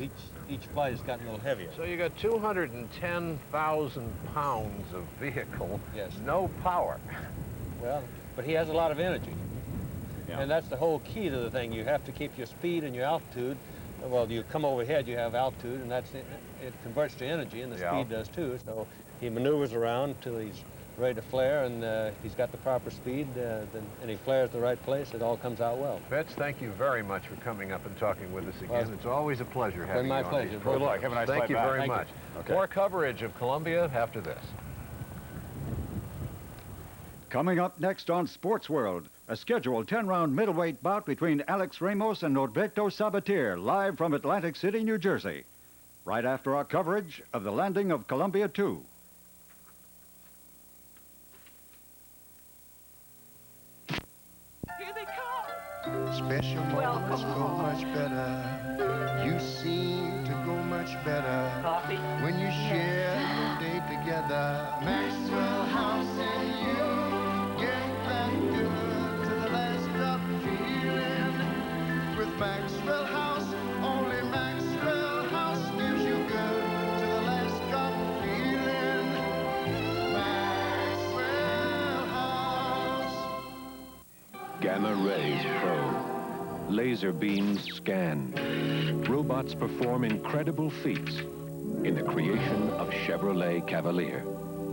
each flight has gotten a little heavier. So you got 210,000 pounds of vehicle, yes, no power. Well, but he has a lot of energy. Yeah. And that's the whole key to the thing. You have to keep your speed and your altitude. Well, you come overhead, you have altitude, and that's it converts to energy, and the speed does too. So he maneuvers around till he's ready to flare, and he's got the proper speed, and he flares the right place. It all comes out well. Fitz, thank you very much for coming up and talking with us again. Well, it's always a pleasure having you on. My pleasure. Good luck. Have a nice Thank you back. very much. Okay. More coverage of Columbia after this. Coming up next on Sports World, a scheduled 10-round middleweight bout between Alex Ramos and Norberto Sabater, live from Atlantic City, New Jersey, right after our coverage of the landing of Columbia 2. Here they come. Special moments go much better. You seem to go much better. Coffee? When you share your day together. Maxwell House and you get that good to the last drop feeling. With Maxwell House, only Maxwell House gives you good to the last drop feeling. Maxwell House. Gamma Rays Pro. Laser beams scan. Robots perform incredible feats in the creation of Chevrolet Cavalier.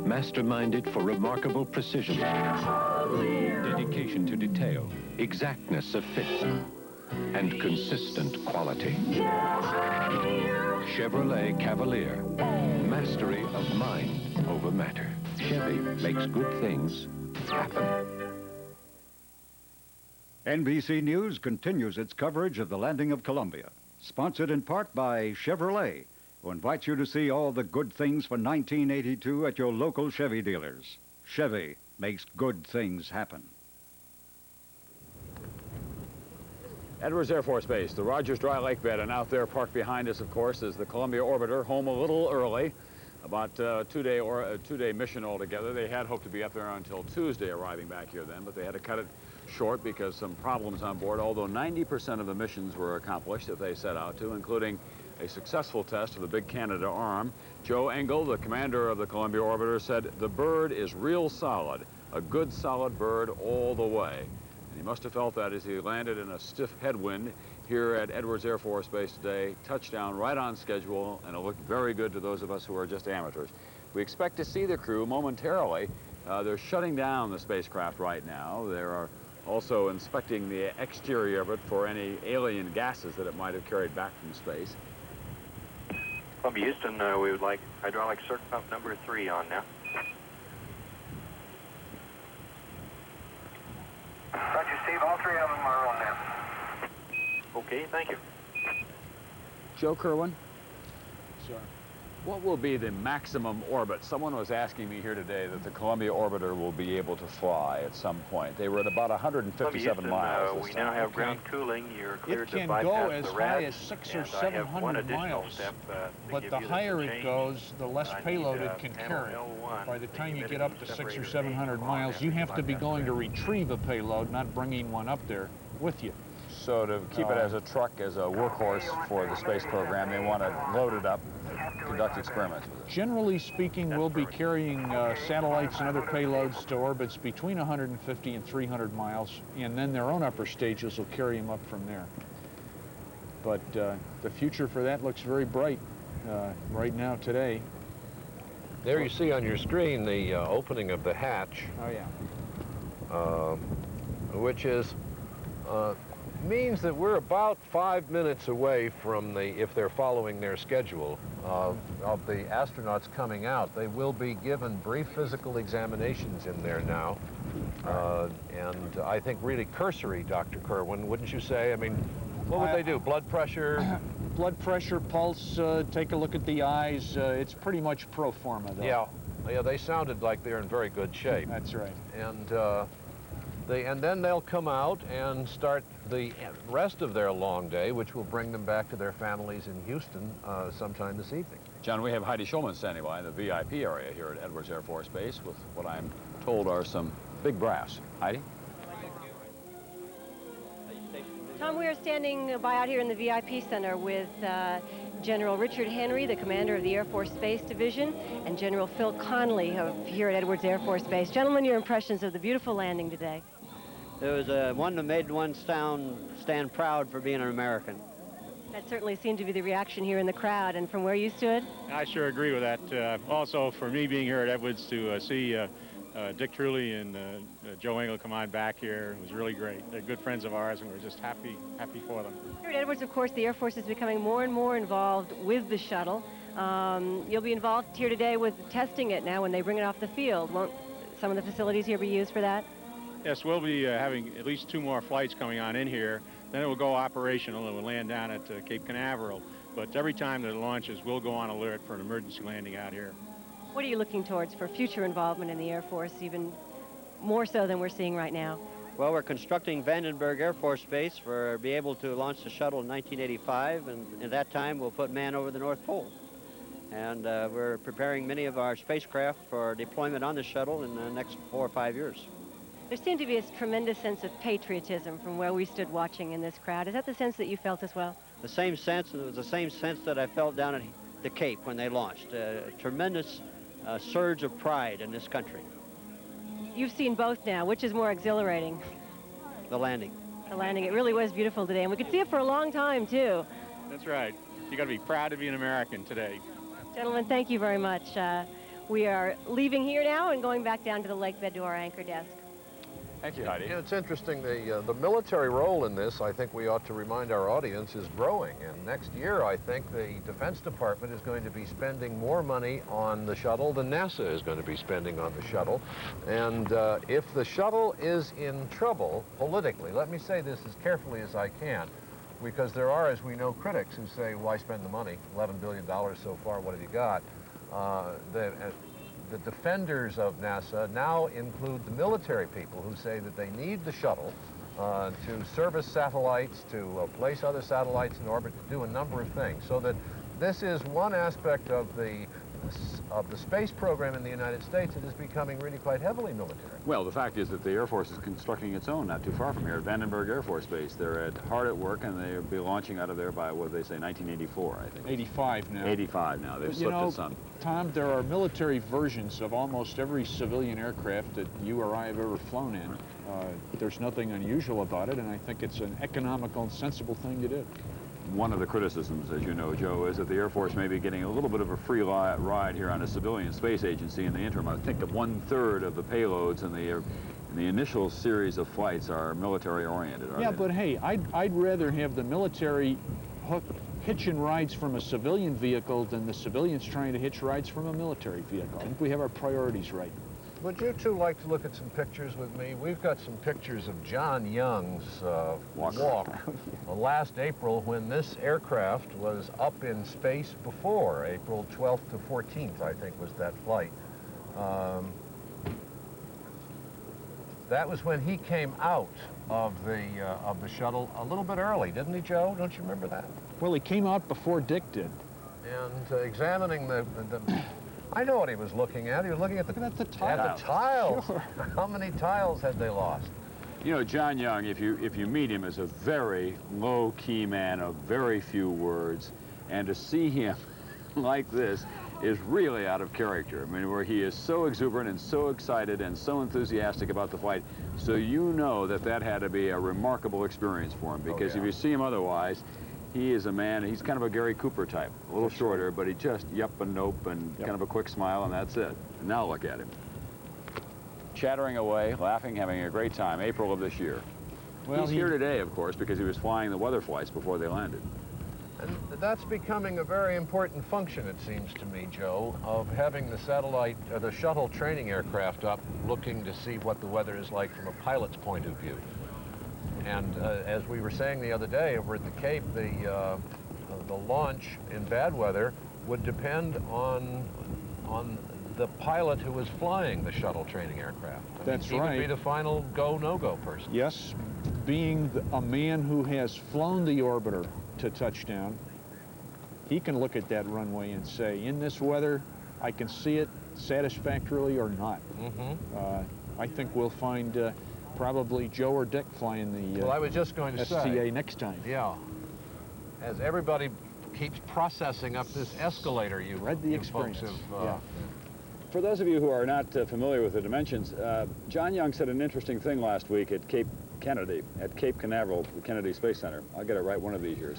Masterminded for remarkable precision, dedication to detail, exactness of fit, and consistent quality. Chevrolet Cavalier. Mastery of mind over matter. Chevy makes good things happen. NBC News continues its coverage of the landing of Columbia, sponsored in part by Chevrolet, who invites you to see all the good things for 1982 at your local Chevy dealers. Chevy makes good things happen. Edwards Air Force Base, the Rogers Dry Lake bed, and out there parked behind us, of course, is the Columbia Orbiter, home a little early, about a two-day mission altogether. They had hoped to be up there until Tuesday, arriving back here then, but they had to cut it short because some problems on board, although 90% of the missions were accomplished that they set out to, including a successful test of the Big Canada arm. Joe Engel, the commander of the Columbia Orbiter, said, "The bird is real solid, a good solid bird all the way." And he must have felt that as he landed in a stiff headwind here at Edwards Air Force Base today. Touchdown right on schedule, and it looked very good to those of us who are just amateurs. We expect to see the crew momentarily. They're shutting down the spacecraft right now. They are also inspecting the exterior of it for any alien gases that it might have carried back from space. Columbia Houston, we would like hydraulic circ pump number 3 on now. Roger, Steve. All 3 of them are on now. Okay, thank you. Joe Kerwin? Sure. What will be the maximum orbit? Someone was asking me here today that the Columbia Orbiter will be able to fly at some point. They were at about 157 miles. We now have ground cooling. You're cleared to bypass the rad. It can go as high as 600 or 700 miles, but the higher it goes, the less payload it can carry. By the time you get up to 600 or 700 miles, you have to be going to retrieve a payload, not bringing one up there with you. So to keep it as a truck, as a workhorse for the space program, they want to load it up, conduct experiments with it. Generally speaking, we'll be carrying satellites and other payloads to orbits between 150 and 300 miles, and then their own upper stages will carry them up from there. But the future for that looks very bright right now today. There you see on your screen the opening of the hatch. Oh, yeah. Which is means that we're about 5 minutes away from if they're following their schedule, of the astronauts coming out. They will be given brief physical examinations in there now. And I think really cursory, Dr. Kerwin, wouldn't you say? I mean, what would they do? Blood pressure? Blood pressure, pulse, take a look at the eyes. It's pretty much pro forma, though. Yeah, they sounded like they're in very good shape. That's right. And then they'll come out and start the rest of their long day, which will bring them back to their families in Houston sometime this evening. John, we have Heidi Schulman standing by in the VIP area here at Edwards Air Force Base with what I'm told are some big brass. Heidi? Tom, we are standing by out here in the VIP Center with General Richard Henry, the commander of the Air Force Space Division, and General Phil Connolly here at Edwards Air Force Base. Gentlemen, your impressions of the beautiful landing today? It was one that made one stand proud for being an American. That certainly seemed to be the reaction here in the crowd. And from where you stood? I sure agree with that. Also, for me being here at Edwards to see Dick Truly and Joe Engel come on back here, it was really great. They're good friends of ours, and we're just happy for them. Here at Edwards, of course, the Air Force is becoming more and more involved with the shuttle. You'll be involved here today with testing it now when they bring it off the field. Won't some of the facilities here be used for that? Yes, we'll be having at least 2 more flights coming on in here. Then it will go operational and it will land down at Cape Canaveral. But every time that it launches, we'll go on alert for an emergency landing out here. What are you looking towards for future involvement in the Air Force, even more so than we're seeing right now? Well, we're constructing Vandenberg Air Force Base for be able to launch the shuttle in 1985, and at that time we'll put man over the North Pole. And we're preparing many of our spacecraft for deployment on the shuttle in the next 4 or 5 years. There seemed to be a tremendous sense of patriotism from where we stood watching in this crowd. Is that the sense that you felt as well? The same sense, and it was the same sense that I felt down at the Cape when they launched. A tremendous surge of pride in this country. You've seen both now. Which is more exhilarating? The landing. The landing. It really was beautiful today, and we could see it for a long time, too. That's right. You got to be proud to be an American today. Gentlemen, thank you very much. We are leaving here now and going back down to the lake bed to our anchor desk. Thank you, Heidi. It's interesting, the military role in this, I think we ought to remind our audience, is growing. And next year, I think the Defense Department is going to be spending more money on the shuttle than NASA is going to be spending on the shuttle. And if the shuttle is in trouble politically, let me say this as carefully as I can, because there are, as we know, critics who say, why spend the money? $11 billion so far, what have you got? The defenders of NASA now include the military people who say that they need the shuttle to service satellites, to place other satellites in orbit, to do a number of things. So that this is one aspect of the space program in the United States that is becoming really quite heavily military. Well, the fact is that the Air Force is constructing its own not too far from here at Vandenberg Air Force Base. They're hard at work, and they'll be launching out of there by, what did they say, 1984, I think. 85 now. 85 now. They've slipped it some. Tom, there are military versions of almost every civilian aircraft that you or I have ever flown in. There's nothing unusual about it, and I think it's an economical and sensible thing to do. One of the criticisms, as you know, Joe, is that the Air Force may be getting a little bit of a free ride here on a civilian space agency in the interim. I think that 1/3 of the payloads in the initial series of flights are military-oriented. Yeah, but hey, I'd rather have the military hitching rides from a civilian vehicle than the civilians trying to hitch rides from a military vehicle. I think we have our priorities right. Would you two like to look at some pictures with me? We've got some pictures of John Young's walk last April when this aircraft was up in space before. April 12th to 14th, I think, was that flight. That was when he came out of the shuttle a little bit early, didn't he, Joe? Don't you remember that? Well, he came out before Dick did. And examining the I know what he was looking at. He was looking at the tiles. At the tiles. Sure. How many tiles had they lost? You know, John Young, if you meet him, is a very low-key man of very few words, and to see him like this is really out of character. I mean, where he is so exuberant and so excited and so enthusiastic about the flight, so you know that that had to be a remarkable experience for him, because if you see him otherwise, He is a man, he's kind of a Gary Cooper type, a little shorter, but he just yup and nope and kind of a quick smile, and that's it. And now look at him. Chattering away, laughing, having a great time, April of this year. Well, he's here today, of course, because he was flying the weather flights before they landed. And that's becoming a very important function, it seems to me, Joe, of having the satellite, or the shuttle training aircraft up, looking to see what the weather is like from a pilot's point of view. And as we were saying the other day over at the Cape, the launch in bad weather would depend on the pilot who was flying the shuttle training aircraft. That's he right. would be the final go, no-go person. Yes, being a man who has flown the orbiter to touchdown, he can look at that runway and say, in this weather, I can see it satisfactorily or not. I think we'll find probably Joe or Dick flying the well, I was just going to STA say, next time. Yeah. As everybody keeps processing up this escalator, you read the experience. experience. Yeah. For those of you who are not familiar with the dimensions, John Young said an interesting thing last week at Cape Kennedy, at Cape Canaveral, the Kennedy Space Center. I'll get it right one of these years.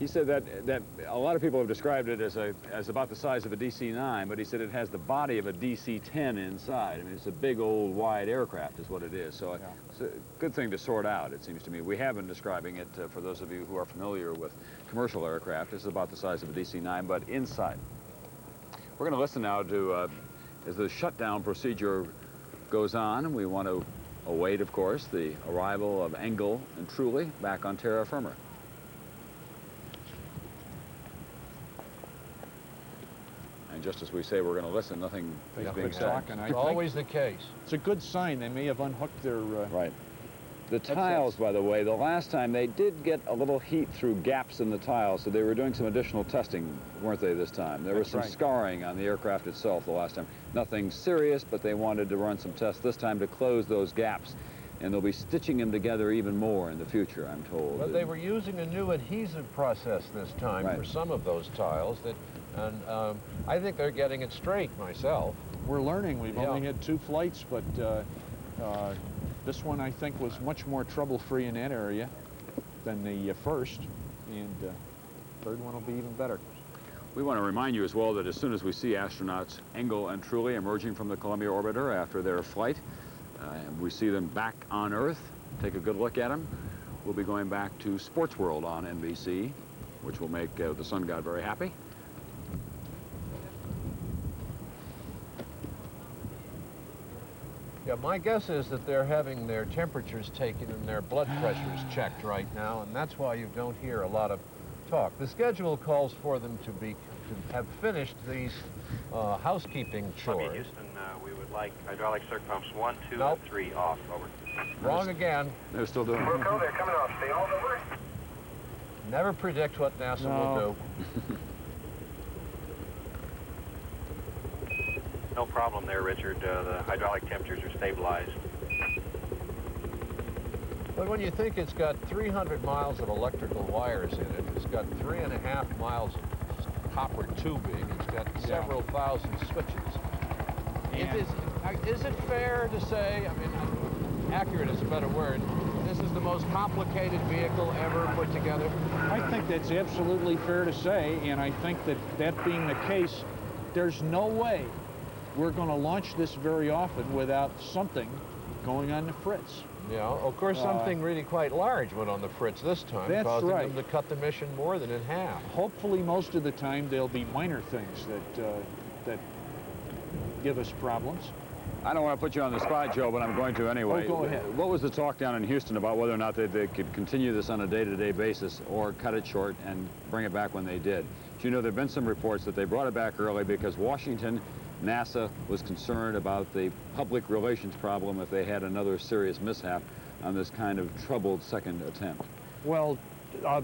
He said that a lot of people have described it as about the size of a DC-9, but he said it has the body of a DC-10 inside. I mean, it's a big, old, wide aircraft is what it is. So it's a good thing to sort out, it seems to me. We have been describing it, for those of you who are familiar with commercial aircraft, this is about the size of a DC-9, but inside. We're going to listen now to, as the shutdown procedure goes on, we want to await, of course, the arrival of Engel and Truly back on terra firma. And just as we say we're going to listen, nothing is being said. It's always the case. It's a good sign. They may have unhooked their... Right. The tiles, by the way, the last time they did get a little heat through gaps in the tiles, so they were doing some additional testing, weren't they, this time? There was some scarring on the aircraft itself the last time. Nothing serious, but they wanted to run some tests this time to close those gaps. And they'll be stitching them together even more in the future, I'm told. But they were using a new adhesive process this time for some of those tiles, and I think they're getting it straight myself. We're learning. We've only had 2 flights, but this one, I think, was much more trouble-free in that area than the first, and third one will be even better. We want to remind you as well that as soon as we see astronauts Engel and Truly emerging from the Columbia orbiter after their flight, and we see them back on Earth, take a good look at them, we'll be going back to Sports World on NBC, which will make the Sun God very happy. Yeah, my guess is that they're having their temperatures taken and their blood pressures checked right now, and that's why you don't hear a lot of talk. The schedule calls for them to have finished these housekeeping chores. Columbia, Houston, we would like hydraulic circ pumps 1, 2, and 3 off. Over. Wrong again. They're still doing it. We'll go, they're coming off. Stay all over. Never predict what NASA will do. No problem there, Richard. The hydraulic temperatures are stabilized. But when you think it's got 300 miles of electrical wires in it, it's got 3.5 miles of copper tubing, it's got several thousand switches. Is it fair to say, I mean, accurate is a better word, this is the most complicated vehicle ever put together? I think that's absolutely fair to say, and I think that being the case, there's no way we're going to launch this very often without something going on the fritz. Yeah, of course, something really quite large went on the fritz this time, causing them to cut the mission more than in half. Hopefully, most of the time, there'll be minor things that give us problems. I don't want to put you on the spot, Joe, but I'm going to anyway. Oh, go ahead. What was the talk down in Houston about whether or not they could continue this on a day-to-day basis or cut it short and bring it back when they did? You know, there have been some reports that they brought it back early because Washington, NASA was concerned about the public relations problem if they had another serious mishap on this kind of troubled second attempt. Well,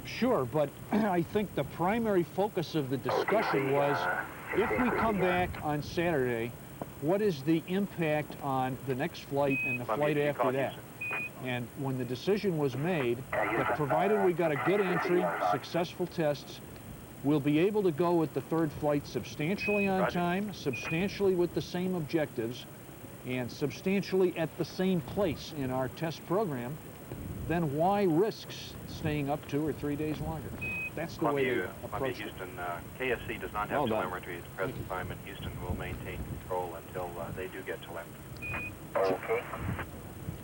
sure, but I think the primary focus of the discussion was, if we come back on Saturday, what is the impact on the next flight and the flight after that? And when the decision was made that provided we got a good entry, successful tests, we'll be able to go with the third flight substantially on time, substantially with the same objectives, and substantially at the same place in our test program, then why risk staying up 2 or 3 days longer? That's the way to approach it. Houston, KSC does not have telemetry at the present time, and Houston will maintain control until they do get telemetry. Okay.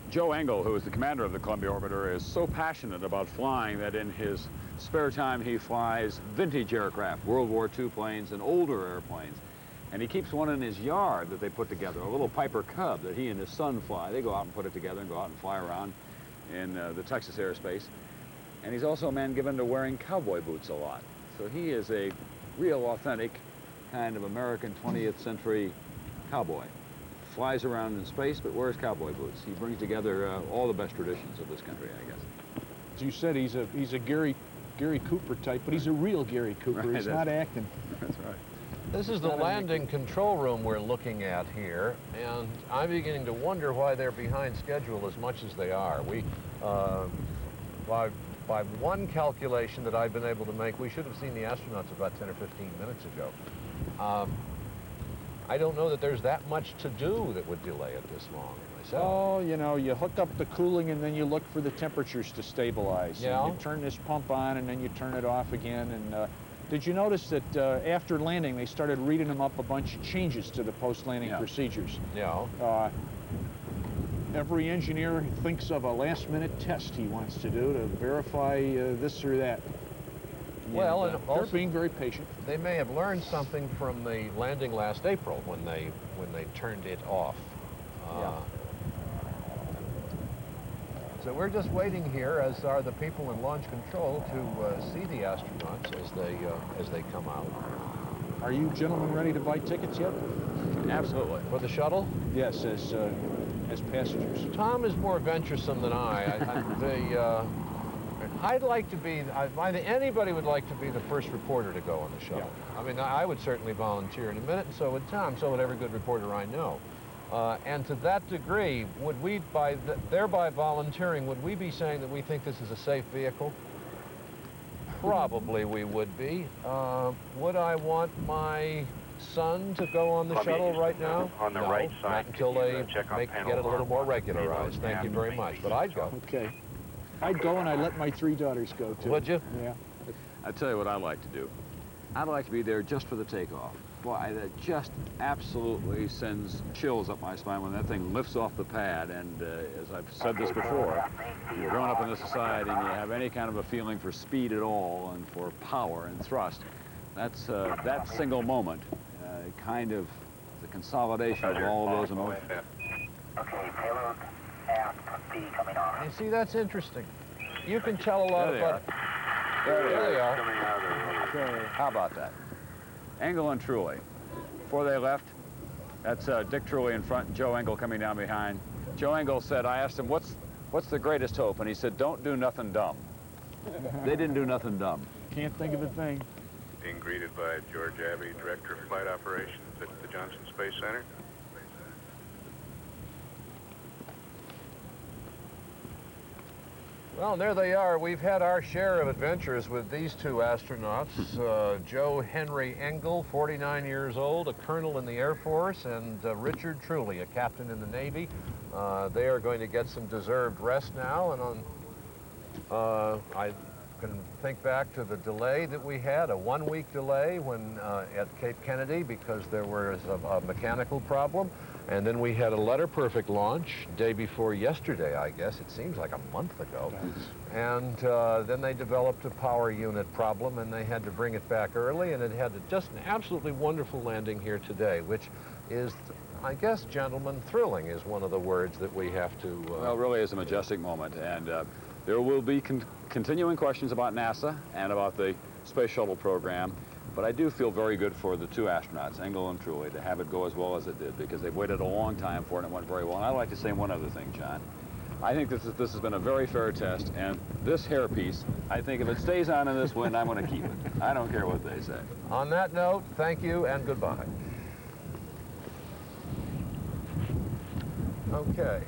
Joe Engel, who is the commander of the Columbia Orbiter, is so passionate about flying that in his spare time he flies vintage aircraft, World War II planes and older airplanes. And he keeps one in his yard that they put together, a little Piper Cub that he and his son fly. They go out and put it together and go out and fly around in the Texas airspace. And he's also a man given to wearing cowboy boots a lot. So he is a real authentic kind of American 20th century cowboy. Flies around in space, but wears cowboy boots. He brings together all the best traditions of this country, I guess. As you said, he's a Gary Cooper type, but he's a real Gary Cooper. Right, he's not acting. That's right. This is the landing control room we're looking at here, and I'm beginning to wonder why they're behind schedule as much as they are. We, by one calculation that I've been able to make, we should have seen the astronauts about 10 or 15 minutes ago. I don't know that there's that much to do that would delay it this long myself. Oh, you know, you hook up the cooling and then you look for the temperatures to stabilize. Yeah. And you turn this pump on and then you turn it off again. And did you notice that after landing, they started reading them up a bunch of changes to the post-landing procedures? Yeah. Every engineer thinks of a last-minute test he wants to do to verify this or that. Well, and they're being very patient. They may have learned something from the landing last April when they turned it off. So we're just waiting here, as are the people in launch control, to see the astronauts as they come out. Are you gentlemen ready to buy tickets yet? Absolutely. For the shuttle? Yes, as passengers. Tom is more venturesome than I'd like to be, anybody would like to be the first reporter to go on the shuttle. Yeah. I mean, I would certainly volunteer in a minute, and so would Tom, so would every good reporter I know. And to that degree, would we, thereby volunteering, would we be saying that we think this is a safe vehicle? Probably we would be. Would I want my son to go on the shuttle right now? On the right side. Not until they get it a little more regularized. Thank you very much, but I'd go. Okay. I'd go and I'd let my 3 daughters go too. Would you? Yeah. I tell you what I'd like to do. I'd like to be there just for the takeoff. Boy, that just absolutely sends chills up my spine when that thing lifts off the pad. And as I've said this before, you're growing up in this society and you have any kind of a feeling for speed at all and for power and thrust. That's that single moment, kind of the consolidation of all of those emotions. Okay, payload aft B coming on. You see, that's interesting. You can tell a lot about... There they are. Okay. How about that? Engel and Truly. Before they left, that's Dick Truly in front, Joe Engel coming down behind. Joe Engel said, I asked him, what's the greatest hope? And he said, don't do nothing dumb. They didn't do nothing dumb. Can't think of a thing. Being greeted by George Abbey, Director of Flight Operations at the Johnson Space Center. Well, there they are. We've had our share of adventures with these 2 astronauts. Joe Henry Engel, 49 years old, a colonel in the Air Force, and Richard Truly, a captain in the Navy. They are going to get some deserved rest now, and I can think back to the delay that we had, a 1-week delay when at Cape Kennedy because there was a mechanical problem. And then we had a letter-perfect launch day before yesterday, I guess. It seems like a month ago. And then they developed a power unit problem, and they had to bring it back early, and it had just an absolutely wonderful landing here today, which is, I guess, gentlemen, thrilling is one of the words that we have to... Well, it really is a majestic moment, and there will be continuing questions about NASA and about the Space Shuttle program. But I do feel very good for the 2 astronauts, Engel and Truly, to have it go as well as it did, because they've waited a long time for it and it went very well. And I'd like to say one other thing, John. I think this has been a very fair test, and this hairpiece, I think if it stays on in this wind, I'm going to keep it. I don't care what they say. On that note, thank you and goodbye. Okay.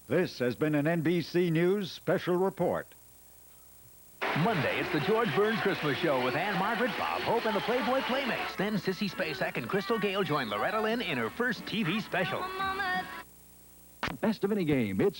This has been an NBC News special report. Monday, it's the George Burns Christmas Show with Ann Margaret, Bob Hope, and the Playboy Playmates. Then Sissy Spacek and Crystal Gale join Loretta Lynn in her first TV special. Best of any game, it's